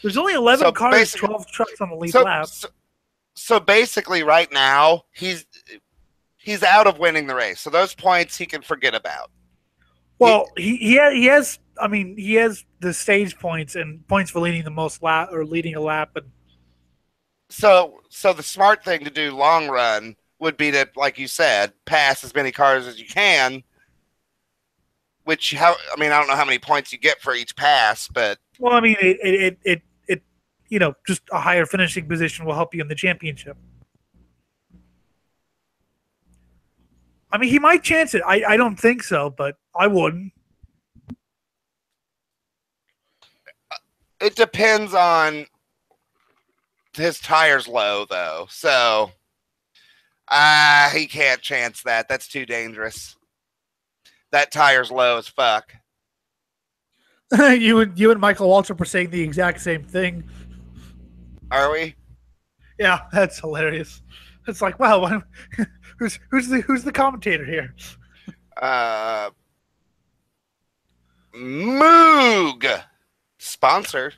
There's only 11 cars, 12 trucks on the lead lap. So basically, right now, he's out of winning the race. So those points he can forget about. Well, he has. I mean, he has the stage points and points for leading the most lap or leading a lap. And so the smart thing to do long run would be to, like you said, pass as many cars as you can. Which I don't know how many points you get for each pass, but well, I mean, it just a higher finishing position will help you in the championship. I mean, he might chance it. I don't think so, but I wouldn't. It depends on his tires low, though. So he can't chance that. That's too dangerous. That tire's low as fuck. You and Michael Waltrip are saying the exact same thing. Are we? Yeah, that's hilarious. It's like, wow, who's the commentator here? Moog sponsor.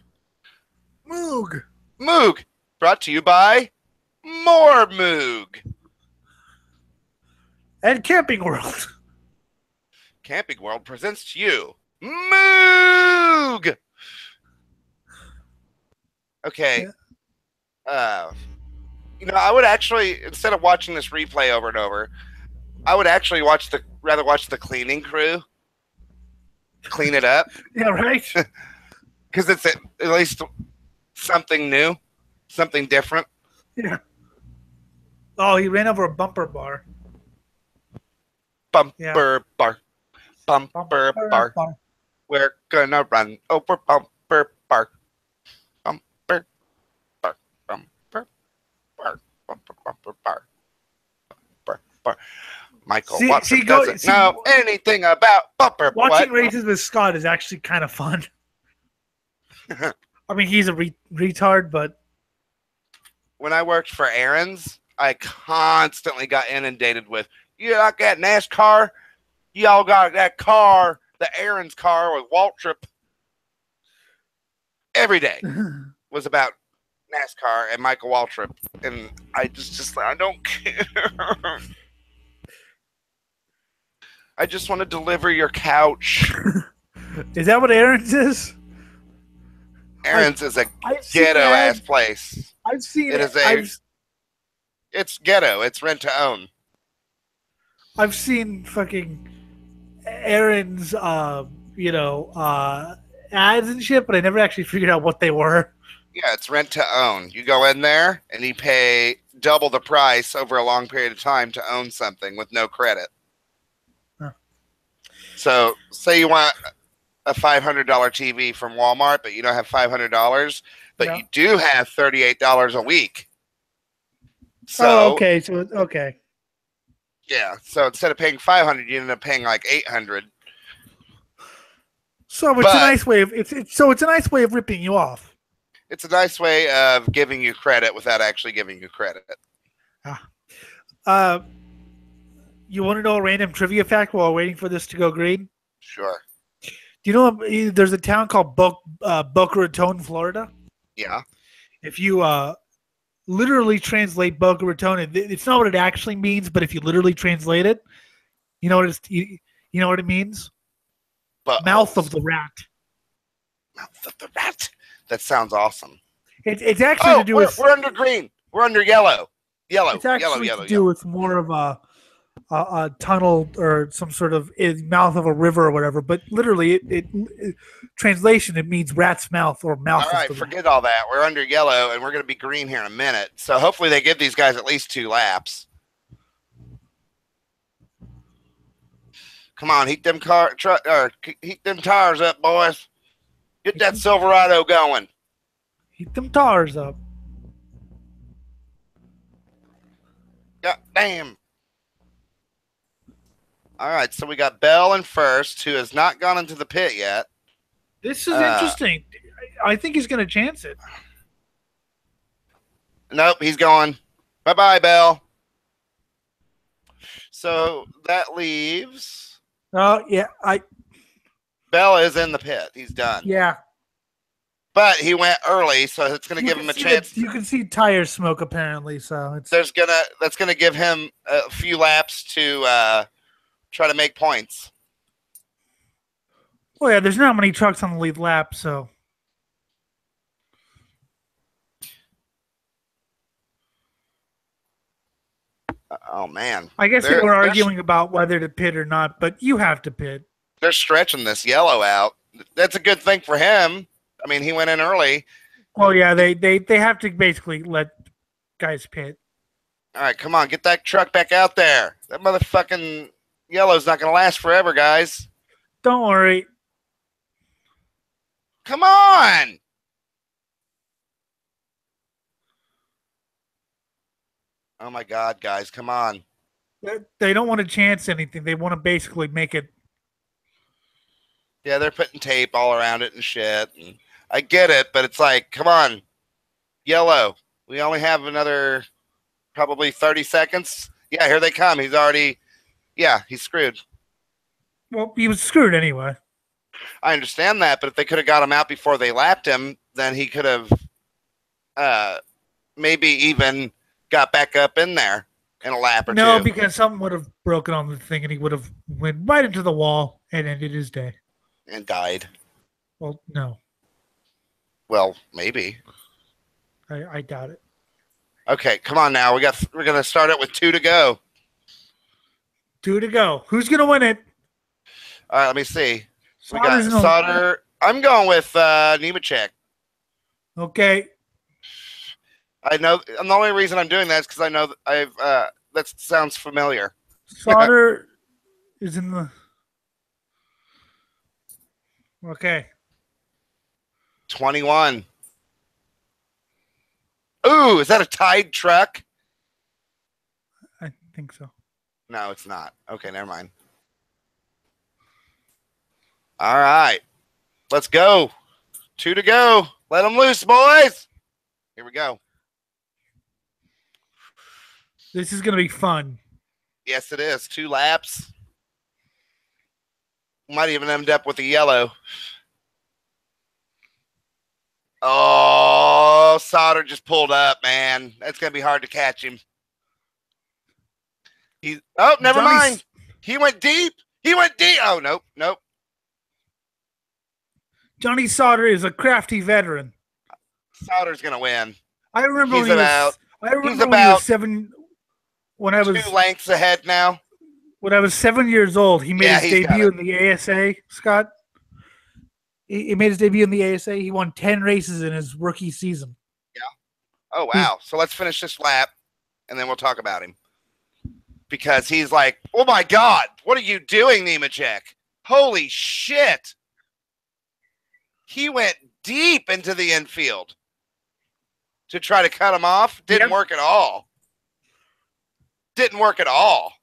Moog brought to you by more Moog and Camping World. Camping World presents to you Moog. Okay. I would actually, instead of watching this replay over and over, I would actually rather watch the cleaning crew clean it up. Yeah, right. Because it's at least something new, something different. Yeah. Oh, he ran over a bumper bar. Bumper bar. We're gonna run over bumper bar. Bumper bar. Michael Watson doesn't know anything about bumper. Watching races with Scott is actually kind of fun. I mean, he's a retard, but when I worked for Aaron's, I constantly got inundated with, "You like that NASCAR? Y'all got that car, the Aaron's car with Waltrip." Every day was about NASCAR and Michael Waltrip, and I just I don't care. I just want to deliver your couch. Is that what Aaron's is? Aaron's is a ghetto ass place. I've seen it. It's ghetto. It's rent to own. I've seen fucking Aaron's, ads and shit, but I never actually figured out what they were. Yeah, it's rent to own. You go in there and you pay double the price over a long period of time to own something with no credit. Huh. So, say you want a $500 TV from Walmart, but you don't have $500, but you do have $38 a week. So, okay. So, okay. Yeah. So instead of paying $500, you end up paying like $800. So it's a nice way of it's a nice way of ripping you off. It's a nice way of giving you credit without actually giving you credit. You want to know a random trivia fact while waiting for this to go green? Sure. Do you know there's a town called Boca Raton, Florida? Yeah. If you literally translate Boca Raton, it's not what it actually means, but if you literally translate it, you know what it means? Mouth of the rat. Mouth of the rat. That sounds awesome. It's actually to do with. We're under green. We're under yellow. Yellow. It's actually yellow, to do with more of a tunnel or some sort of mouth of a river or whatever. But literally, translation, it means rat's mouth or mouth. All right, forget all that. We're under yellow, and we're going to be green here in a minute. So hopefully they give these guys at least 2 laps. Come on, heat them tires up, boys. Get that Silverado going. Heat them tires up. God damn. All right, so we got Bell in first, who has not gone into the pit yet. This is interesting. I think he's going to chance it. Nope, he's going. Bye-bye, Bell. So that leaves... Oh, yeah. Bell is in the pit. He's done. Yeah. But he went early, so it's going to give him a chance. You can see tire smoke, apparently. So that's going to give him a few laps to try to make points. Well, yeah, there's not many trucks on the lead lap, so. Oh, man. I guess we're arguing about whether to pit or not, but you have to pit. They're stretching this yellow out. That's a good thing for him. I mean, he went in early. Well, yeah, they have to basically let guys pit. All right, come on. Get that truck back out there. That motherfucking yellow's not going to last forever, guys. Don't worry. Come on. Oh, my God, guys. Come on. They don't want to chance anything. They want to basically make it. Yeah, they're putting tape all around it and shit. And I get it, but it's like, come on. Yellow. We only have another probably 30 seconds. Yeah, here they come. He's already, he's screwed. Well, he was screwed anyway. I understand that, but if they could have got him out before they lapped him, then he could have maybe even got back up in there in a lap or two. No, because something would have broken on the thing and he would have went right into the wall and ended his day. And died. Well, no. Well, maybe. I doubt it. Okay, come on now. We're gonna start it with 2 to go. 2 to go. Who's gonna win it? All right, let me see. We got Sauter. I'm going with Nemechek. Okay. I know. And the only reason I'm doing that is because I know that that sounds familiar. Sauter is in the. Okay. 21. Ooh, is that a tied truck? I think so. No, it's not. Okay, never mind. All right. Let's go. 2 to go. Let them loose, boys. Here we go. This is going to be fun. Yes, it is. 2 laps. Might even end up with a yellow. Oh, Sauter just pulled up, man. That's going to be hard to catch him. Never mind. He went deep. Oh, nope. Johnny Sauter is a crafty veteran. Sauter's going to win. I remember he's about when he was 7. When I was 2 lengths ahead now. When I was 7 years old, he made his debut in the ASA. Scott, he made his debut in the ASA. He won 10 races in his rookie season. Yeah. Oh wow! So let's finish this lap, and then we'll talk about him. Because he's like, oh my God, what are you doing, Nemechek? Holy shit! He went deep into the infield to try to cut him off. Didn't work at all. Didn't work at all.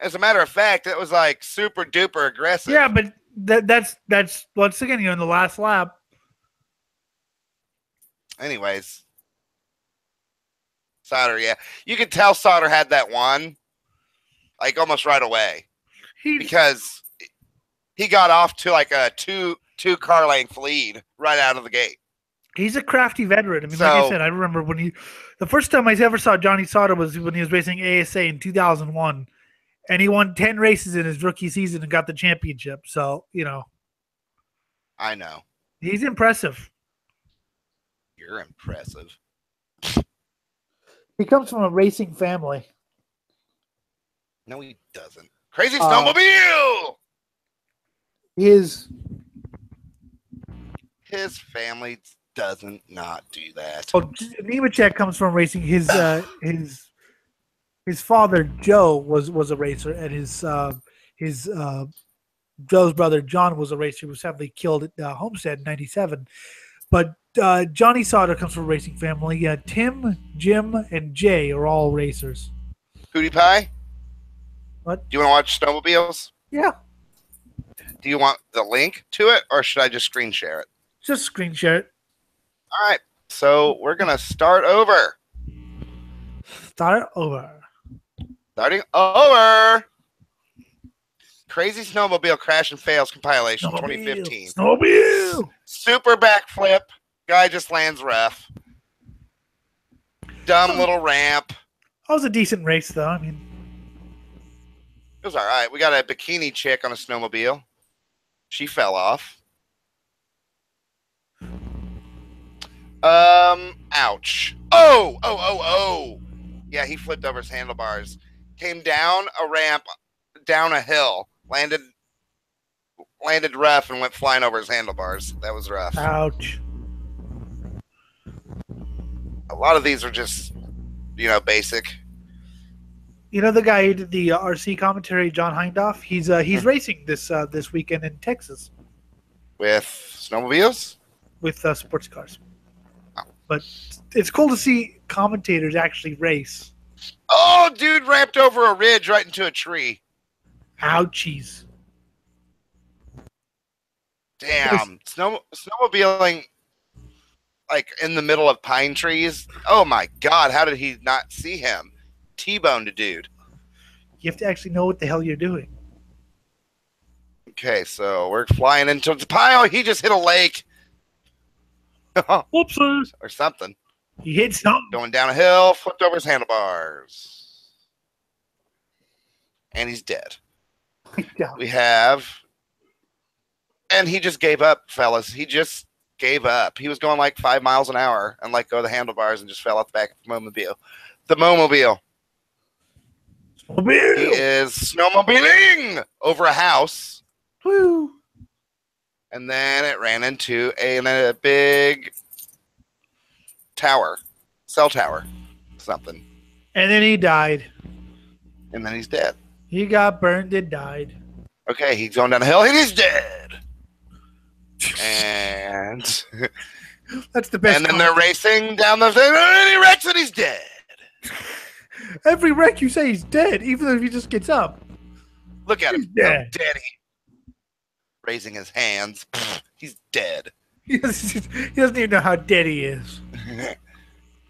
As a matter of fact, it was like super duper aggressive. Yeah, but that's once again, you're in the last lap. Anyways, Sauter, yeah, you could tell Sauter had that one, like almost right away, because he got off to like a two car length lead right out of the gate. He's a crafty veteran. I mean, like I said, I remember the first time I ever saw Johnny Sauter was when he was racing ASA in 2001. And he won 10 races in his rookie season and got the championship. So, I know. He's impressive. You're impressive. He comes from a racing family. No, he doesn't. Crazy Snowmobile! His family doesn't not do that. Well, Nemechek comes from racing. His father Joe was a racer, and his Joe's brother John was a racer. He was sadly killed at Homestead in '97. But Johnny Sauter comes from a racing family. Tim, Jim, and Jay are all racers. Hootie Pie? What? Do you want to watch snowmobiles? Yeah. Do you want the link to it, or should I just screen share it? Just screen share it. All right. So we're gonna start over. Starting over. Crazy Snowmobile Crash and Fails compilation 2015. Snowmobile. Super backflip. Guy just lands rough. Dumb little ramp. That was a decent race, though. I mean, it was all right. We got a bikini chick on a snowmobile. She fell off. Ouch. Oh. Yeah, he flipped over his handlebars. Came down a ramp, down a hill, landed rough, and went flying over his handlebars. That was rough. Ouch. A lot of these are just, basic. You know the guy who did the RC commentary, John Hindhoff? He's racing this weekend in Texas. With snowmobiles? With sports cars. Oh. But it's cool to see commentators actually race. Oh, dude ramped over a ridge right into a tree. Ouchies. Damn. Snowmobiling, like, in the middle of pine trees. Oh, my God. How did he not see him? T-boned a dude. You have to actually know what the hell you're doing. Okay, so we're flying into the pile. He just hit a lake. Whoopsies. Or something. He hit something. Going down a hill, flipped over his handlebars. And he's dead. Yeah. We have... And he just gave up, fellas. He just gave up. He was going like 5 miles an hour and let go of the handlebars and just fell off the back of the Momobile. The Momobile. Snowmobile. He is snowmobiling over a house. Woo. And then it ran into a big tower, cell tower, something. And then he died. And then he's dead. He got burned and died. Okay, he's going down the hill and he's dead. And that's the best. And then they're racing down the thing and he wrecks and he's dead. Every wreck you say he's dead, even if he just gets up. Look at him. He's dead. How dead he. Raising his hands. He's dead. He doesn't even know how dead he is.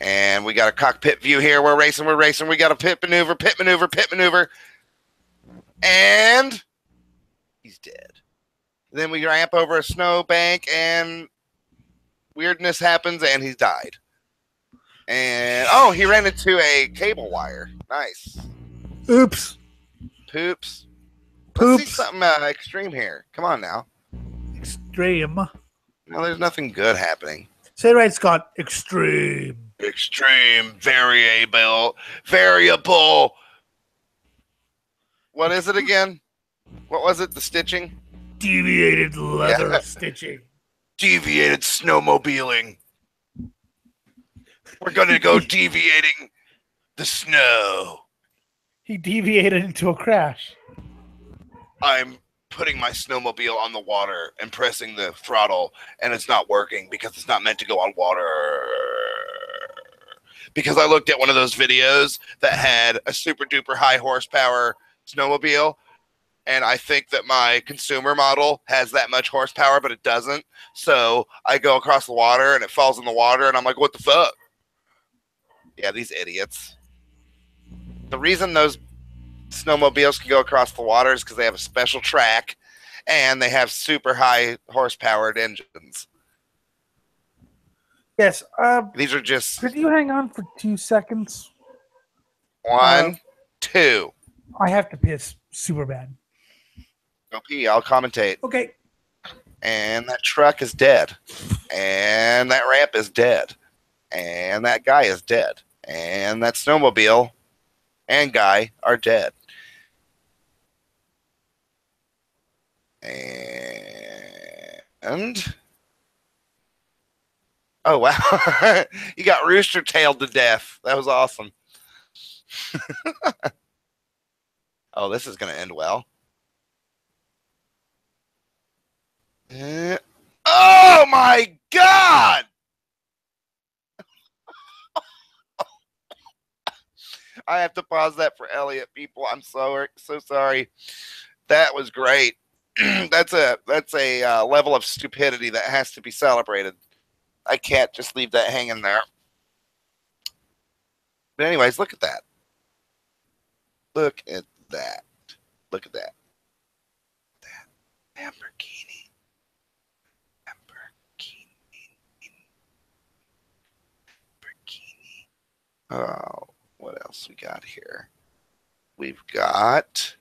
And we got a cockpit view here. We're racing. We got a pit maneuver. And he's dead. Then we ramp over a snow bank and weirdness happens and he's died. And, he ran into a cable wire. Nice. Oops. Poops. Poops. Let's see something extreme here. Come on now. Extreme. No, there's nothing good happening. Say it right, Scott. Extreme. Extreme variable. What is it again? What was it? The stitching? Deviated leather stitching. Deviated snowmobiling. We're going to go deviating the snow. He deviated into a crash. I'm putting my snowmobile on the water and pressing the throttle, and it's not working because it's not meant to go on water. Because I looked at one of those videos that had a super duper high horsepower snowmobile, and I think that my consumer model has that much horsepower, but it doesn't. So I go across the water and it falls in the water, and I'm like, what the fuck? Yeah, these idiots. The reason those snowmobiles can go across the water is because they have a special track and they have super high horsepowered engines. Yes. These are just. Could you hang on for 2 seconds? 1, 2. I have to piss super bad. Go pee. I'll commentate. Okay. And that truck is dead. And that ramp is dead. And that guy is dead. And that snowmobile and guy are dead. And oh wow, you got rooster tailed to death. That was awesome. Oh, this is gonna end well. Oh my god! I have to pause that for Elliott, people. I'm so sorry. That was great. That's a level of stupidity that has to be celebrated. I can't just leave that hanging there. But anyways, look at that. Look at that. Look at that. That Lamborghini. Oh, what else we got here? We've got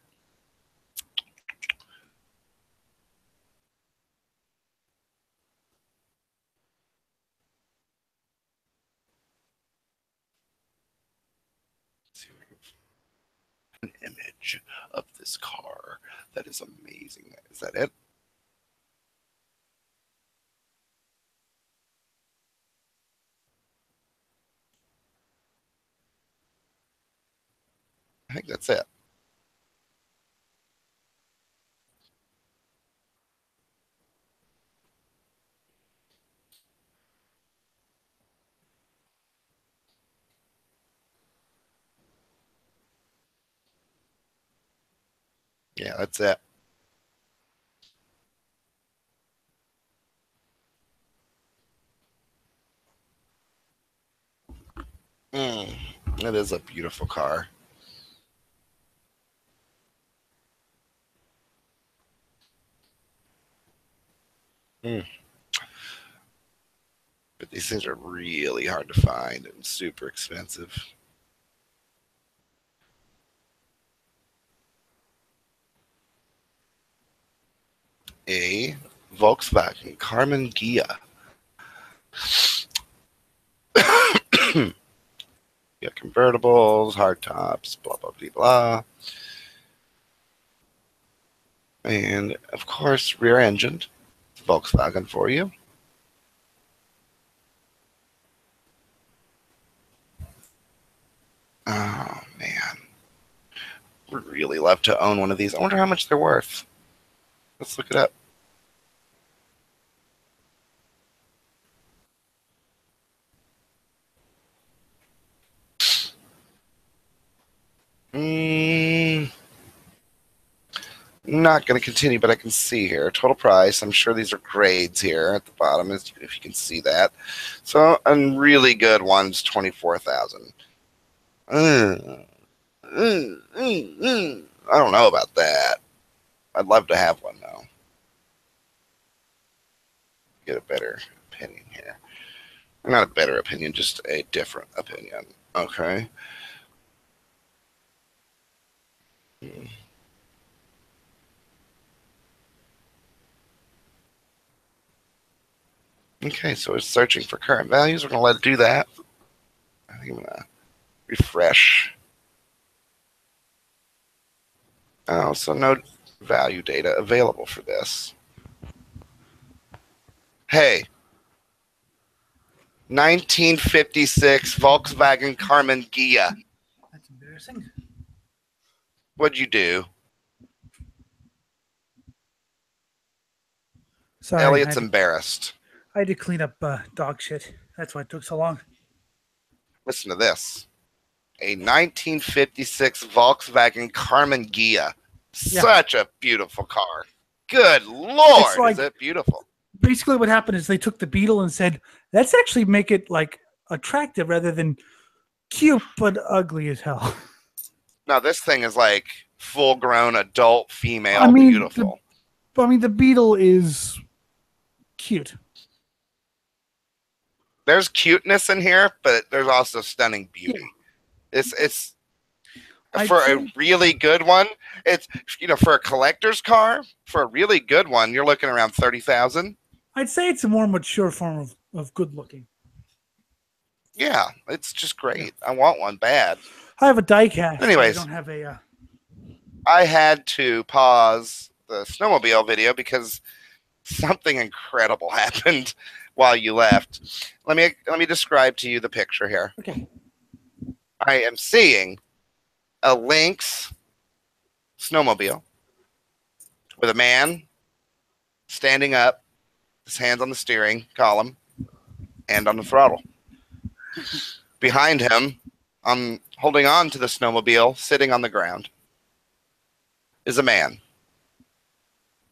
an image of this car that is amazing. Is that it? I think that's it. Yeah, that's it. It is a beautiful car. But these things are really hard to find and super expensive. A Volkswagen Carmen Gia. Yeah, convertibles, hard tops, blah, blah, blah, blah. And, of course, rear-engined Volkswagen for you. Oh, man. Would really love to own one of these. I wonder how much they're worth. Let's look it up. Not going to continue, but I can see here. Total price. I'm sure these are grades here at the bottom, if you can see that. So, a really good one's $24,000. I don't know about that. I'd love to have one, though. Get a better opinion here. Not a better opinion, just a different opinion. Okay. Okay, so it's searching for current values. We're going to let it do that. I'm going to refresh. Oh, so no value data available for this. Hey, 1956 Volkswagen Carmen Ghia. That's embarrassing. What'd you do? Sorry, Elliott's embarrassed. I had to clean up dog shit. That's why it took so long. Listen to this. A 1956 Volkswagen Carmen Ghia. Such a beautiful car. Good Lord, like, is it beautiful? Basically what happened is they took the Beetle and said, let's actually make it like attractive rather than cute but ugly as hell. No, this thing is like full-grown adult female beautiful. The Beetle is cute. There's cuteness in here, but there's also stunning beauty. Yeah. It's for a really good one. It's, you know, for a collector's car, for a really good one, you're looking around 30,000. I'd say it's a more mature form of good looking. Yeah, it's just great. I want one bad. I have a diecast. Anyways, I don't have a. I had to pause the snowmobile video because something incredible happened while you left. Let me describe to you the picture here. Okay. I am seeing a Lynx snowmobile with a man standing up, his hands on the steering column and on the throttle. Behind him, holding on to the snowmobile, sitting on the ground, is a man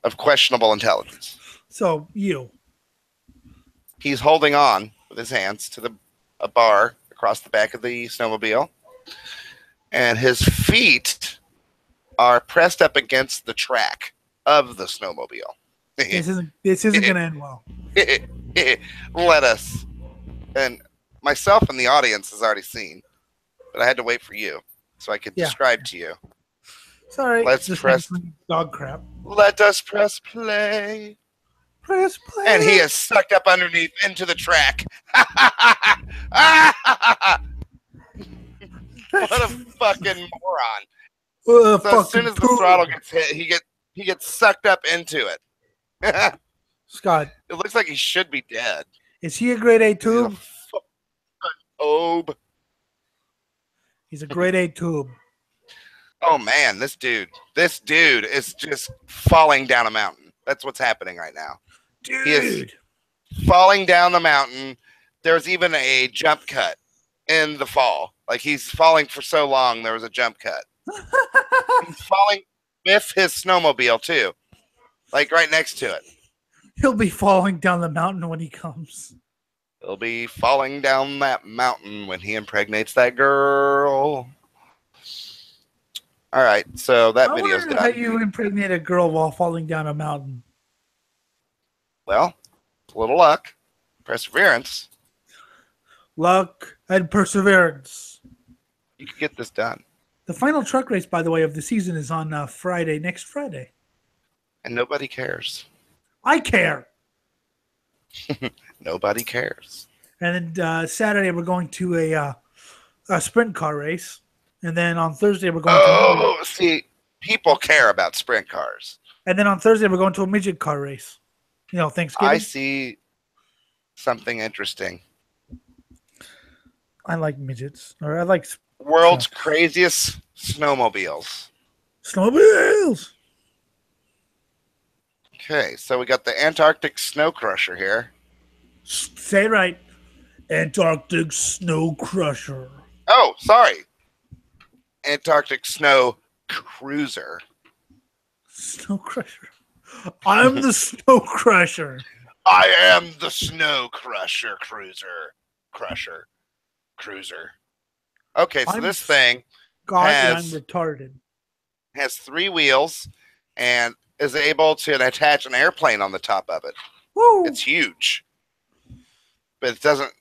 of questionable intelligence. So, you. He's holding on with his hands to a bar across the back of the snowmobile, and his feet are pressed up against the track of the snowmobile. This isn't going to end well. Let us, and myself and the audience has already seen, but I had to wait for you so I could describe to you. Sorry. Let's press dog crap. Let us press play. Press play. And he is sucked up underneath into the track. What a fucking moron. So as soon as the throttle gets hit, he gets sucked up into it. Scott. It looks like he should be dead. Is he a grade A tube? He's a grade A tube. Oh man, this dude is just falling down a mountain. That's what's happening right now. Dude. He is falling down the mountain. There's even a jump cut in the fall. Like, he's falling for so long, there was a jump cut. He's falling with his snowmobile too, like right next to it. He'll be falling down the mountain when he comes. He'll be falling down that mountain when he impregnates that girl. All right, so that video's done. How you impregnate a girl while falling down a mountain? Well, a little luck, perseverance. Luck and perseverance. You can get this done. The final truck race, by the way, of the season is on Friday, next Friday. And nobody cares. I care. Nobody cares. And then Saturday we're going to a sprint car race. And then on Thursday we're going to... see, people care about sprint cars. And then on Thursday we're going to a midget car race. You know, Thanksgiving. I see something interesting. I like midgets. Or I like... World's craziest snowmobiles. Snowmobiles! Okay, so we got the Antarctic Snow Crusher here. Say it right. Antarctic Snow Crusher. Oh, sorry. Antarctic Snow Cruiser. Snow Crusher. I'm the Snow Crusher. I am the Snow Crusher Cruiser. Okay, so this thing I'm retarded. Has 3 wheels and is able to attach an airplane on the top of it. Woo. It's huge. But it doesn't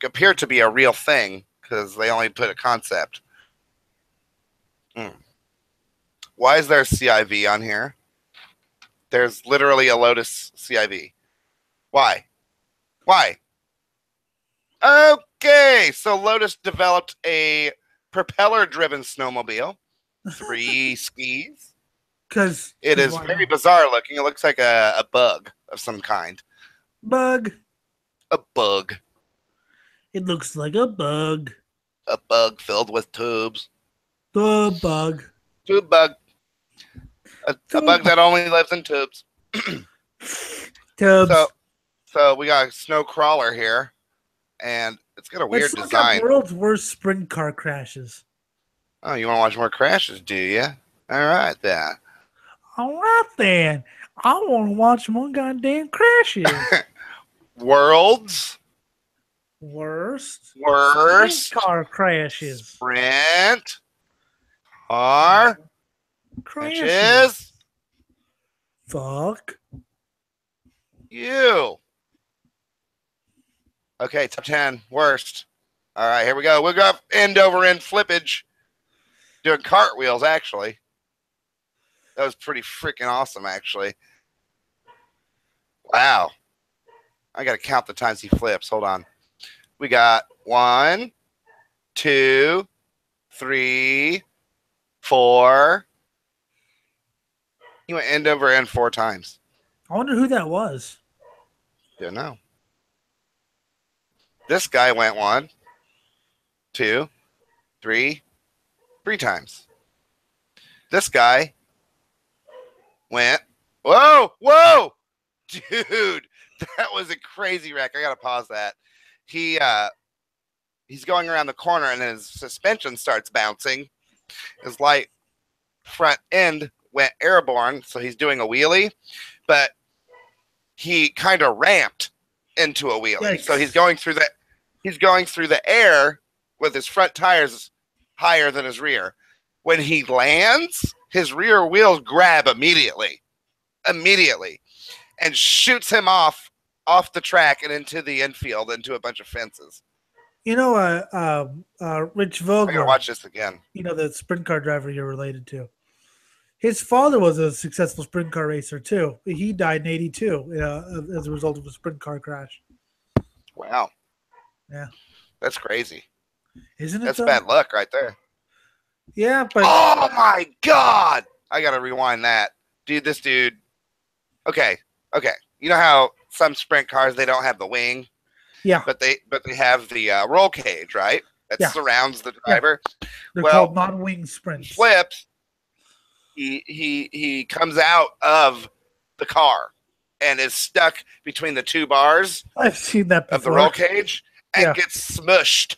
appear to be a real thing because they only put a concept. Why is there a CIV on here? There's literally a Lotus CIV. Why? Okay, so Lotus developed a propeller-driven snowmobile, 3 skis. Because it is very bizarre looking. It looks like a bug of some kind. Bug. A bug. It looks like a bug. A bug filled with tubes. The bug. Tube bug. A bug that only lives in tubes. Tubes. So we got a snow crawler here, and it's got a weird design. Let's look up world's worst sprint car crashes. Oh, you want to watch more crashes, do you? All right, then. All right, then. I want to watch more goddamn crashes. World's worst sprint car crashes. Sprint car crashes. Fuck you. Okay, top 10 worst. All right, here we go. We'll go end over end flippage. Doing cartwheels, actually. That was pretty freaking awesome, actually. Wow. I got to count the times he flips. Hold on. We got 1, 2, 3, 4. He went end over end 4 times. I wonder who that was. Don't know. This guy went 1, 2, 3 times. This guy went, whoa, dude, that was a crazy wreck. I gotta pause that. He's going around the corner and his suspension starts bouncing. His light front end went airborne, so he's doing a wheelie, but he kind of ramped into a wheelie. Yikes. So he's going through the air with his front tires higher than his rear. When he lands, his rear wheels grab immediately, and shoots him off the track and into the infield, into a bunch of fences. You know, Rich Vogel. I gotta watch this again. You know, the sprint car driver you're related to. His father was a successful sprint car racer too. He died in '82 as a result of a sprint car crash. Wow. Yeah. That's crazy. Isn't it? That's bad luck right there. Yeah, but oh my God. I gotta rewind that. Dude, this dude. Okay. You know how some sprint cars, they don't have the wing? Yeah. But they have the roll cage, right? That surrounds the driver. Yeah. They're called non-wing sprints. Flips. He comes out of the car and is stuck between the 2 bars. I've seen that before. Of the roll cage and gets smushed.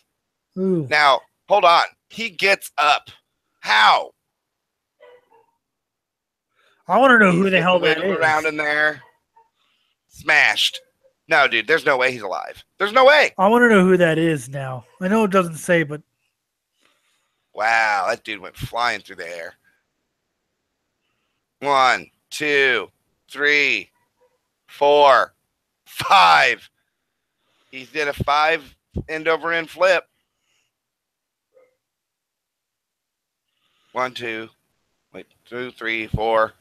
Ooh. Now, hold on. He gets up. How? I want to know who the hell that is. Around in there. Smashed. No, dude, there's no way he's alive. There's no way. I want to know who that is now. I know it doesn't say, but. Wow, that dude went flying through the air. 1, 2, 3, 4, 5. He did a 5 end over end flip. 1, 2, 3, 4.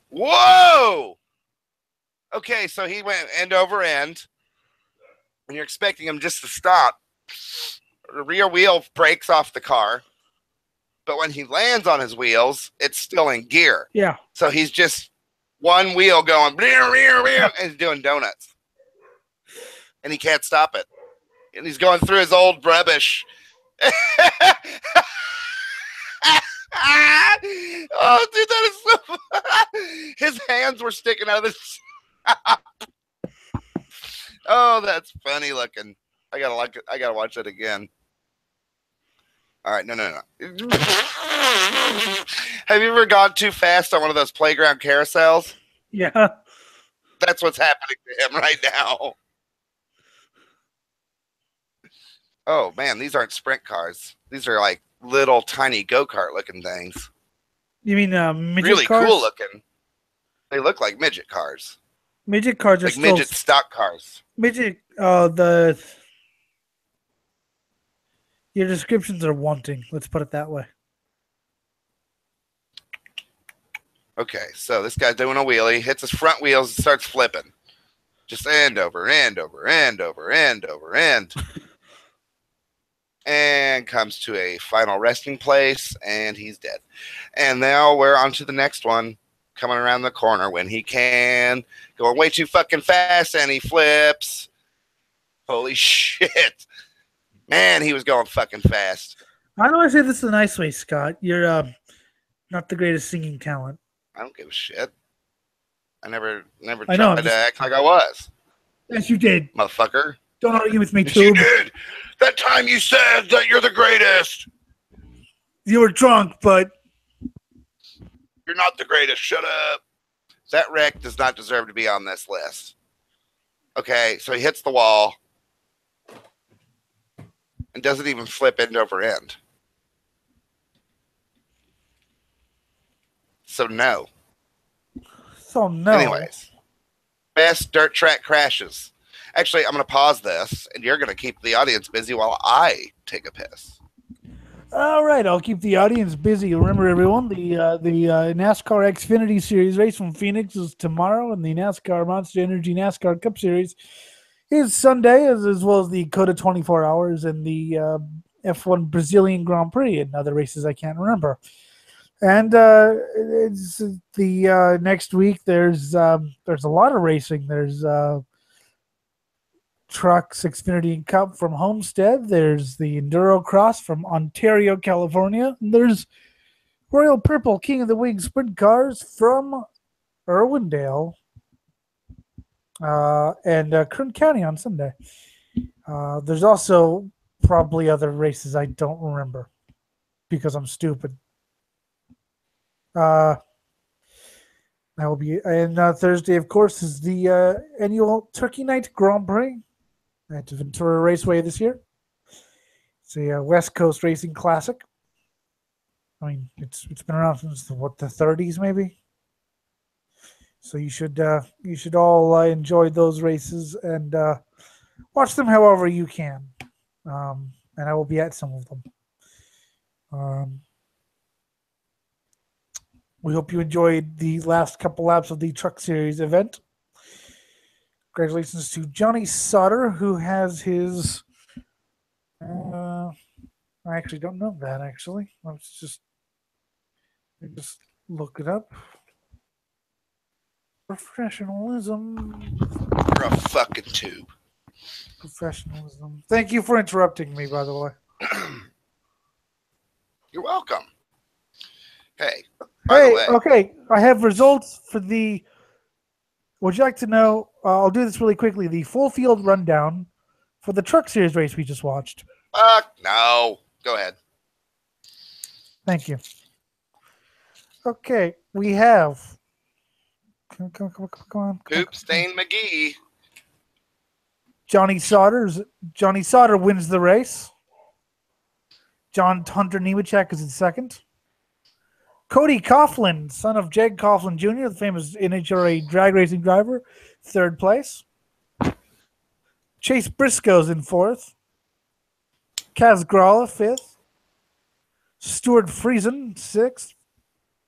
Whoa! Okay, so he went end over end, and you're expecting him just to stop. The rear wheel breaks off the car, but when he lands on his wheels, it's still in gear. Yeah. So he's just one wheel going, and he's doing donuts. And he can't stop it. And he's going through his old rubbish. Oh, dude, that is so funny. His hands were sticking out of his. Oh, that's funny looking. I gotta watch it again. All right, no. Have you ever gone too fast on one of those playground carousels? Yeah. That's what's happening to him right now. Oh man, these aren't sprint cars. These are like little tiny go-kart looking things. You mean midget really cars? Cool looking. They look like midget cars. Midget cars are like midget stock cars. Midget, your descriptions are wanting. Let's put it that way. Okay, so this guy's doing a wheelie, hits his front wheels, and starts flipping. Just end over end over end over end over end. And comes to a final resting place, and he's dead. And now we're on to the next one, coming around the corner when he can. Going way too fucking fast, and he flips. Holy shit. Man, he was going fucking fast. I don't want to say this in a nice way, Scott. You're not the greatest singing talent. I don't give a shit. I never tried to act like I was. Yes, you did. Motherfucker. Don't argue with me, yes, too. You did. That time you said that you're the greatest. You were drunk, but... You're not the greatest. Shut up. That wreck does not deserve to be on this list. Okay, so he hits the wall and doesn't even flip end over end. So no. Anyways, best dirt track crashes. Actually, I'm going to pause this, and you're going to keep the audience busy while I take a piss. All right, I'll keep the audience busy. Remember, everyone, the NASCAR Xfinity Series race from Phoenix is tomorrow, and the NASCAR Monster Energy NASCAR Cup Series is Sunday, as well as the COTA 24 Hours and the F1 Brazilian Grand Prix and other races I can't remember. And it's the next week. There's a lot of racing. There's Trucks Xfinity Cup from Homestead. There's the Enduro Cross from Ontario, California. And there's Royal Purple King of the Wing Sprint Cars from Irwindale and Kern County on Sunday. There's also probably other races I don't remember because I'm stupid. That will be, and Thursday, of course, is the annual Turkey Night Grand Prix at Ventura Raceway this year. It's a West Coast Racing Classic. I mean, it's been around since the 30s maybe. So you should all enjoy those races and watch them however you can. And I will be at some of them. We hope you enjoyed the last couple laps of the Truck Series event. Congratulations to Johnny Sauter, who has his... I actually don't know that, actually. Let's just look it up. Professionalism. You're a fucking tube. Professionalism. Thank you for interrupting me, by the way. You're welcome. Hey. Okay. I have results for the... Would you like to know? I'll do this really quickly. The full field rundown for the Truck Series race we just watched. Fuck no. Go ahead. Thank you. Okay, we have... Come on. Poop Stain McGee. Johnny Sauter wins the race. John Hunter Nemechek is in second. Cody Coughlin, son of Jeg Coughlin Jr., the famous NHRA drag racing driver, third place. Chase Briscoe's in fourth. Kaz Gralla, fifth. Stuart Friesen, sixth.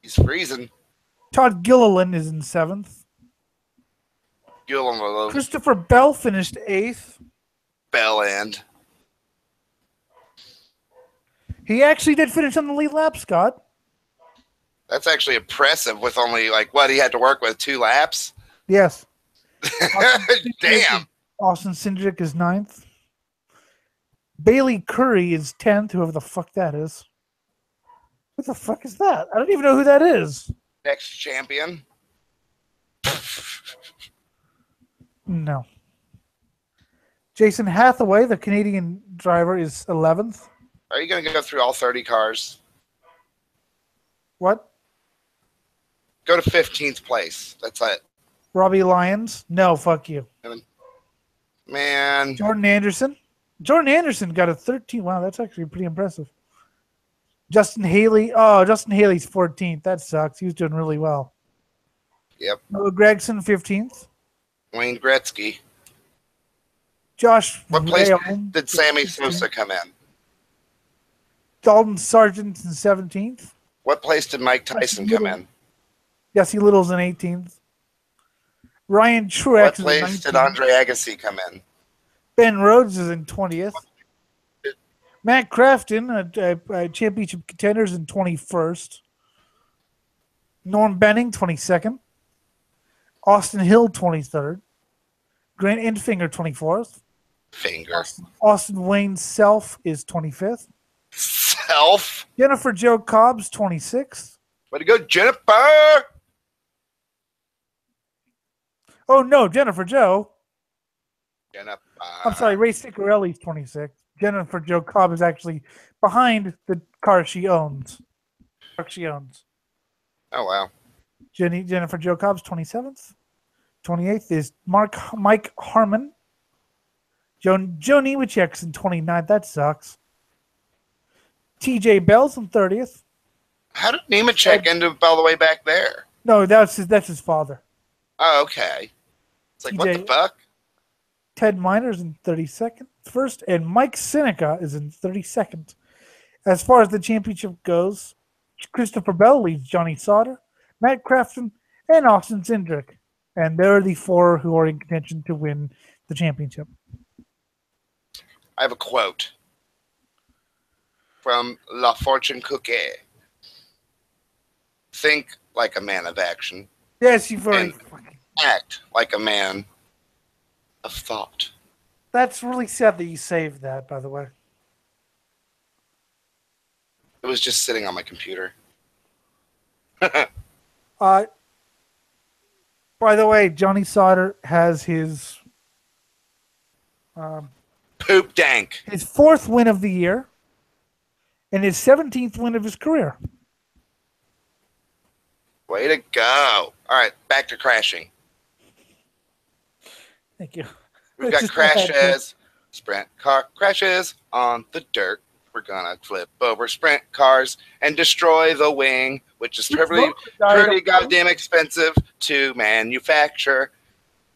He's freezing. Todd Gilliland is in seventh. Gilliland. Christopher Bell finished eighth. Bell end. He actually did finish on the lead lap, Scott. That's actually impressive with only, he had to work with 2 laps? Yes. Damn. Austin Cindric is 9th. Bailey Curry is 10th, whoever the fuck that is. What the fuck is that? I don't even know who that is. Next champion. No. Jason Hathaway, the Canadian driver, is 11th. Are you going to go through all 30 cars? What? Go to 15th place. That's it. Robbie Lyons? No, fuck you. Man. Jordan Anderson? Jordan Anderson got a 13. Wow, that's actually pretty impressive. Justin Haley? Oh, Justin Haley's 14th. That sucks. He was doing really well. Yep. Noah Gregson, 15th. Wayne Gretzky. Josh What place Rayon, did Sammy Sosa come in? Dalton Sargent in 17th. What place did Mike Tyson come in? Jesse Little's in 18th. Ryan Truex What is place did Andre Agassi come in? Ben Rhodes is in 20th. Matt Crafton, a championship contender, is in 21st. Norm Benning, 22nd. Austin Hill, 23rd. Grant Enfinger, 24th. Austin Wayne Self is 25th. Self? Jennifer Jo Cobbs, 26th. Way to go, Jennifer! Oh, no, Jennifer Jo. Jennifer. I'm sorry, Ray Ciccarelli's 26th. Jennifer Jo Cobb is actually behind the car she owns. Oh, wow. Jennifer Jo Cobb's 27th. 28th is Mike Harmon. Joe Nemechek's in 29th. That sucks. TJ Bell's in 30th. How did Nemechek end up all the way back there? No, that's his father. Oh, okay. It's like, what the fuck? Ted Miner's in 32nd first, and Mike Seneca is in 32nd. As far as the championship goes, Christopher Bell leads Johnny Sauter, Matt Crafton, and Austin Cindric. And they're the four who are in contention to win the championship. I have a quote from La Fortune Cookie. Think like a man of action. Yes, you've already act like a man of thought. That's really sad that you saved that, by the way. It was just sitting on my computer. By the way, Johnny Sauter has his poop dank. His 4th win of the year and his 17th win of his career. Way to go. All right, back to crashing. Thank you. We've got crashes, sprint car crashes on the dirt. We're going to flip over sprint cars and destroy the wing, which is pretty goddamn expensive to manufacture.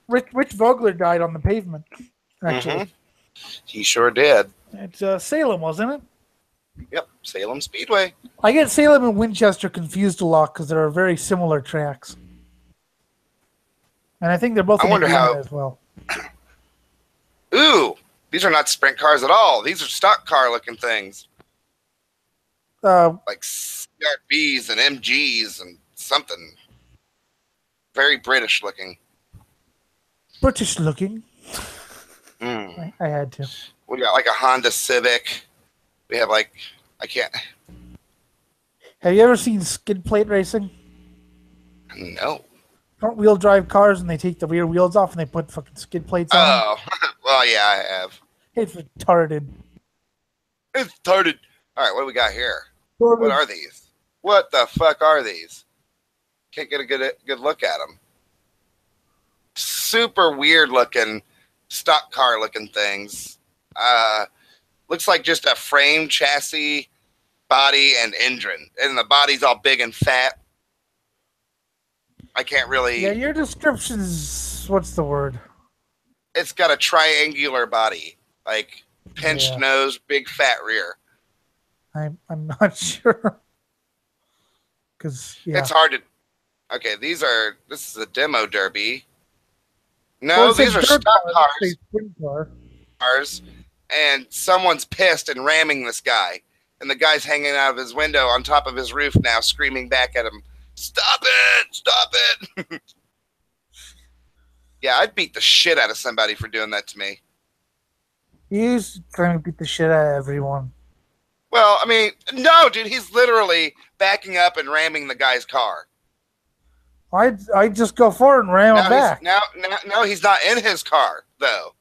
Rich Vogler died on the pavement, actually. Mm-hmm. He sure did. It's Salem, wasn't it? Yep, Salem Speedway. I get Salem and Winchester confused a lot because they're very similar tracks. And I think they're both in Indiana as well. Ooh, these are not sprint cars at all. These are stock car looking things. Like CRVs and MGs and something. Very British looking. British looking? I had to. We got like a Honda Civic. We have like, I can't. Have you ever seen skid plate racing? No. Front wheel drive cars and they take the rear wheels off and they put fucking skid plates on. Oh, well, yeah, I have. It's retarded. It's retarded. All right, what do we got here? What are these? What the fuck are these? Can't get a good look at them. Super weird looking, stock car looking things. Looks like just a frame, chassis, body, and engine. And the body's all big and fat. I can't really... Yeah, your description's... What's the word? It's got a triangular body. Like, pinched nose, big fat rear. I'm not sure. Because, It's hard to... Okay, this is a demo derby. No, these are stock cars. And someone's pissed and ramming this guy. And the guy's hanging out of his window on top of his roof now, screaming back at him, "Stop it! Stop it!" Yeah, I'd beat the shit out of somebody for doing that to me. He's trying to beat the shit out of everyone. Well, I mean, no, dude, he's literally backing up and ramming the guy's car. I'd just go forward and ram him back. Now he's not in his car, though.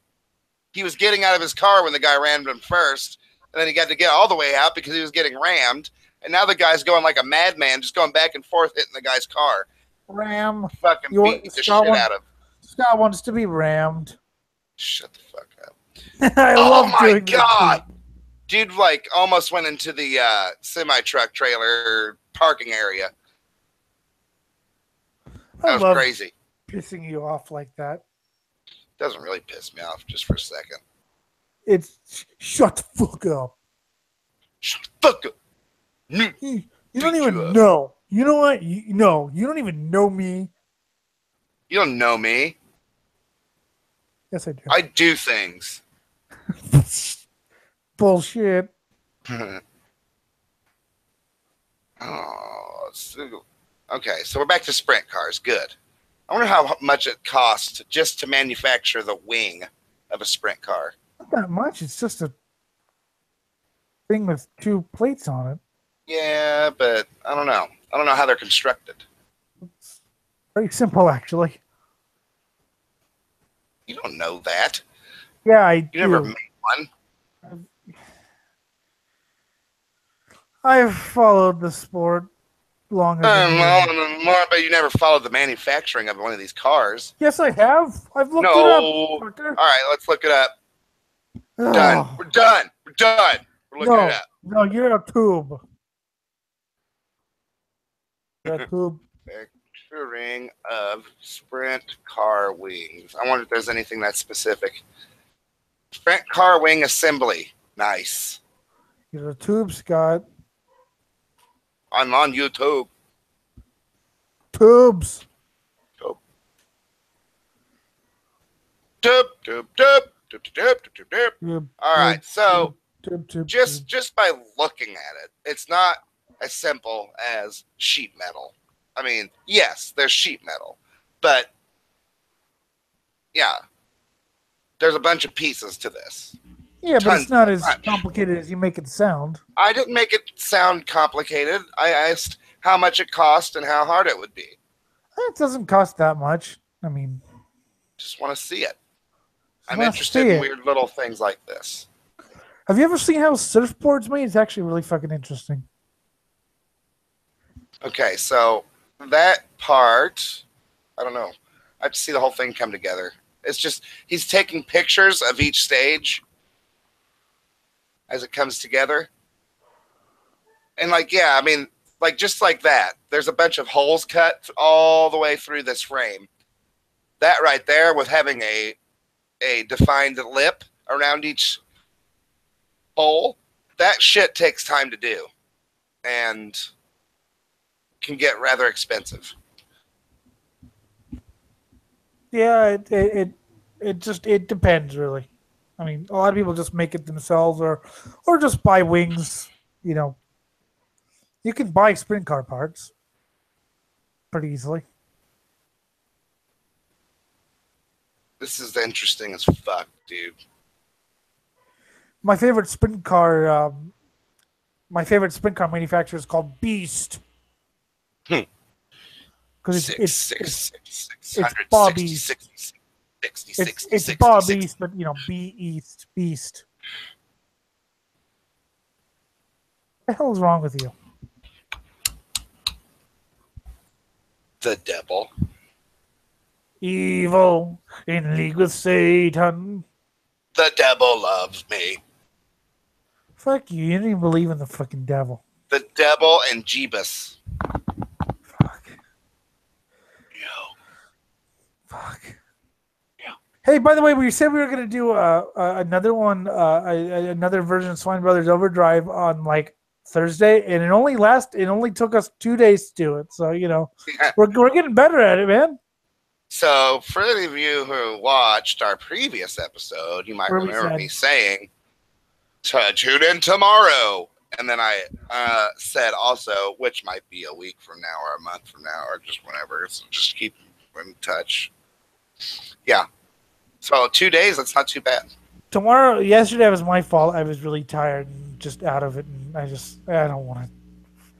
He was getting out of his car when the guy rammed him first, and then he got to get all the way out because he was getting rammed, and now the guy's going like a madman, just going back and forth hitting the guy's car. Ram. Fucking beating the shit out of him. Scott wants to be rammed. Shut the fuck up. I love doing this. Oh, my God. Dude, like, almost went into the semi-truck trailer parking area. That was crazy. Pissing you off like that. Doesn't really piss me off, just for a second. It's shut the fuck up. Shut the fuck up. You don't even know. You know what? You don't even know me. You don't know me. Yes, I do. I do things. Bullshit. Okay, so we're back to sprint cars. Good. I wonder how much it costs just to manufacture the wing of a sprint car. Not that much. It's just a thing with 2 plates on it. Yeah, but I don't know. I don't know how they're constructed. It's very simple, actually. You don't know that. Yeah, I do. You never made one. I've followed the sport longer than you. But you never followed the manufacturing of one of these cars. Yes, I have. I've looked it up. All right, let's look it up. Done. We're done. We're done. We're looking it up. No, you're a tube. You're a tube. Manufacturing of sprint car wings. I wonder if there's anything that's specific. Sprint car wing assembly. Nice. You're a tube, Scott. I'm on YouTube. Tubes. All right, so just by looking at it, it's not as simple as sheet metal. I mean, yes, there's sheet metal, but yeah, there's a bunch of pieces to this. Yeah, but it's not as complicated as you make it sound. I didn't make it sound complicated. I asked how much it cost and how hard it would be. It doesn't cost that much. I mean, just want to see it. I'm interested in weird little things like this. Have you ever seen how surfboards made? It's actually really fucking interesting. Okay, so that part, I don't know. I have to see the whole thing come together. It's just, he's taking pictures of each stage as it comes together. And like, yeah, I mean, like just like that, there's a bunch of holes cut all the way through this frame. That right there with having a defined lip around each hole, that shit takes time to do and can get rather expensive. Yeah, it depends really. I mean, a lot of people just make it themselves or just buy wings, you know. You can buy sprint car parts pretty easily. This is interesting as fuck, dude. My favorite sprint car manufacturer is called Beast. Because it's Bob East. It's Bob East, but you know, Beast. What the hell is wrong with you? The devil. Evil in league with Satan. The devil loves me. Fuck you. You don't even believe in the fucking devil. The devil and Jeebus. Fuck. Yo. Fuck. Yeah. Hey, by the way, we said we were going to do another one, another version of Swine Brothers Overdrive on like Thursday, and it only took us 2 days to do it. So, you know, we're getting better at it, man. So, for any of you who watched our previous episode, you might remember me saying, tune in tomorrow. And then I said also, which might be a week from now or a month from now or just whenever. So just keep in touch. Yeah. So 2 days, that's not too bad. Yesterday was my fault. I was really tired and just out of it. And I don't want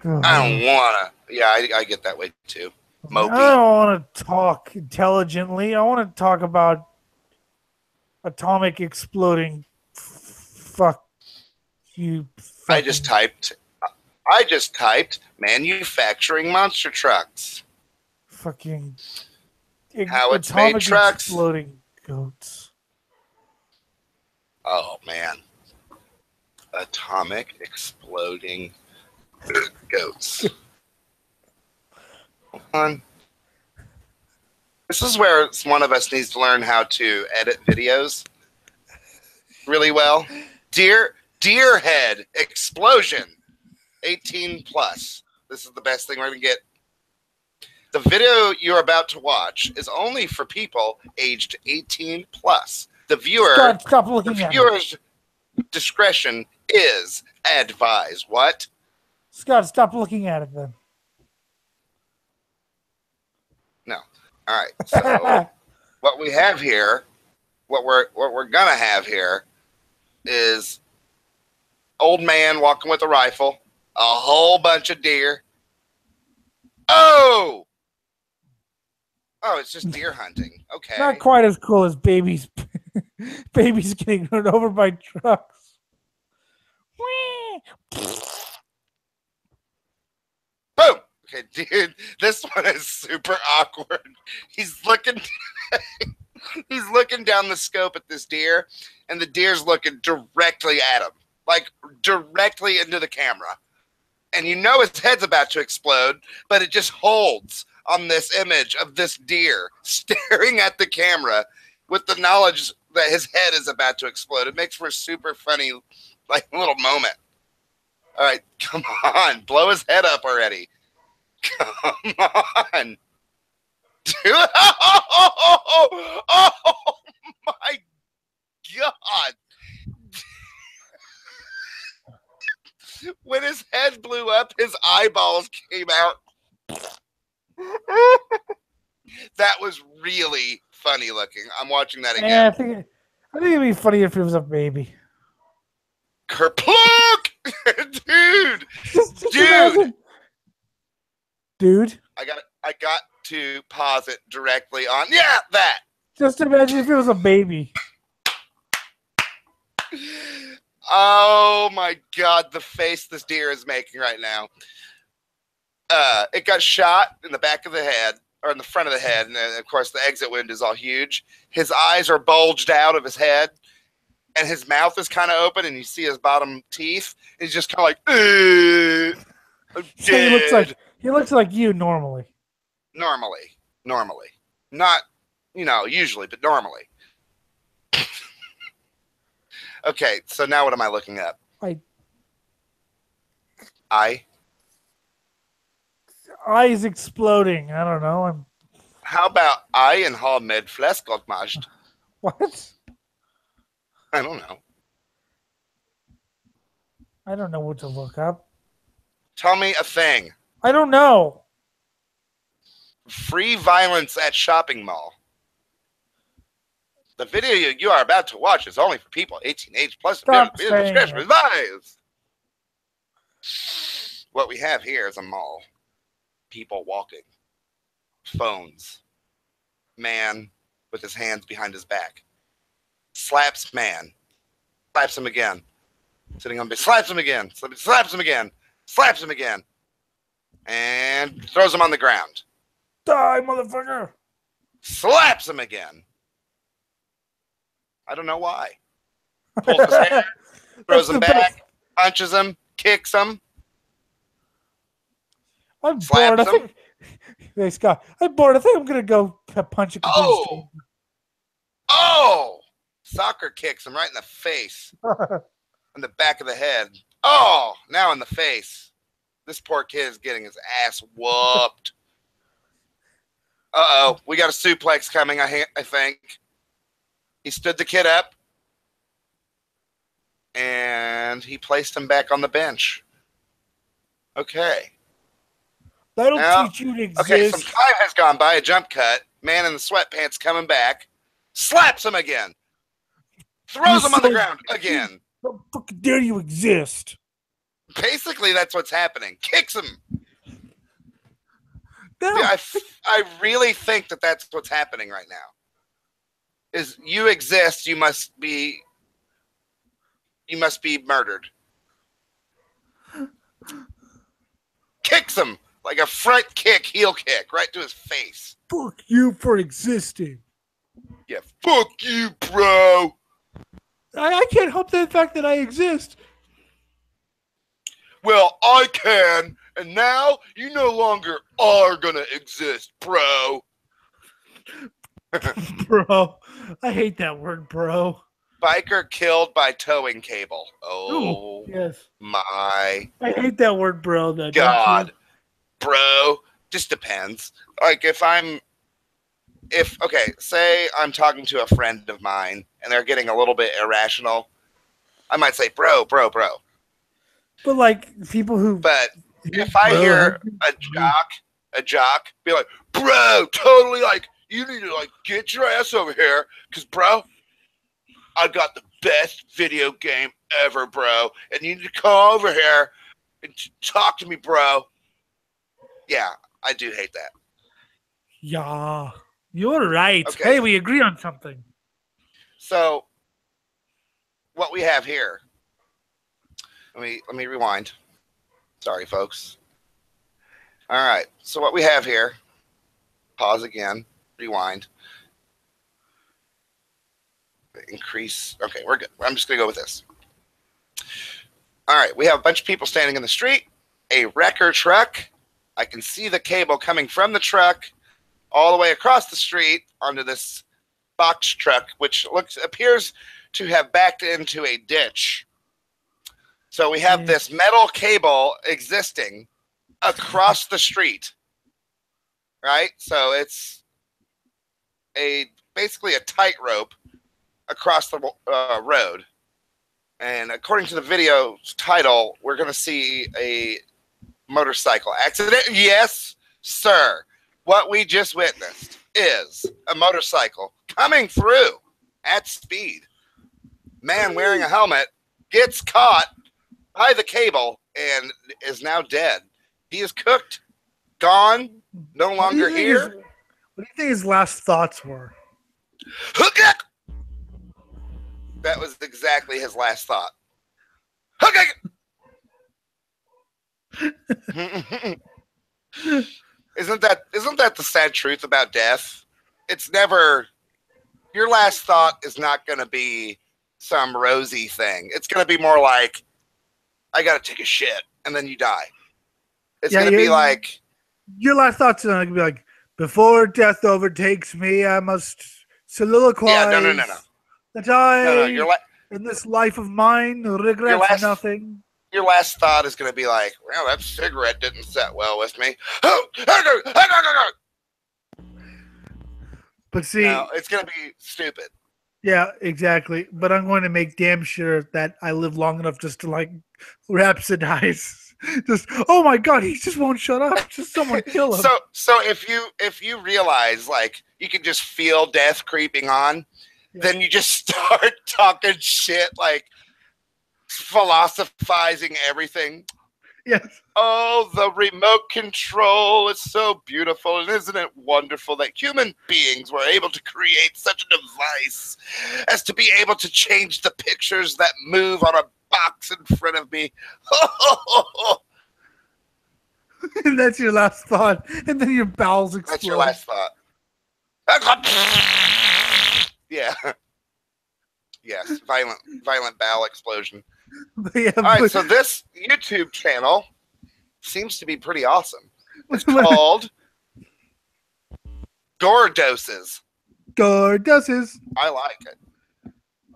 to. I don't want to. Yeah, I get that way too. Mopey. I don't want to talk intelligently. I want to talk about atomic exploding. Fuck you. I just typed manufacturing monster trucks. Fucking how it's made trucks. Exploding goats. Oh man. Atomic exploding goats. Hold on. This is where one of us needs to learn how to edit videos really well. Deer head explosion 18 plus. This is the best thing we're gonna get. The video you're about to watch is only for people aged 18 plus. The viewer's discretion is advised. What? Scott, stop looking at it then. No. All right. So what we have here, what we're gonna have here, is old man walking with a rifle, a whole bunch of deer. Oh, it's just deer hunting. Okay. Not quite as cool as babies. Babies getting run over by trucks. Boom. Okay, dude, this one is super awkward. He's looking down the scope at this deer, and the deer's looking directly at him, like directly into the camera. And you know his head's about to explode, but it just holds on this image of this deer staring at the camera with the knowledge that his head is about to explode. It makes for a super funny, like, little moment. All right, come on, blow his head up already. Come on. Dude. Oh my God. When his head blew up, his eyeballs came out. That was really funny looking. I'm watching that again. Yeah, I think it'd be funny if it was a baby. Kerplunk! Dude. I got to pause it directly on. Yeah, that. Just imagine if it was a baby. Oh my God, the face this deer is making right now. It got shot in the back of the head, or in the front of the head, and then, of course, the exit wound is all huge. His eyes are bulged out of his head, and his mouth is kind of open, and you see his bottom teeth. He's just kind of like, So he looks like you normally. Normally. Not, usually, but normally. Okay, so now what am I looking up? Eyes exploding. I don't know. How about I and har med fläskgottmast? What? I don't know. I don't know what to look up. Tell me a thing. I don't know. Free violence at shopping mall. The video you are about to watch is only for people 18 age plus. What we have here is a mall. People walking. Phones. Man with his hands behind his back. Slaps man. Slaps him again. Sitting on bed. Slaps him again. Slaps him again. Slaps him again. And throws him on the ground. Die, motherfucker. Slaps him again. I don't know why. Pulls his hair, throws him back, punches him, kicks him. I'm bored. Hey, Scott, I'm bored. I think I'm going to go punch a computer. Oh! Soccer kicks him right in the face. In the back of the head. Oh! Now in the face. This poor kid is getting his ass whooped. Uh-oh. We got a suplex coming, I think. He stood the kid up. And he placed him back on the bench. Okay. That'll teach you to exist. Okay, some time has gone by. A jump cut. Man in the sweatpants coming back. Slaps him again. Throws him on the ground again. How fucking dare you exist? Basically, that's what's happening. Kicks him. I really think that that's what's happening right now. Is you exist, you must be murdered. Kicks him like a front kick, heel kick, right to his face. Fuck you for existing. Yeah, fuck you, bro. I can't help the fact that I exist. Well, I can, and now you no longer are gonna exist, bro. Bro. I hate that word, bro. Biker killed by towing cable. Oh, yes. My I hate that word, bro. Though, God. Bro, Just depends. Like say I'm talking to a friend of mine and they're getting a little bit irrational, I might say, bro. But like people who. But if I hear a jock be like, bro, totally, like, you need to like get your ass over here, because bro, I got the best video game ever, bro, and you need to come over here and talk to me, bro. Yeah, I do hate that. Yeah, you're right. Okay. Hey, we agree on something. So, what we have here. Let me rewind. Sorry, folks. All right. So what we have here. Pause again. Rewind. Increase. Okay, we're good. I'm just gonna go with this. All right. We have a bunch of people standing in the street. A wrecker truck. I can see the cable coming from the truck all the way across the street onto this box truck, which appears to have backed into a ditch. So we have this metal cable existing across the street, right? So it's basically a tightrope across the road. And according to the video's title, we're going to see a motorcycle accident. Yes, sir. What we just witnessed is a motorcycle coming through at speed. Man wearing a helmet gets caught by the cable and is now dead. He is cooked, gone, no longer here. What do you think his last thoughts were? Hook it! That was exactly his last thought. Hook it! Isn't that the sad truth about death? It's never, your last thought is not going to be some rosy thing. It's going to be more like, I got to take a shit, and then you die. It's going to be like, your last thoughts are going to be like, before death overtakes me, I must soliloquize. Yeah, no. That I, in this life of mine, regret nothing. Your last thought is going to be like, well, that cigarette didn't set well with me. But see, no, it's going to be stupid. Yeah, exactly. But I'm going to make damn sure that I live long enough just to like rhapsodize. Just, oh my God, he just won't shut up. Just someone kill him. So if you realize like you can just feel death creeping on, then you just start talking shit, like philosophizing everything. Yes. Oh, the remote control is so beautiful, and isn't it wonderful that human beings were able to create such a device as to be able to change the pictures that move on a box in front of me? And that's your last thought, and then your bowels explode. That's your last thought. Yeah. Yes, violent bowel explosion. All right, so this YouTube channel seems to be pretty awesome. It's called Gore Doses. Gore Doses. I like it.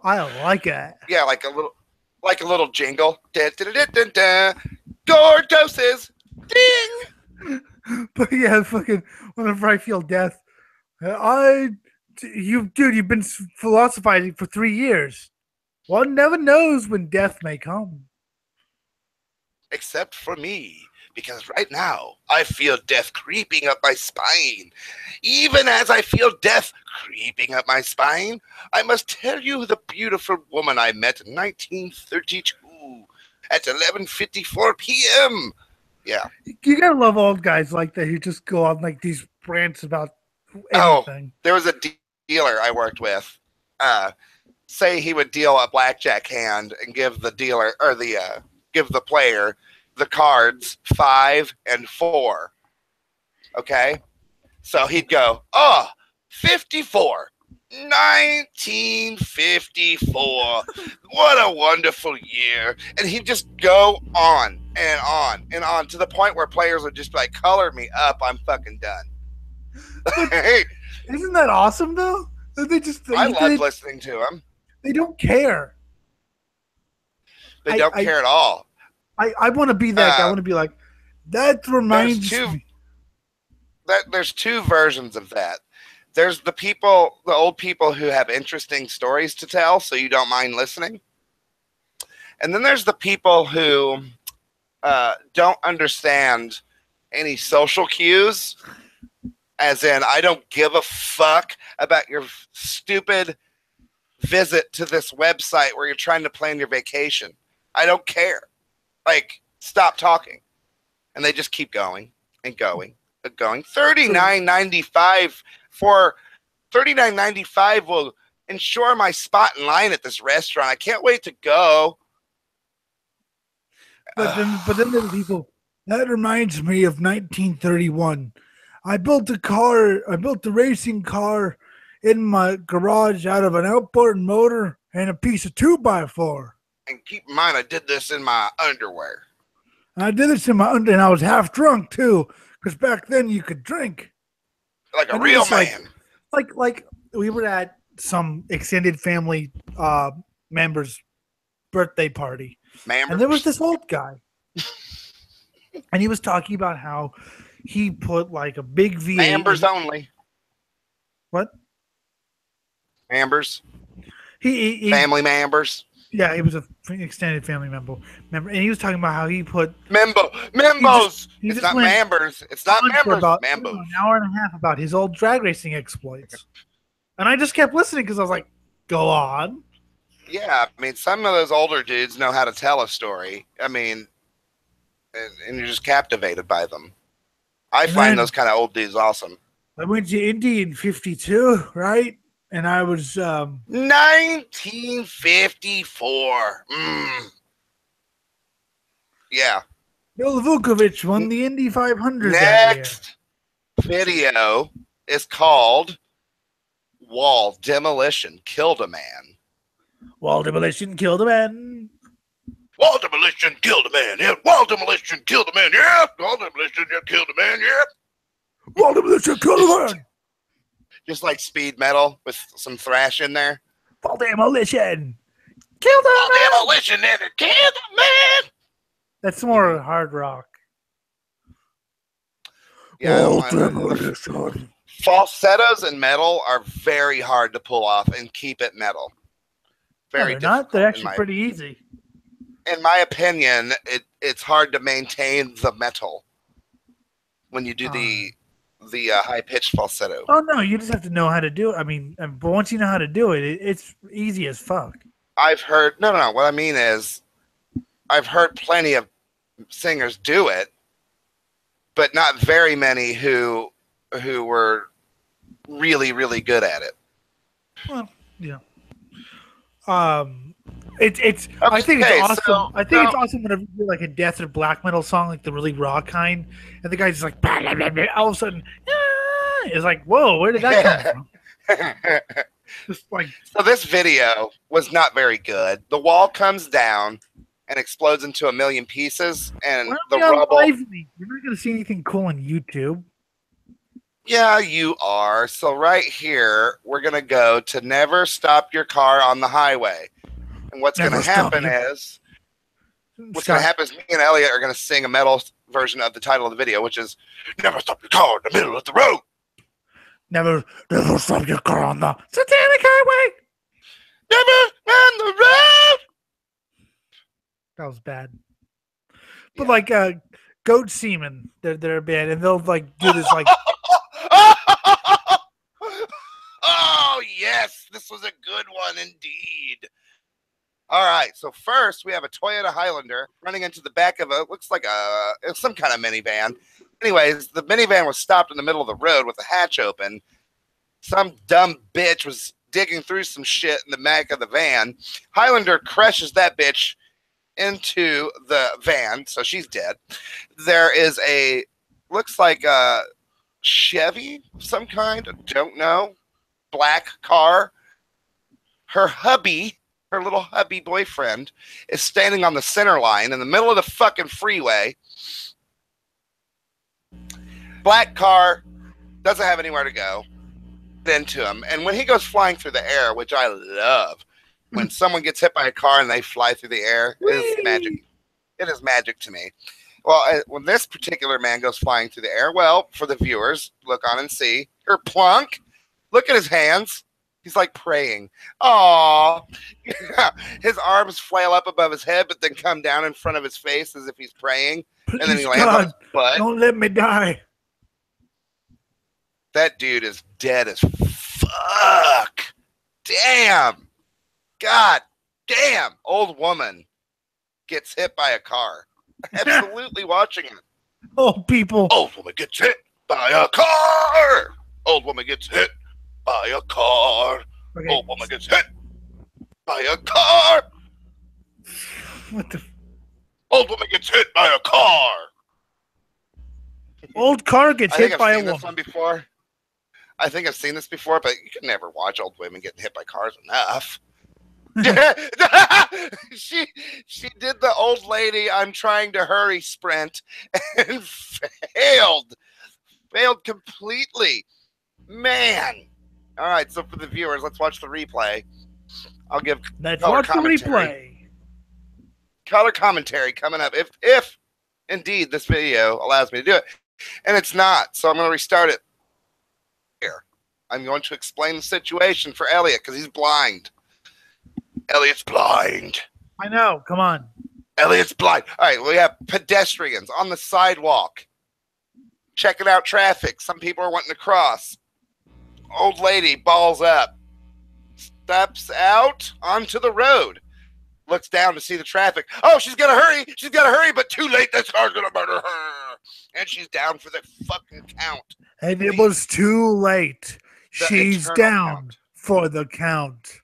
I like it. Yeah, like a little jingle. Da, da, da, da, da. Gore Doses. Ding. But yeah, fucking whenever I feel death, you've been philosophizing for 3 years. One never knows when death may come. Except for me, because right now I feel death creeping up my spine. Even as I feel death creeping up my spine, I must tell you the beautiful woman I met in 1932 at 11:54 p.m. Yeah. You gotta love old guys like that who just go on like these rants about anything. There was a dealer I worked with. Say he would deal a blackjack hand and give the dealer or give the player the cards 5 and 4. Okay, so he'd go, 54, 1954. What a wonderful year, and he'd just go on and on and on to the point where players would just be like, color me up, I'm fucking done. Isn't that awesome though? I love listening to them. They don't care. They don't care at all. I want to be that guy. I want to be like, that reminds me. there's two versions of that. There's the old people who have interesting stories to tell, so you don't mind listening. And then there's the people who don't understand any social cues, as in, I don't give a fuck about your stupid visit to this website where you're trying to plan your vacation. I don't care. Like, stop talking. And they just keep going and going and going. $39.95 for $39.95 will ensure my spot in line at this restaurant. I can't wait to go. But then there are people. That reminds me of 1931. I built the racing car in my garage out of an outboard motor and a piece of 2x4. And keep in mind, I did this in my underwear. And I did this in my underwear, and I was half drunk too, because back then you could drink like a real man. Like we were at some extended family member's birthday party, and there was this old guy, and he was talking about how he put like a big V8. Members only. What? Members. He family members. Yeah, he was an extended family member, and he was talking about how he put members. It's not members. It's not members. About members. An hour and a half about his old drag racing exploits, and I just kept listening because I was like, "Go on." Yeah, I mean, some of those older dudes know how to tell a story. I mean, and you're just captivated by them. I find those kind of old dudes awesome. I went to Indy in '52, right? And I was 1954. Yeah. Bill Vukovich won the Indy 500. Next video is called Wall Demolition Killed a Man. Wall demolition killed a man. Wall demolition killed a man. Yeah. Wall demolition killed a man. Yeah. Wall demolition killed a man. Yeah. Wall demolition killed a man. Just like speed metal with some thrash in there. Wall demolition killed a man. Wall demolition and it killed a man. That's more hard rock. Yeah. Falsettos in metal are very hard to pull off and keep it metal. Very no, they're not. They're actually pretty easy. In my opinion, it's hard to maintain the metal when you do the high-pitched falsetto. Oh, no, you just have to know how to do it. I mean, but once you know how to do it, it's easy as fuck. I've heard... No. What I mean is, I've heard plenty of singers do it, but not very many who were really, really good at it. Well, yeah. I think it's awesome. I think it's awesome whenever you do like a death or black metal song, like the really raw kind, and the guy's just like, blah, blah, blah, blah. All of a sudden, it's like, whoa, where did that come from? Just like, so this video was not very good. The wall comes down and explodes into a million pieces, and the rubble. You're not going to see anything cool on YouTube. Yeah, you are. So right here, we're going to go to never stop your car on the highway. And what's going to happen is me and Elliott are going to sing a metal version of the title of the video, which is Never Stop Your Car in the Middle of the Road. Never stop your car on the satanic highway. Never on the road. That was bad. But like Goat Semen, they're a band, and they'll like do this like oh yes, this was a good one indeed. All right, so first we have a Toyota Highlander running into the back of looks like some kind of minivan. Anyways, the minivan was stopped in the middle of the road with the hatch open. Some dumb bitch was digging through some shit in the back of the van. Highlander crushes that bitch into the van, so she's dead. There is looks like a Chevy of some kind, I don't know, black car. Her little hubby boyfriend is standing on the center line in the middle of the fucking freeway. Black car, doesn't have anywhere to go. Into him, and when he goes flying through the air, which I love, when someone gets hit by a car and they fly through the air, it is magic. It is magic to me. Well, when this particular man goes flying through the air, well, for the viewers, look on and see. Her plunk. Look at his hands. He's like praying. Aww. His arms flail up above his head, but then come down in front of his face as if he's praying. Please, and then he lands on his butt. Don't let me die. That dude is dead as fuck. Damn. God damn. Old woman gets hit by a car. Absolutely watching it. Old people. Old woman gets hit by a car. Old woman gets hit by a car. Okay. Old woman gets hit by a car. What the? Old woman gets hit by a car. Old car gets hit by a woman. This one before. I think I've seen this before, but you can never watch old women getting hit by cars enough. she did the old lady I'm trying to hurry sprint and failed completely, man. All right, so for the viewers, let's watch the replay. I'll give color commentary coming up if indeed this video allows me to do it, and it's not, so I'm going to restart it here. I'm going to explain the situation for Elliott because he's blind. Elliott's blind. I know. Come on. Elliott's blind. All right, we have pedestrians on the sidewalk checking out traffic. Some people are wanting to cross. Old lady balls up, steps out onto the road, looks down to see the traffic. Oh, she's got to hurry. She's got to hurry, but too late. This car's going to murder her. And she's down for the fucking count. And it was too late. She's down for the count.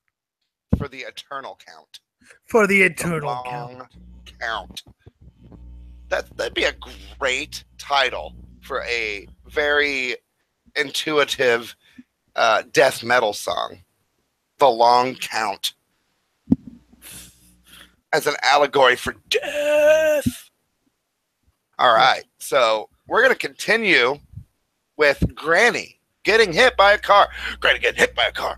For the eternal count. For the eternal count. That'd be a great title for a very intuitive death metal song. The Long Count. As an allegory for death. All right. So we're going to continue with Granny getting hit by a car. Granny getting hit by a car.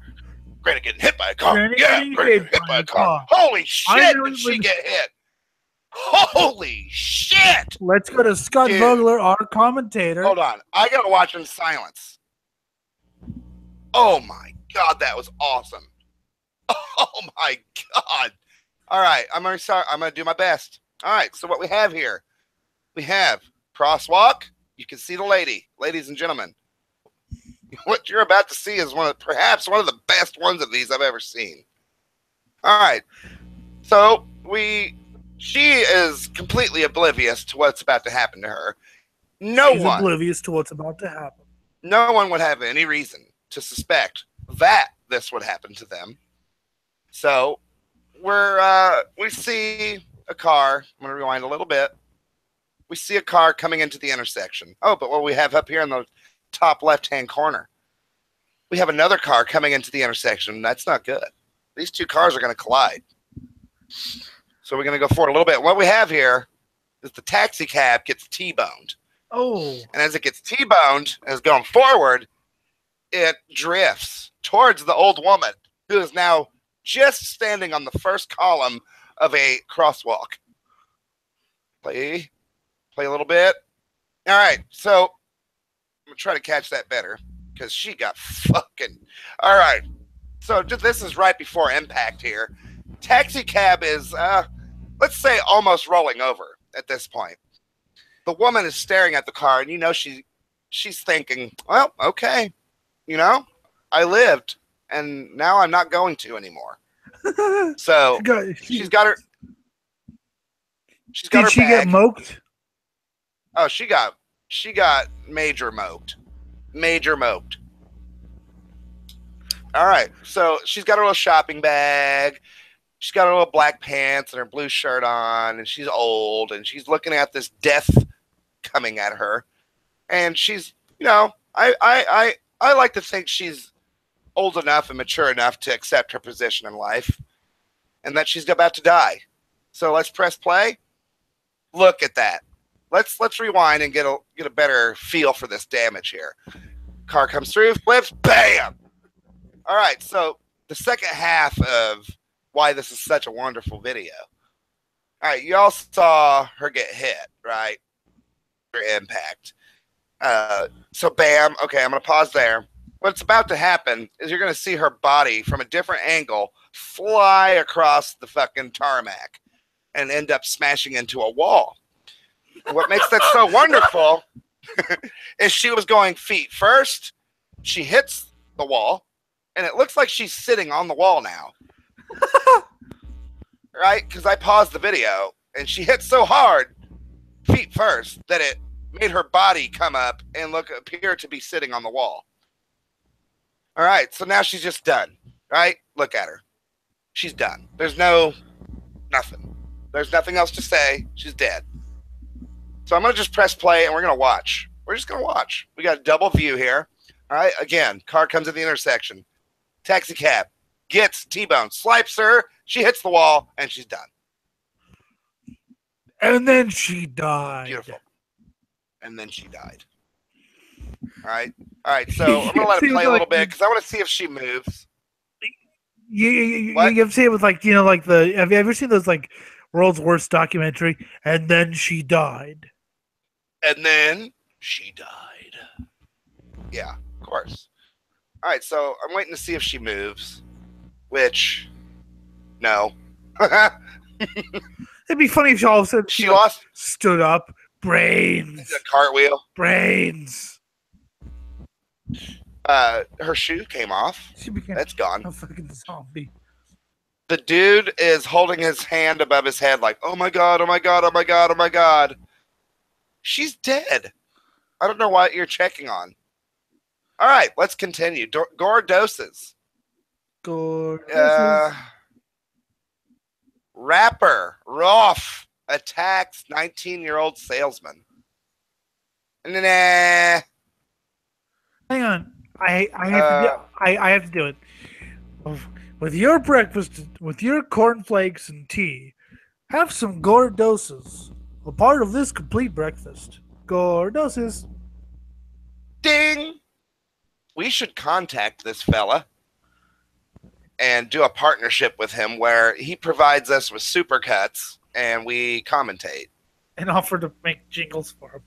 Granny getting hit by a car. Granny getting hit by a car. Holy shit, did she get hit? Holy shit. Let's go to Scott Vogler, our commentator. Hold on. I got to watch in silence. Oh, my God. That was awesome. Oh, my God. All right. I'm going to do my best. All right. So what we have here, we have crosswalk. You can see the lady. Ladies and gentlemen. What you're about to see is perhaps one of the best ones of these I've ever seen. All right. So she is completely oblivious to what's about to happen to her. She's oblivious to what's about to happen. No one would have any reason to suspect that this would happen to them. So we see a car. I'm going to rewind a little bit. We see a car coming into the intersection. Oh, but what we have up here in the top left-hand corner, we have another car coming into the intersection. That's not good. These two cars are going to collide. So we're going to go forward a little bit. What we have here is the taxi cab gets T-boned. Oh. And as it gets T-boned and is going forward, it drifts towards the old woman who is now just standing on the first column of a crosswalk. Play a little bit. All right, so I'm going to try to catch that better because she got fucking... All right, so this is right before impact here. Taxi cab is, let's say, almost rolling over at this point. The woman is staring at the car, and you know she's thinking, well, okay, you know, I lived, and now I'm not going to anymore. So she's got her... Did she get moked? Oh, she got major moked. Major moked. All right. So she's got her little shopping bag. She's got her little black pants and her blue shirt on, and she's old, and she's looking at this death coming at her. And she's, you know, I like to think she's old enough and mature enough to accept her position in life and that she's about to die. So let's press play. Look at that. Let's rewind and get a better feel for this damage here. Car comes through, flips, bam! All right, so the second half of why this is such a wonderful video. All right, y'all saw her get hit, right? impact. So bam. Okay, I'm going to pause there. What's about to happen is you're going to see her body from a different angle fly across the fucking tarmac and end up smashing into a wall. What makes that so wonderful is she was going feet first. She hits the wall, and it looks like she's sitting on the wall now. Right? Because I paused the video, and she hit so hard, feet first, that it made her body come up and appear to be sitting on the wall. All right, so now she's just done, right? Look at her. She's done. There's nothing. There's nothing else to say. She's dead. So I'm going to just press play, and we're going to watch. We're just going to watch. We got a double view here. All right, again, car comes at the intersection. Taxi cab gets T-bone, swipes her. She hits the wall, and she's done. And then she died. Beautiful. And then she died. All right. So I'm gonna let it play a little bit because I want to see if she moves. You have seen it with like the. Have you ever seen those like world's worst documentary? And then she died. And then she died. Yeah, of course. All right, so I'm waiting to see if she moves. Which, no. It'd be funny if all of a sudden she lost, stood up, brains, a cartwheel, brains. Her shoe came off. She became That's gone. A fucking zombie. The dude is holding his hand above his head like, oh my God, oh my God, oh my God, oh my God. She's dead. I don't know what you're checking on. All right, let's continue. Gore doses. Rapper Roth attacks 19-year-old salesman. Nah. Hang on. I have to do it. With your breakfast, with your cornflakes and tea, have some gore doses. A part of this complete breakfast. Gore doses. Ding! We should contact this fella and do a partnership with him where he provides us with supercuts and we commentate. And offer to make jingles for him.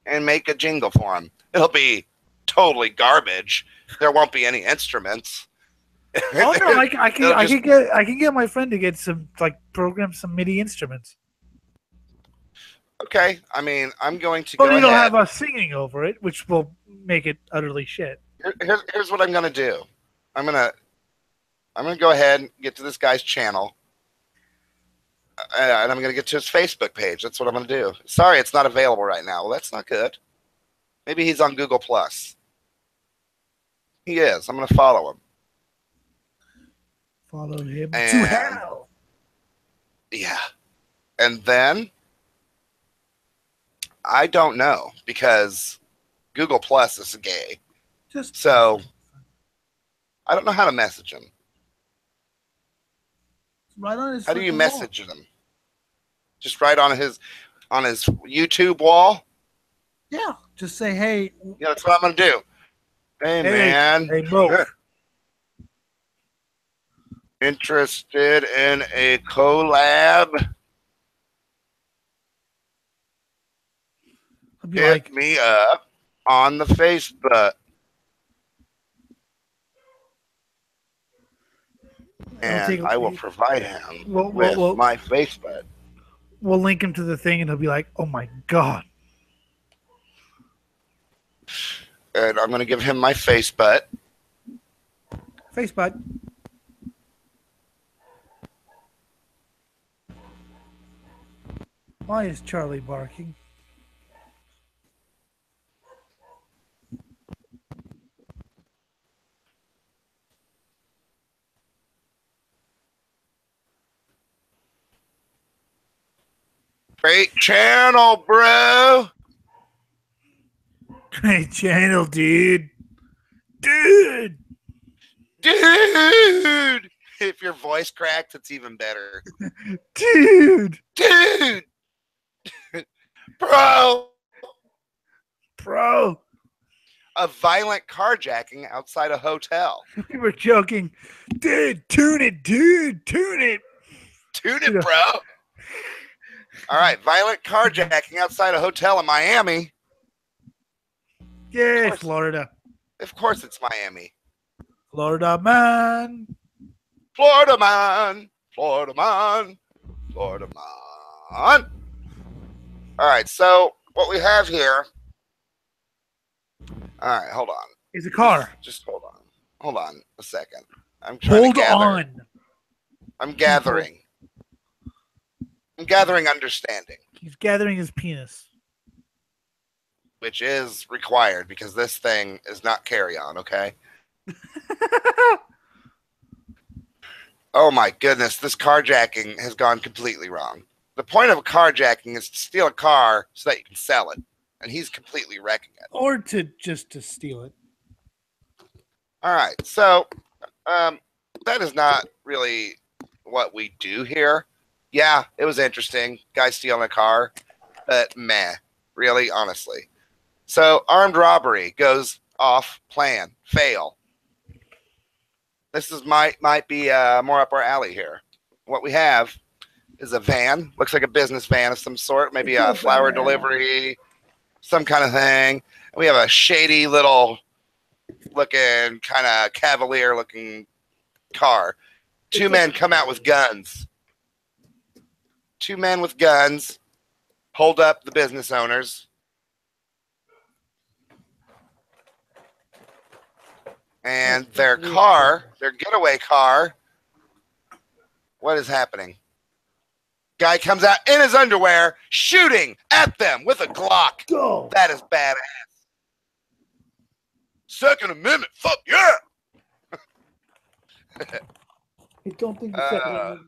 And make a jingle for him. It'll be totally garbage. There won't be any instruments. Oh no, I can get my friend to get some program some MIDI instruments. Okay, I mean I'm going to go ahead. But you'll have us singing over it, which will make it utterly shit. Here's what I'm gonna do. I'm gonna go ahead and get to this guy's channel, and I'm gonna get to his Facebook page. That's what I'm gonna do. Sorry, it's not available right now. Well, that's not good. Maybe he's on Google Plus. He is. I'm gonna follow him. Follow him to hell. Yeah, and then I don't know because Google Plus is gay. So I don't know how to message him. Right on his How do you message him? Just right on his YouTube wall? Yeah. Just say, hey. Yeah, that's what I'm gonna do. Hey man. Hey bro. Interested in a collab? Hit me up on the Facebook. And I will provide him with my Facebook. We'll link him to the thing and he'll be like, oh my God. And I'm going to give him my Facebook. Facebook. Why is Charlie barking? Great channel, bro. Great channel, dude. If your voice cracks, it's even better. Dude. Bro. A violent carjacking outside a hotel. We were joking. Dude, tune it, dude. Tune it. Tune it, bro. All right, violent carjacking outside a hotel in Miami. Yay, Florida. Of course it's Miami. Florida man. Florida man. Florida man. Florida man. All right, so what we have here. All right, hold on. Is a car. Just hold on. Hold on a second. I'm trying to gather. Hold on. I'm gathering. I'm gathering understanding. He's gathering his penis. Which is required because this thing is not carry-on, okay? Oh my goodness, this carjacking has gone completely wrong. The point of a carjacking is to steal a car so that you can sell it. And he's completely wrecking it. Or just to steal it. All right, so that is not really what we do here. Yeah, it was interesting. Guy stealing a car, but meh, really, honestly. So armed robbery goes off plan, fail. This is might be more up our alley here. What we have is a van, looks like a business van of some sort, maybe a flower delivery, some kind of thing. And we have a shady little looking, kind of cavalier looking car. Two men come out with guns. Two men with guns hold up the business owners. And their car, their getaway car, what is happening? Guy comes out in his underwear, shooting at them with a Glock. Go. That is badass. Second Amendment, fuck yeah! I don't think the Second Amendment.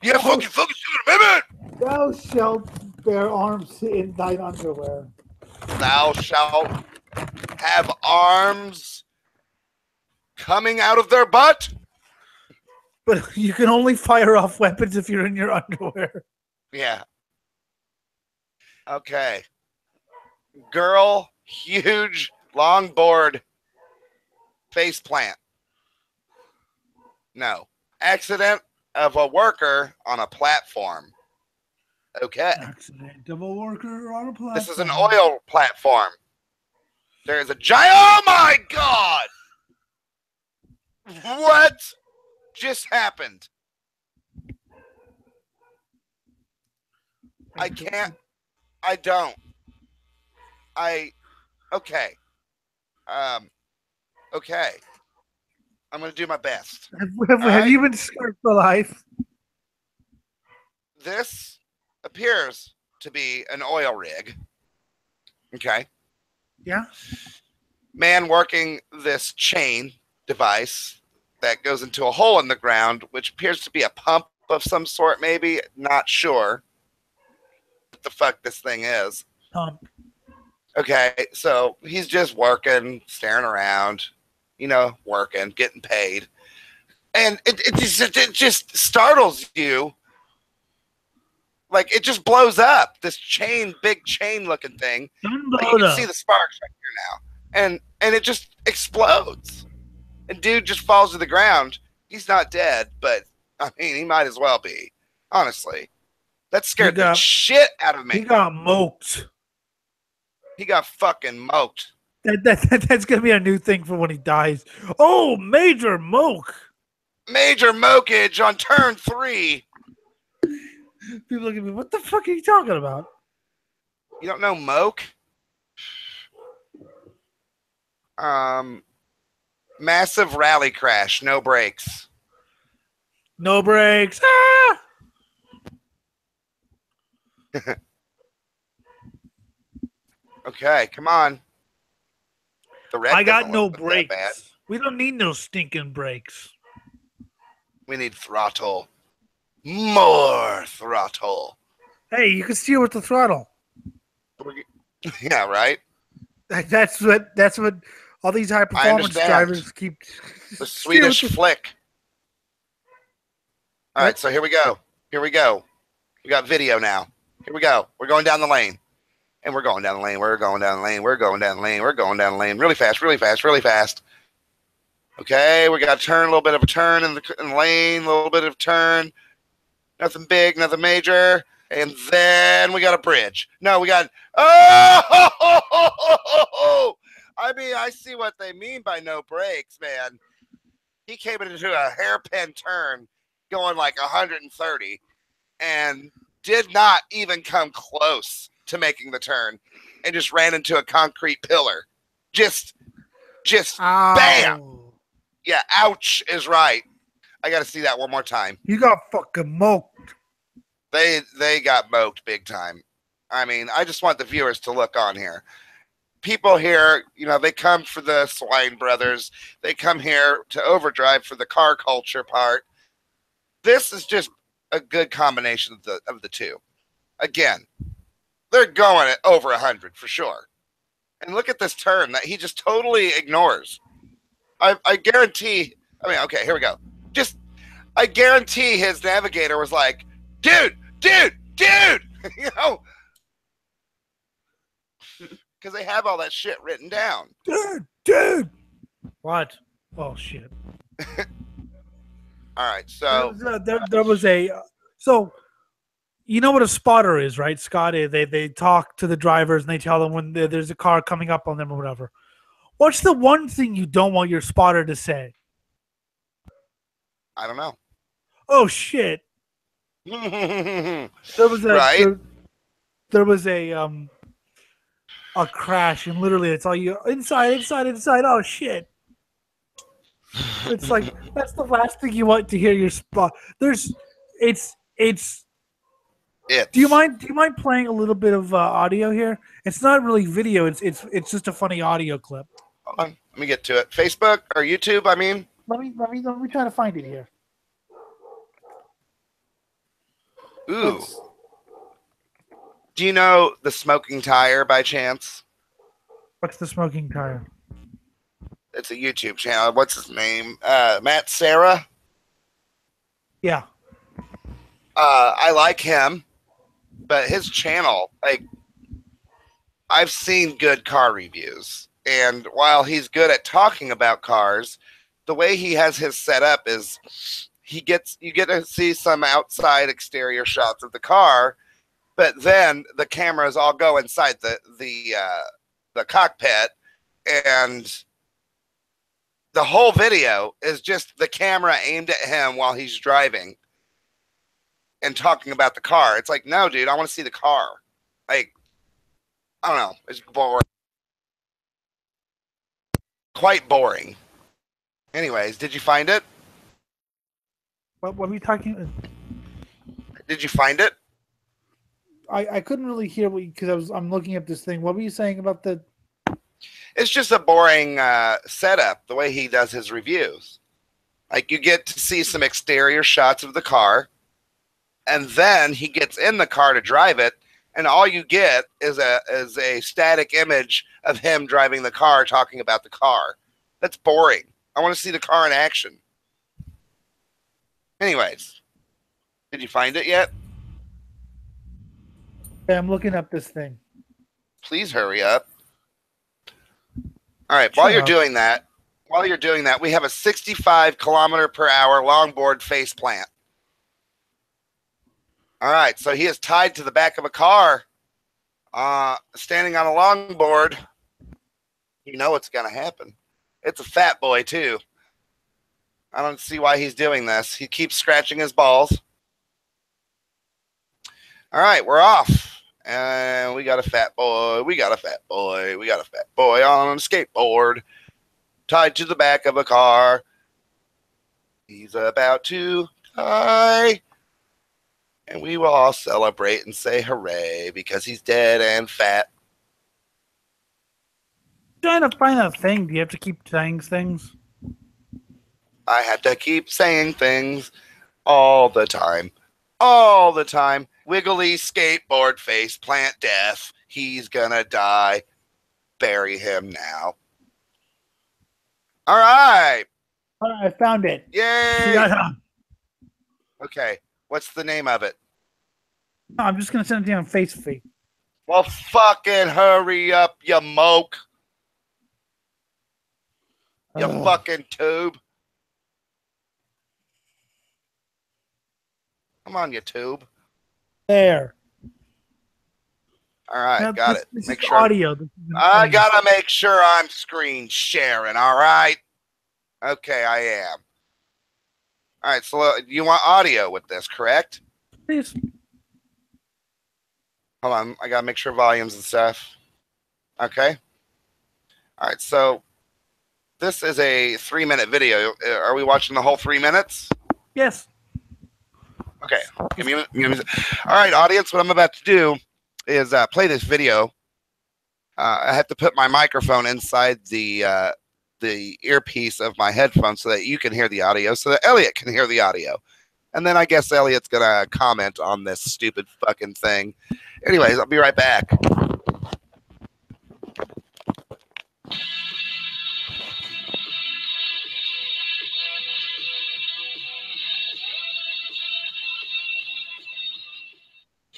Yeah, fucking Second Amendment! Thou shalt bear arms in thine underwear. Thou shalt have arms coming out of their butt? But you can only fire off weapons if you're in your underwear. Yeah. Okay. Girl, huge, longboard, face plant. No. Accident of a worker on a platform. Okay. Accident of a worker on a platform. This is an oil platform. There is a giant. Oh my God! What just happened? I can't. I don't. Okay. Okay. I'm going to do my best. Have you been scarred for life? This appears to be an oil rig. Okay. Yeah. Man working this chain device that goes into a hole in the ground, which appears to be a pump of some sort, maybe. Not sure what the fuck this thing is. Pump. Okay, so he's just working, staring around, you know, working, getting paid. And it just startles you. Like, it just blows up. This chain, big chain looking thing. Like, you can see the sparks right here now. And it just explodes. And dude just falls to the ground. He's not dead, but, I mean, he might as well be. Honestly. That scared the shit out of me. He got moked. He got fucking moked. That's going to be a new thing for when he dies. Oh, major moke. Major mokage on turn 3. People look at me, what the fuck are you talking about? You don't know moke? Massive rally crash, no brakes. No brakes. Ah! Okay, come on. The red I got no brakes. We don't need no stinking brakes. We need throttle. More throttle. Hey, you can steer with the throttle. Yeah, right. That's what all these high performance drivers keep. The Swedish flick. All right, so here we go. Here we go. We got video now. Here we go. We're going down the lane. And we're going down the lane. We're going down the lane. We're going down the lane. We're going down the lane. Really fast, really fast, really fast. Okay, we got a turn, a little bit of a turn in the lane, a little bit of a turn. Nothing big, nothing major. And then we got a bridge. No, we got, oh! I mean, I see what they mean by no brakes, man. He came into a hairpin turn going like 130 and did not even come close to making the turn and just ran into a concrete pillar. Just Ow. Bam. Yeah, ouch is right. I got to see that one more time. You got fucking moked. They got moked big time. I mean, I just want the viewers to look on here. People here, you know, they come for the Swine Brothers. They come here to Overdrive for the car culture part. This is just a good combination of the two. Again, they're going at over 100 for sure. And look at this turn that he just totally ignores. I guarantee. I mean, okay, here we go. I guarantee his navigator was like, dude, you know, because they have all that shit written down. Dude. What? Oh shit. All right, so there was a so you know what a spotter is, right, Scotty? They talk to the drivers and they tell them when there's a car coming up on them or whatever. What's the one thing you don't want your spotter to say? I don't know. Oh shit. There was a crash and literally it's all you inside. Oh shit. It's like that's the last thing you want to hear your spot. It's do you mind playing a little bit of audio here? It's not really video. It's just a funny audio clip. Hold on, let me get to it. Facebook or YouTube, I mean. Let me try to find it here. Ooh. Do you know the Smoking Tire by chance? What's the Smoking Tire? It's a YouTube channel. What's his name? Matt Serra? Yeah. I like him, but his channel, like, I've seen good car reviews. And while he's good at talking about cars, the way he has his setup is you get to see some outside exterior shots of the car, but then the cameras all go inside the cockpit, and the whole video is just the camera aimed at him while he's driving and talking about the car. It's like, no, dude, I want to see the car. Like, I don't know. It's boring. Quite boring. Anyways, did you find it? What were you talking? Did you find it? I couldn't really hear what because I'm looking at this thing. What were you saying about the? It's just a boring setup, the way he does his reviews. Like, you get to see some exterior shots of the car, and then he gets in the car to drive it, and all you get is a static image of him driving the car, talking about the car. That's boring. I want to see the car in action. Anyways, did you find it yet? Yeah, I'm looking up this thing. Please hurry up. All right, while you're doing that, we have a 65-kilometer-per-hour longboard face plant. All right, so he is tied to the back of a car, standing on a longboard. You know what's going to happen. It's a fat boy, too. I don't see why he's doing this. He keeps scratching his balls. All right, we're off. And we got a fat boy. We got a fat boy. We got a fat boy on a skateboard tied to the back of a car. He's about to die. And we will all celebrate and say hooray because he's dead and fat. Trying to find a thing. Do you have to keep saying things? I had to keep saying things all the time. All the time. Wiggly skateboard face plant death. He's gonna die. Bury him now. All right. I found it. Yay. Okay. What's the name of it? No, I'm just gonna send it to you on Facebook. Well, fucking hurry up, you moke. You fucking tube. Come on, you tube. There. All right, now, got it. This make is sure audio. I gotta make sure I'm screen sharing. All right. Okay, I am. All right. So you want audio with this, correct? Please. Hold on. I gotta make sure volumes and stuff. Okay. All right. So this is a 3-minute video. Are we watching the whole 3 minutes? Yes. Okay. Give me all right, audience. What I'm about to do is play this video. I have to put my microphone inside the earpiece of my headphones so that you can hear the audio, so that Elliott can hear the audio. And then I guess Elliott's going to comment on this stupid fucking thing. Anyways, I'll be right back.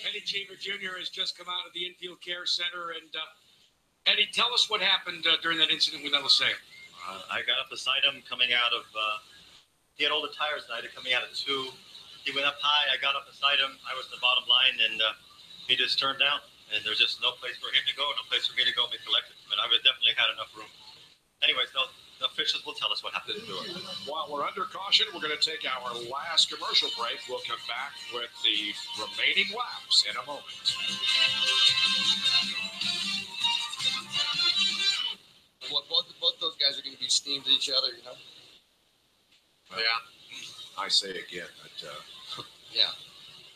Eddie Cheever Jr. has just come out of the infield care center. And Eddie, tell us what happened during that incident with LSA. I got up beside him coming out of, he had all the tires night coming out of 2. He went up high. I got up beside him. I was the bottom line, and he just turned down. And there's just no place for him to go, no place for me to go and be collected. But I would definitely had enough room. Anyways, the officials will tell us what happened to him. While we're under caution, we're going to take our last commercial break. We'll come back with the remaining laps in a moment. Well, both those guys are going to be steamed at each other, you know? Yeah. I say again that yeah,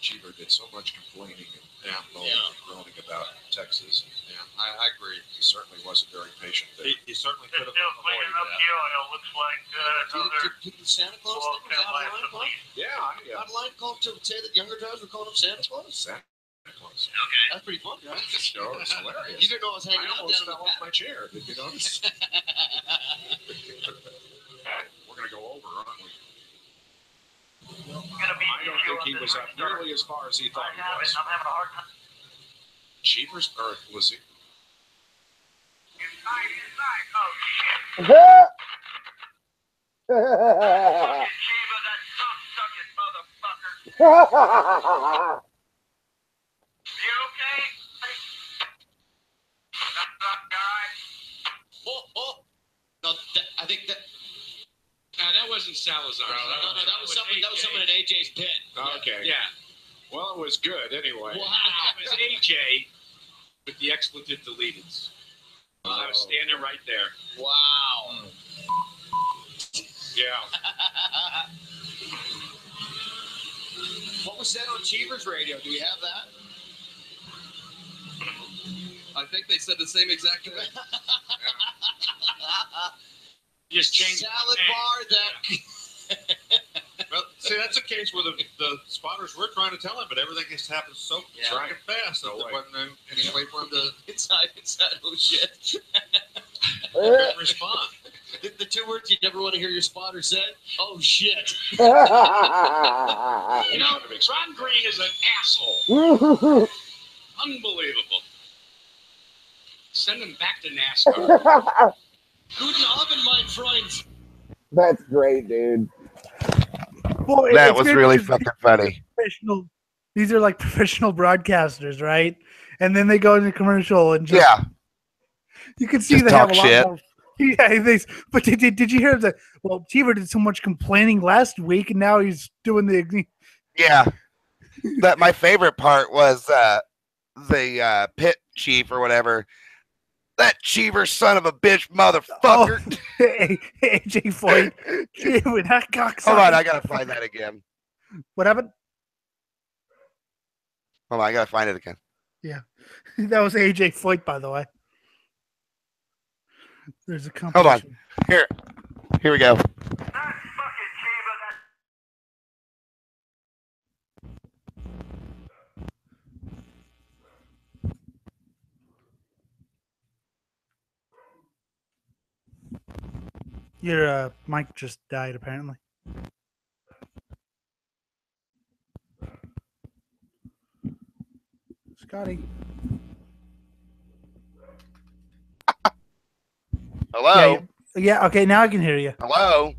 Cheever did so much complaining and groaning about Texas. Yeah, I agree. He certainly wasn't very patient there. He certainly could have avoided that. Looks like did the Santa Claus thing was out of line? Yeah. Out of line called to say that younger drivers were calling him Santa Claus? Santa Claus. Okay. That's pretty funny, right? Sure, it's hilarious. You didn't know I was hanging I out almost down fell in the off my chair. Did you notice? We're going to go over, aren't we? I don't think he was up nearly as far as he thought he was. I'm having a hard time. Cheever's, or was he? Inside. Oh, shit. Fucking Cheever, that cock-sucking motherfucker. You okay? That's not all right. No, I think that. That wasn't Salazar. No, that was someone in AJ's pit. Okay. Yeah. Well, it was good anyway. Wow. It was AJ with the expletive deleted. I was standing right there. Wow. Yeah. What was said on Cheever's radio? Do we have that? I think they said the same exact thing. Just change salad bar that. Well, see, that's a case where the spotters were trying to tell him, but everything just happened so fucking fast that there wasn't any way for him to Inside, oh shit. couldn't respond. The 2 words you never want to hear your spotter say? Oh shit. You know, Ron Green is an asshole. Unbelievable. Send him back to NASCAR. Guten Abend, my friends. That's great, dude. Well, That was really fucking funny. These are like professional broadcasters, right? And then they go into commercial and just, you can see just they have a lot shit. more. Yeah, but did you hear that? Well, Cheever did so much complaining last week, and now he's doing the. Yeah, that my favorite part was the pit chief or whatever. That Cheever son of a bitch motherfucker. Oh, AJ Foyt. That cocksucker. Hold on, I gotta find that again. What happened? Hold on, I gotta find it again. Yeah, that was AJ Foyt, by the way. There's a competition. Hold on. Here we go. Your mic just died, apparently. Scotty. Hello? Yeah, okay, now I can hear you. Hello?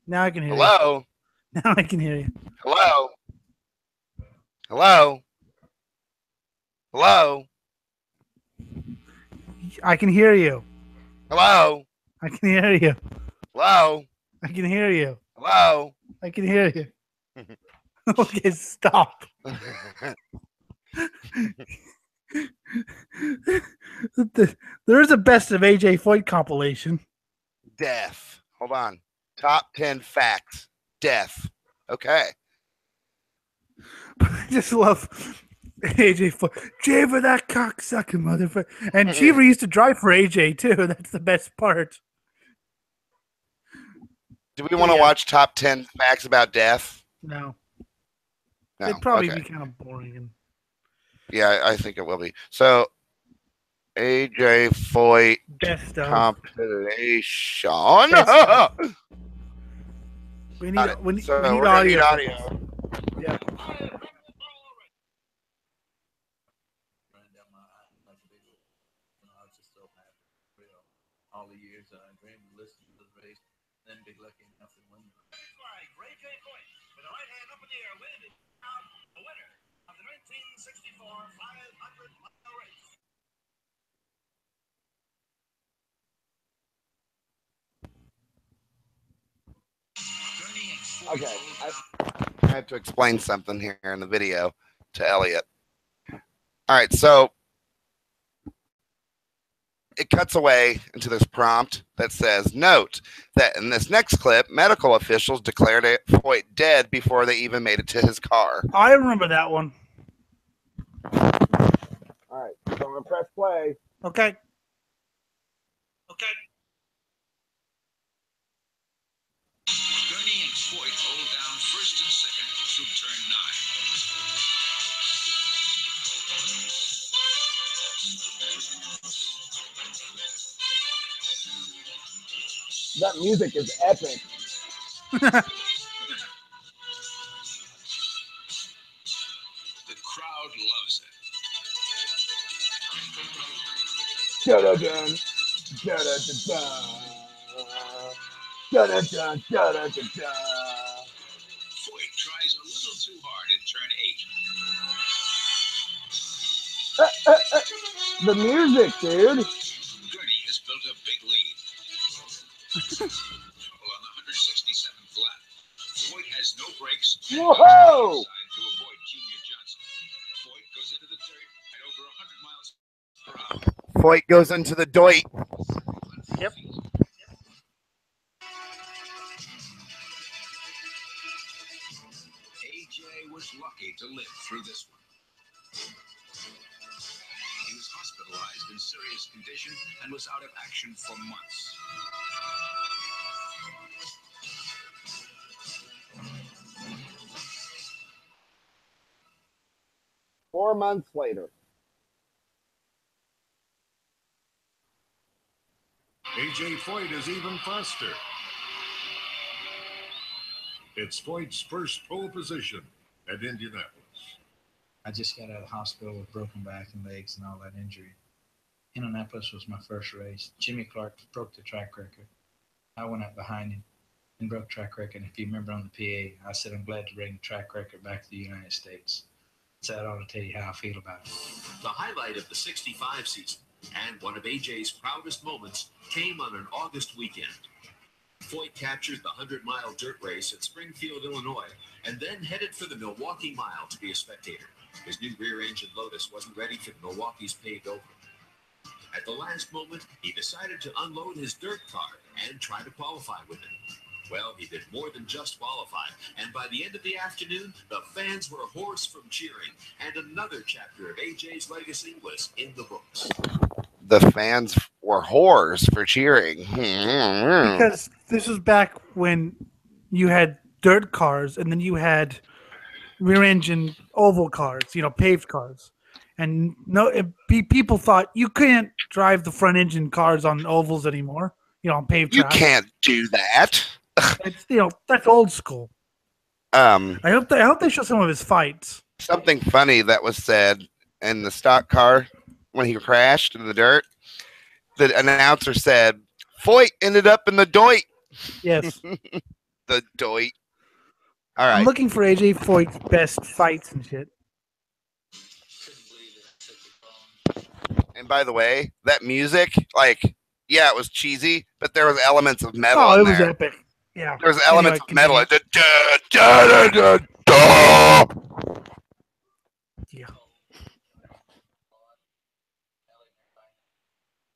Now I can hear you. Hello? Now I can hear you. Hello? Hello? Hello? I can hear you. Hello? I can hear you. Hello? I can hear you. Hello? I can hear you. Okay, stop. There's a best of AJ Foyt compilation. Death. Hold on. Top 10 facts. Death. Okay. I just love AJ Foyt. Cheever, that cocksucking motherfucker. And Cheever used to drive for AJ too. That's the best part. Do we want to watch top 10 facts about death? No. No. It'd probably Okay. be kind of boring. Yeah, I think it will be. So, AJ Foyt Best of. compilation. We need, we need We're gonna audio. need audio. Yeah. All the years that I dreamed of listening to the race, then be lucky enough to win. Ray J. Foyt, with the right hand up in the air, winning the winner of the 1964 500-mile race. Okay. I had to explain something here in the video to Elliott. All right, so it cuts away into this prompt that says, note that in this next clip, medical officials declared Foyt dead before they even made it to his car. I remember that one. All right. So I'm going to press play. Okay. Okay. Gurney and Foyt hold down first and second through turn 9. That music is epic. The crowd loves it. Da-da-dun. Da-da-da-dun. Da-da-dun. Da-da-da-dun. Foyt tries a little too hard in turn 8. The music, dude. Gurney has built a big lead. Trouble on the 167th lap. Foyt has no brakes. Whoa! To avoid Junior Johnson. Foyt goes into the dirt at over 100 miles per hour. Foyt goes into the doit. Yep. AJ was lucky to live through this one. He was hospitalized in serious condition and was out of action for months. Four months later. AJ Foyt is even faster. It's Foyt's first pole position at Indianapolis. I just got out of the hospital with broken back and legs and all that injury. Indianapolis was my first race. Jimmy Clark broke the track record. I went up behind him and broke track record. If you remember on the PA, I said I'm glad to bring the track record back to the United States. So that ought to tell you how I feel about it. The highlight of the 65 season and one of AJ's proudest moments came on an August weekend. Foyt captured the 100-mile dirt race at Springfield, Illinois, and then headed for the Milwaukee Mile to be a spectator. His new rear-engine Lotus wasn't ready for Milwaukee's paved oval. At the last moment, he decided to unload his dirt car and try to qualify with it. Well, he did more than just qualify, and by the end of the afternoon, the fans were hoarse from cheering, and another chapter of AJ's legacy was in the books. The fans were whores for cheering. Because this was back when you had dirt cars and then you had rear engine oval cars, paved cars. And people thought you couldn't drive the front engine cars on ovals anymore, on paved tracks. You can't do that. It's, that's old school. I hope they show some of his fights. Something funny that was said in the stock car when he crashed in the dirt. The announcer said, Foyt ended up in the doit. Yes. The doit. All right. I'm looking for AJ Foyt's best fights and shit. And by the way, that music, like, yeah, it was cheesy, but there was elements of metal. Oh, in it was there. epic. Yeah. There was elements of metal. Yeah.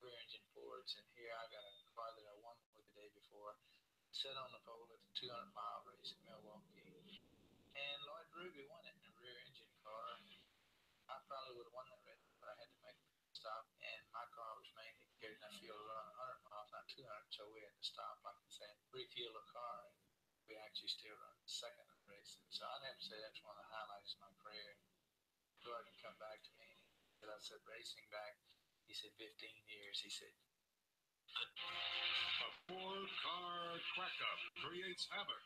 Rear engine Fords, and here I got a car that I won with the day before. Set on the pole at the 200-mile race in Milwaukee, and Lloyd Ruby won it in a rear engine car. I probably would have won that race, but I had to make a stop, and my car was mainly getting enough fuel to run 100 miles, not 200, so we had to stop, like I said, refuel the car, and we actually still run the second race. So I'd have to say that's one of the highlights of my career. Gordon come back to me, and I said, racing back. He said, 15 years. He said, a four-car crack-up creates havoc.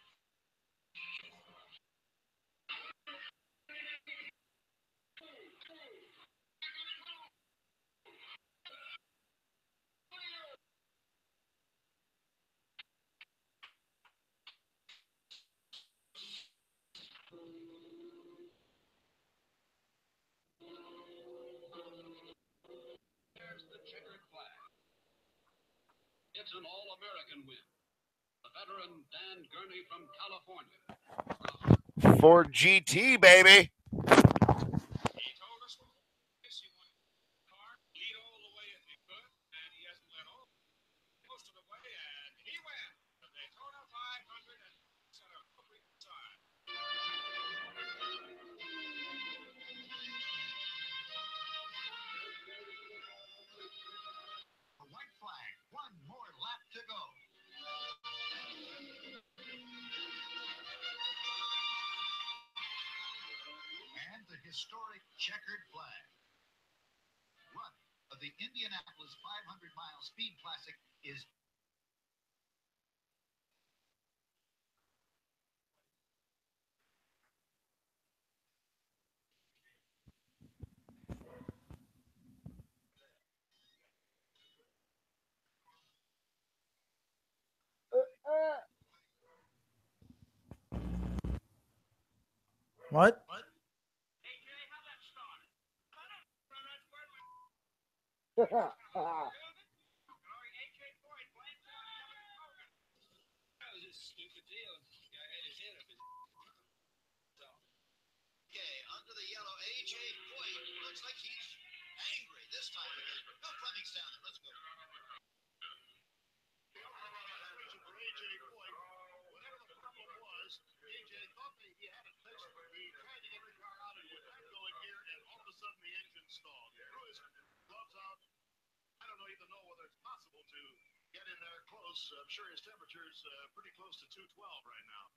There's the checkered flag. It's an all-American win. The veteran Dan Gurney from California. Ford GT, baby. He told us he wanted the car lead all the way if he could, and he hasn't led all most of the way, and he went. The Daytona 500 and set a quick time. The white flag. One more lap to go. And the historic checkered flag. Run of the Indianapolis 500-mile Speed Classic is What? under the yellow, A.J. Boyd looks like he's angry this time. No Fleming's down there. Let's go. For A.J. Boyd, whatever the problem was, A.J. thought that he had it fixed. He tried to get the car out and went going here, and all of a sudden the engine stalled. He threw his gloves out. I don't even know whether it's possible to get in there close. I'm sure his temperature's pretty close to 212 right now.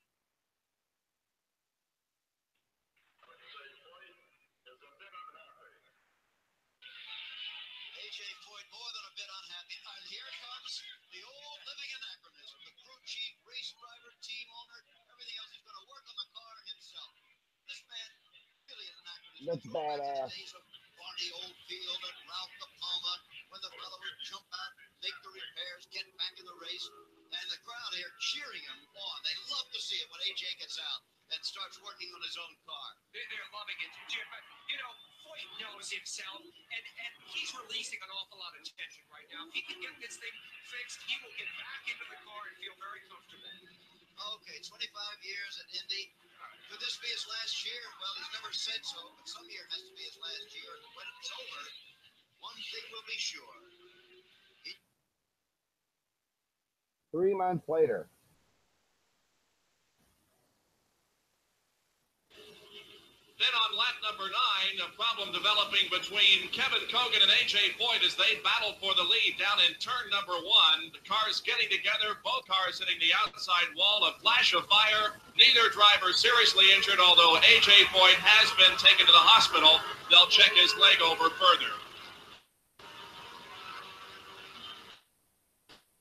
A.J. Boyd more than a bit unhappy. And here comes the old living anachronism. The crew chief, race driver, team owner, everything else. He's going to work on the car himself. This man really is an anachronism. That's badass. Days of Barney Oldfield and Ralph De Palma, when the fellow would jump out, make the repairs, get back in the race, and the crowd here cheering him on. They love to see it when A.J. gets out and starts working on his own car. They're loving it, Jim. You know, Foyt knows himself, and he's releasing an awful lot of tension right now. If he can get this thing fixed, he will get back into the car and feel very comfortable. Okay, 25 years at Indy. Could this be his last year? Well, he's never said so, but some year has to be his last year. And when it's over, one thing will be sure. 3 months later. Then on lap number 9, a problem developing between Kevin Cogan and A.J. Boyd as they battle for the lead down in turn number 1. The cars getting together, both cars hitting the outside wall, a flash of fire. Neither driver seriously injured, although A.J. Boyd has been taken to the hospital. They'll check his leg over further.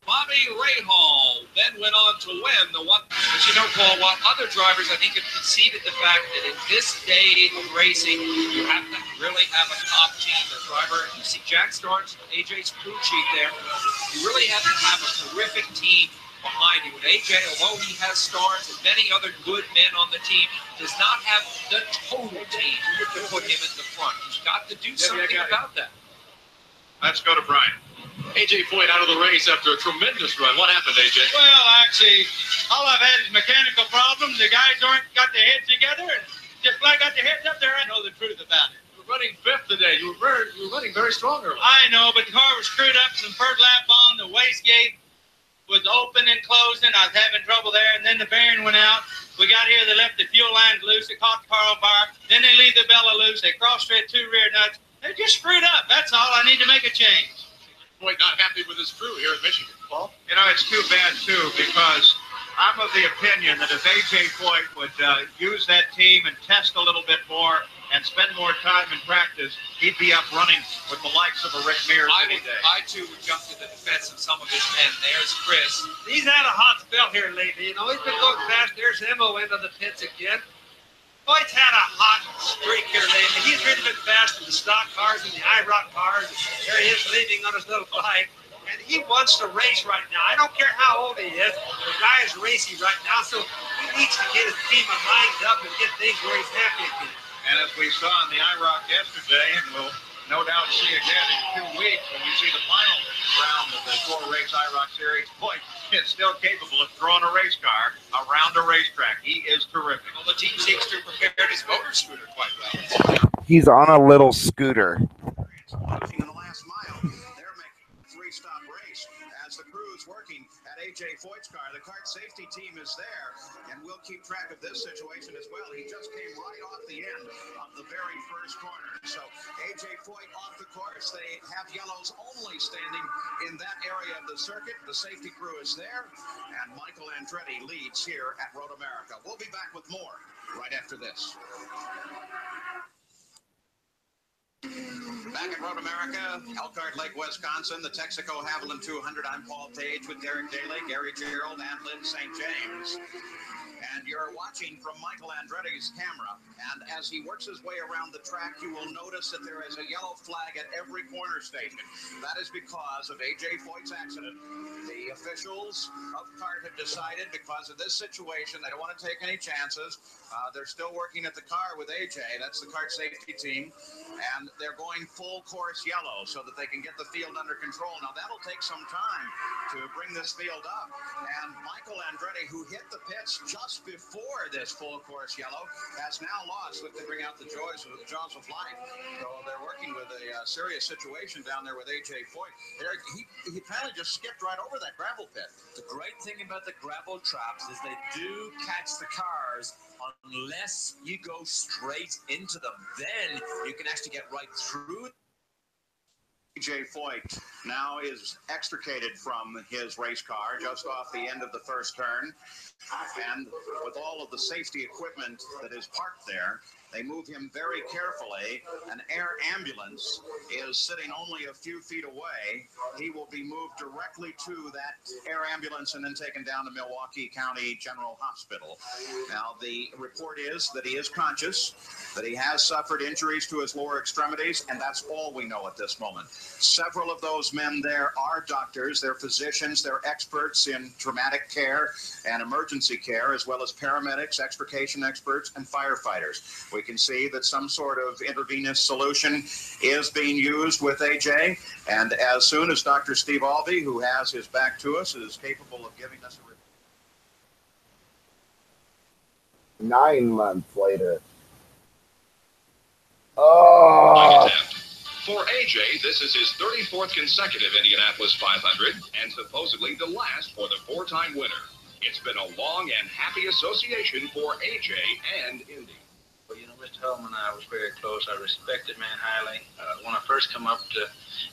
Bobby Rahal then went on to win the one. But you know, Paul, while other drivers, I think, have conceded the fact that in this day of racing, you have to really have a top team. The driver, you see Jack Starnes, AJ's crew chief there, you really have to have a terrific team behind you. And AJ, although he has Starnes and many other good men on the team, does not have the total team to put him at the front. He's got to do something about that. Let's go to Brian. A.J. Foyt out of the race after a tremendous run. What happened, A.J.? Well, actually, all I've had is mechanical problems. The guys aren't got their heads together, and just like got their heads up there, I know the truth about it. You were running fifth today. You were running very strong early. I know, but the car was screwed up. Some third lap on the wastegate was open and closing. I was having trouble there, and then the bearing went out. We got here, they left the fuel lines loose. It caught the car on fire. Then they leave the bella loose. They cross-thread 2 rear nuts. They're just screwed up. That's all. I need to make a change. Foyt not happy with his crew here in Michigan. Paul? You know, it's too bad, too, because I'm of the opinion that if A.J. Foyt would use that team and test a little bit more and spend more time in practice, he'd be up running with the likes of a Rick Mears any day. I, too, would jump to the defense of some of his men. There's Chris. He's had a hot spell here lately. You know, he's been going fast. There's Emmo into the pits again. Foyt's had a hot streak here lately. He's really been fast in the stock cars and the IROC cars. There he is leading on his little bike. And he wants to race right now. I don't care how old he is. The guy is racy right now, so he needs to get his team lined up and get things where he's happy again. And as we saw in the IROC yesterday, and we'll no doubt see again in 2 weeks when we see the final round of the 4-race IROC Series, Foyt is still capable of throwing a race car around a racetrack. He is terrific. Well, the team seems to have prepared his motor scooter quite well. He's on a little scooter. In the last mile, they're making a 3-stop race as the crew's working at A.J. Foyt's car. The kart safety team is there, and we'll keep track of this situation as well. He just came right off the end of the very first corner. So A.J. Foyt off the course. They have yellows only standing in that area of the circuit. The safety crew is there, and Michael Andretti leads here at Road America. We'll be back with more right after this. Back at Road America, Elkhart Lake, Wisconsin, the Texaco Haviland 200. I'm Paul Page with Derek Daly, Gary Gerald, and Lynn St. James. And you're watching from Michael Andretti's camera. And as he works his way around the track, you will notice that there is a yellow flag at every corner station. That is because of A.J. Foyt's accident. The officials of CART have decided, because of this situation, they don't want to take any chances. They're still working at the car with A.J. That's the CART safety team. And they're going full course yellow so that they can get the field under control. Now, that'll take some time to bring this field up. And Michael Andretti, who hit the pits just before this full course yellow, has now lost. Look, they bring out the jaws of life. So they're working with a serious situation down there with A.J. Foyt. He apparently just skipped right over that gravel pit. The great thing about the gravel traps is they do catch the cars unless you go straight into them. Then you can actually get right through. A.J. Foyt now is extricated from his race car just off the end of the first turn. And with all of the safety equipment that is parked there, they move him very carefully. An air ambulance is sitting only a few feet away. He will be moved directly to that air ambulance and then taken down to Milwaukee County General Hospital. Now, the report is that he is conscious, that he has suffered injuries to his lower extremities, and that's all we know at this moment. Several of those men there are doctors, they're physicians, they're experts in traumatic care and emergency care, as well as paramedics, extrication experts, and firefighters. We can see that some sort of intravenous solution is being used with A.J., and as soon as Dr. Steve Alvey, who has his back to us, is capable of giving us a report. 9 months later. Oh! For AJ, this is his 34th consecutive Indianapolis 500 and supposedly the last for the 4-time winner. It's been a long and happy association for AJ and Indy. Well, you know, Mr. Hullman and I was very close. I respected man highly. When I first come up to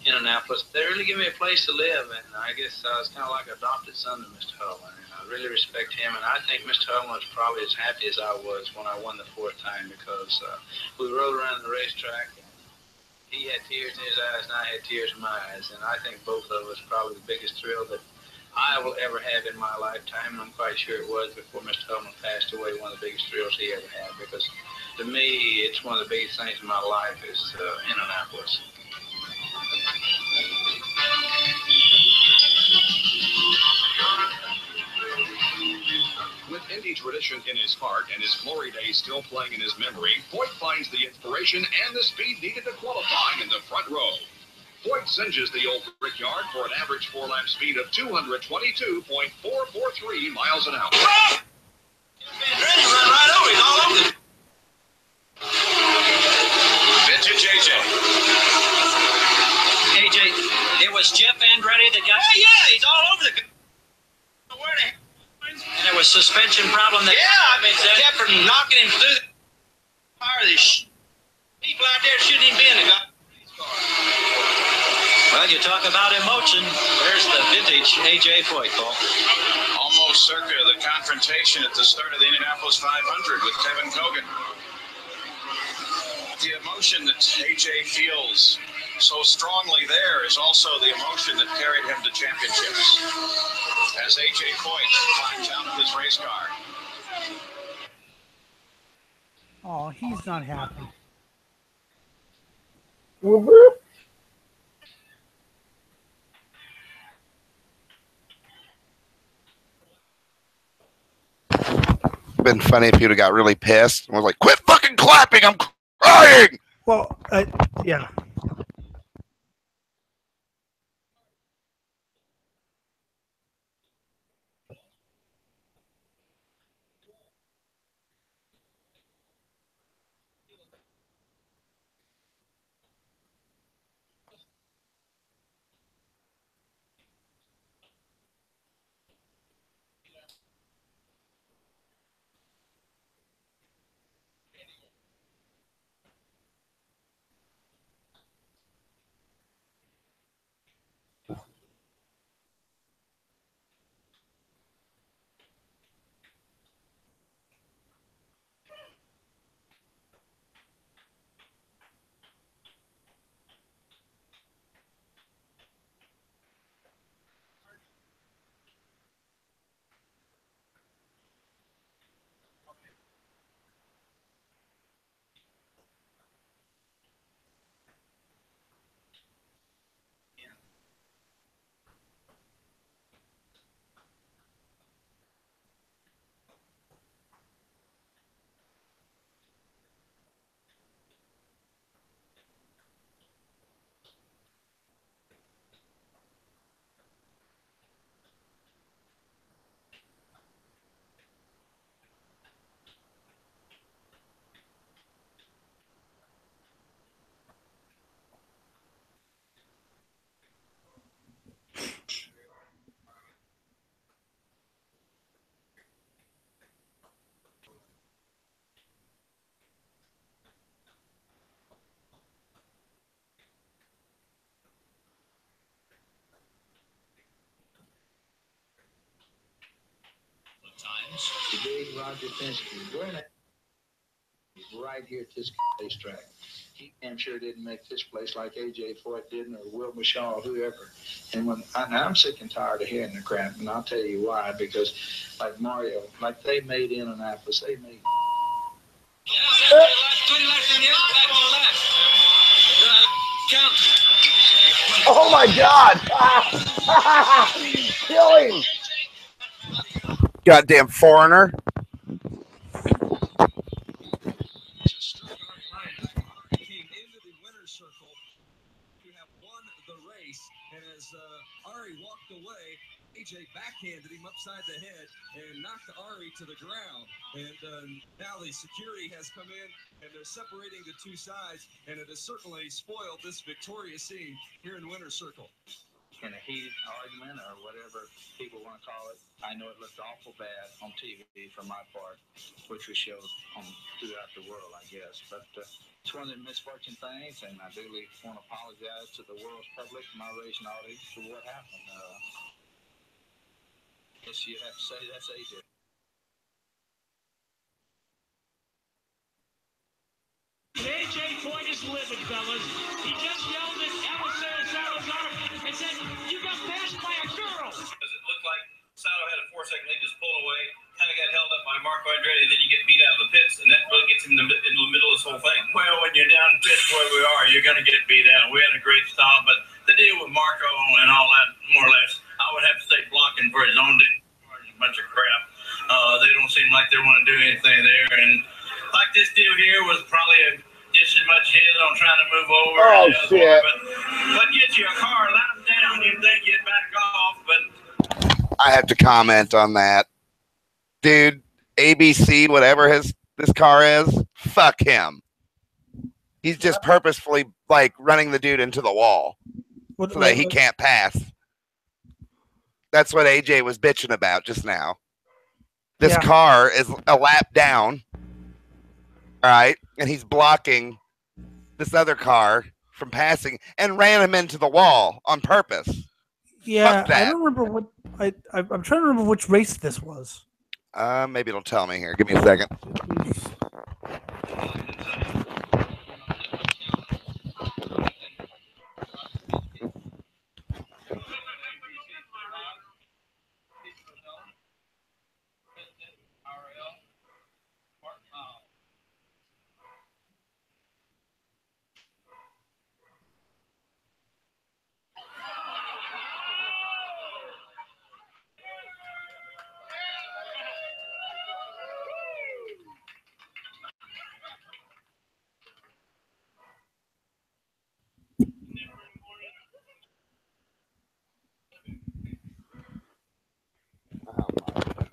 Indianapolis, they really gave me a place to live, and I guess I was kind of like an adopted son to Mr. Hullman. And I really respect him, and I think Mr. Hullman was probably as happy as I was when I won the 4th time, because we rode around the racetrack, and he had tears in his eyes, and I had tears in my eyes, and I think both of us probably the biggest thrill that I will ever have in my lifetime, and I'm quite sure it was before Mr. Hullman passed away, one of the biggest thrills he ever had, because to me, it's one of the biggest things in my life is Indianapolis. With Indy tradition in his heart and his glory days still playing in his memory, Foyt finds the inspiration and the speed needed to qualify in the front row. Foyt singes the old brickyard for an average four-lap speed of 222.443 miles an hour. Vintage AJ. AJ, it was Jeff Andretti that got. Oh, yeah, he's all over the. Where the heck? And it was suspension problem that. Yeah, I mean, kept from knocking him through the fire. These people out there shouldn't even be in the car. Well, you talk about emotion. There's the vintage AJ Foyt call. Almost circa the confrontation at the start of the Indianapolis 500 with Kevin Kogan. The emotion that AJ feels so strongly there is also the emotion that carried him to championships. As AJ Foyt climbs out of his race car. Oh, he's not happy. Been funny if you'd have got really pissed and was like, "Quit fucking clapping! I'm crying." Well, yeah. The big Roger Penske, right here at this racetrack. He damn sure didn't make this place like AJ Foyt didn't, or Wilbur Shaw, or whoever. And I'm sick and tired of hearing the crap, and I'll tell you why. Because, like Mario, like they made Indianapolis, they made. Oh my God! Kill him! Goddamn foreigner. Came into the winner's circle to have won the race, and as Ari walked away, AJ backhanded him upside the head and knocked Ari to the ground. And now the security has come in, and they're separating the two sides, and it has certainly spoiled this victorious scene here in winner's circle. In a heated argument or whatever people want to call it. I know it looked awful bad on TV for my part, which was showed throughout the world, I guess. But it's one of the misfortune things, and I really want to apologize to the world's public, my racing audience, for what happened. I guess you have to say that's AJ. AJ Foyt is living, fellas. He just yelled at Eliseo Salazar and said, "You got passed by a girl." Because it looked like Sato had a 4-second lead, just pulled away, kind of got held up by Marco Andretti, and then you get beat out of the pits, and that really gets him in the middle of this whole thing. Well, when you're down pits where we are, you're going to get beat out. We had a great stop, but the deal with Marco and all that, more or less, I would have to say blocking for his own deal. A bunch of crap. They don't seem like they want to do anything there, and like this deal here was probably just much hit on trying to move over. Oh, shit. But get you a car locked down, you think you'd back off, but I have to comment on that. Dude, ABC, whatever this car is, fuck him. He's just purposefully like running the dude into the wall so that he can't pass. That's what AJ was bitching about just now. This car is a lap down, all right, and he's blocking this other car from passing and ran him into the wall on purpose. Yeah, I don't remember what I'm trying to remember which race this was. Maybe it'll tell me here. Give me a second.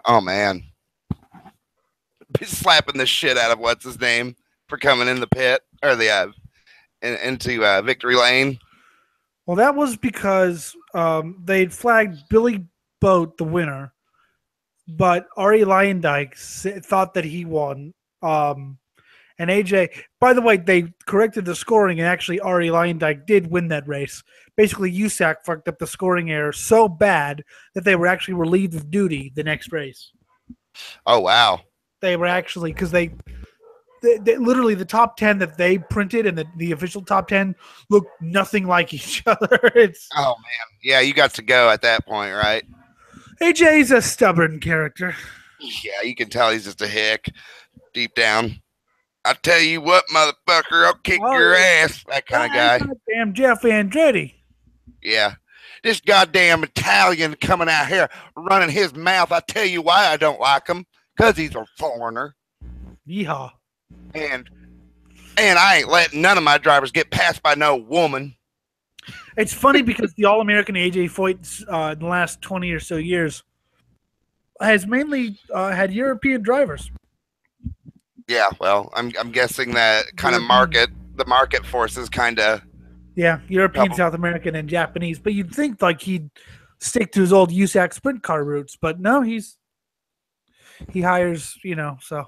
Oh man, he's slapping the shit out of what's his name for coming in the pit or the into victory lane. Well, that was because they'd flagged Billy Boat the winner, but Ari Leyendijk thought that he won. And AJ, by the way, they corrected the scoring, and actually Ari Leyendijk did win that race. Basically, USAC fucked up the scoring error so bad that they were actually relieved of duty the next race. Oh, wow. They were actually, because they literally the top 10 that they printed and the official top 10 look nothing like each other. Oh, man. Yeah, you got to go at that point, right? AJ's a stubborn character. Yeah, you can tell he's just a hick deep down. I tell you what, motherfucker, I'll kick your ass. That kind of guy. Goddamn Jeff Andretti. Yeah. This goddamn Italian coming out here running his mouth. I tell you why I don't like him. Because he's a foreigner. Yeehaw. And I ain't letting none of my drivers get passed by no woman. It's funny because the All-American AJ Foyt in the last 20 or so years has mainly had European drivers. Yeah, well, I'm guessing that kind of the market forces kind of. Yeah, European, South American, and Japanese. But you'd think like he'd stick to his old USAC sprint car routes, but no, he hires, so.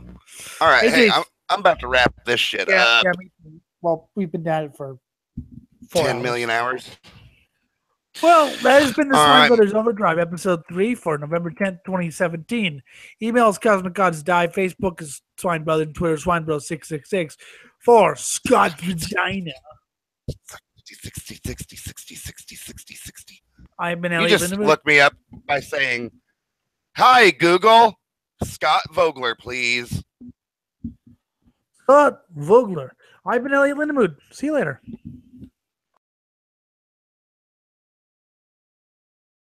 All right, hey, I'm about to wrap this shit up. Yeah, well, we've been at it for 10 million hours. Well, that has been the Swine Brothers Overdrive, episode 3 for November 10th, 2017. Email is Cosmicgodsdie. Facebook is Swine Brothers. Twitter, Swine Bros 666 for Scott Vagina. 60. I've been Elliott. You just look me up by saying, "Hi, Google, Scott Vogler, please." Scott Vogler. I've been Elliott Lindemood. See you later.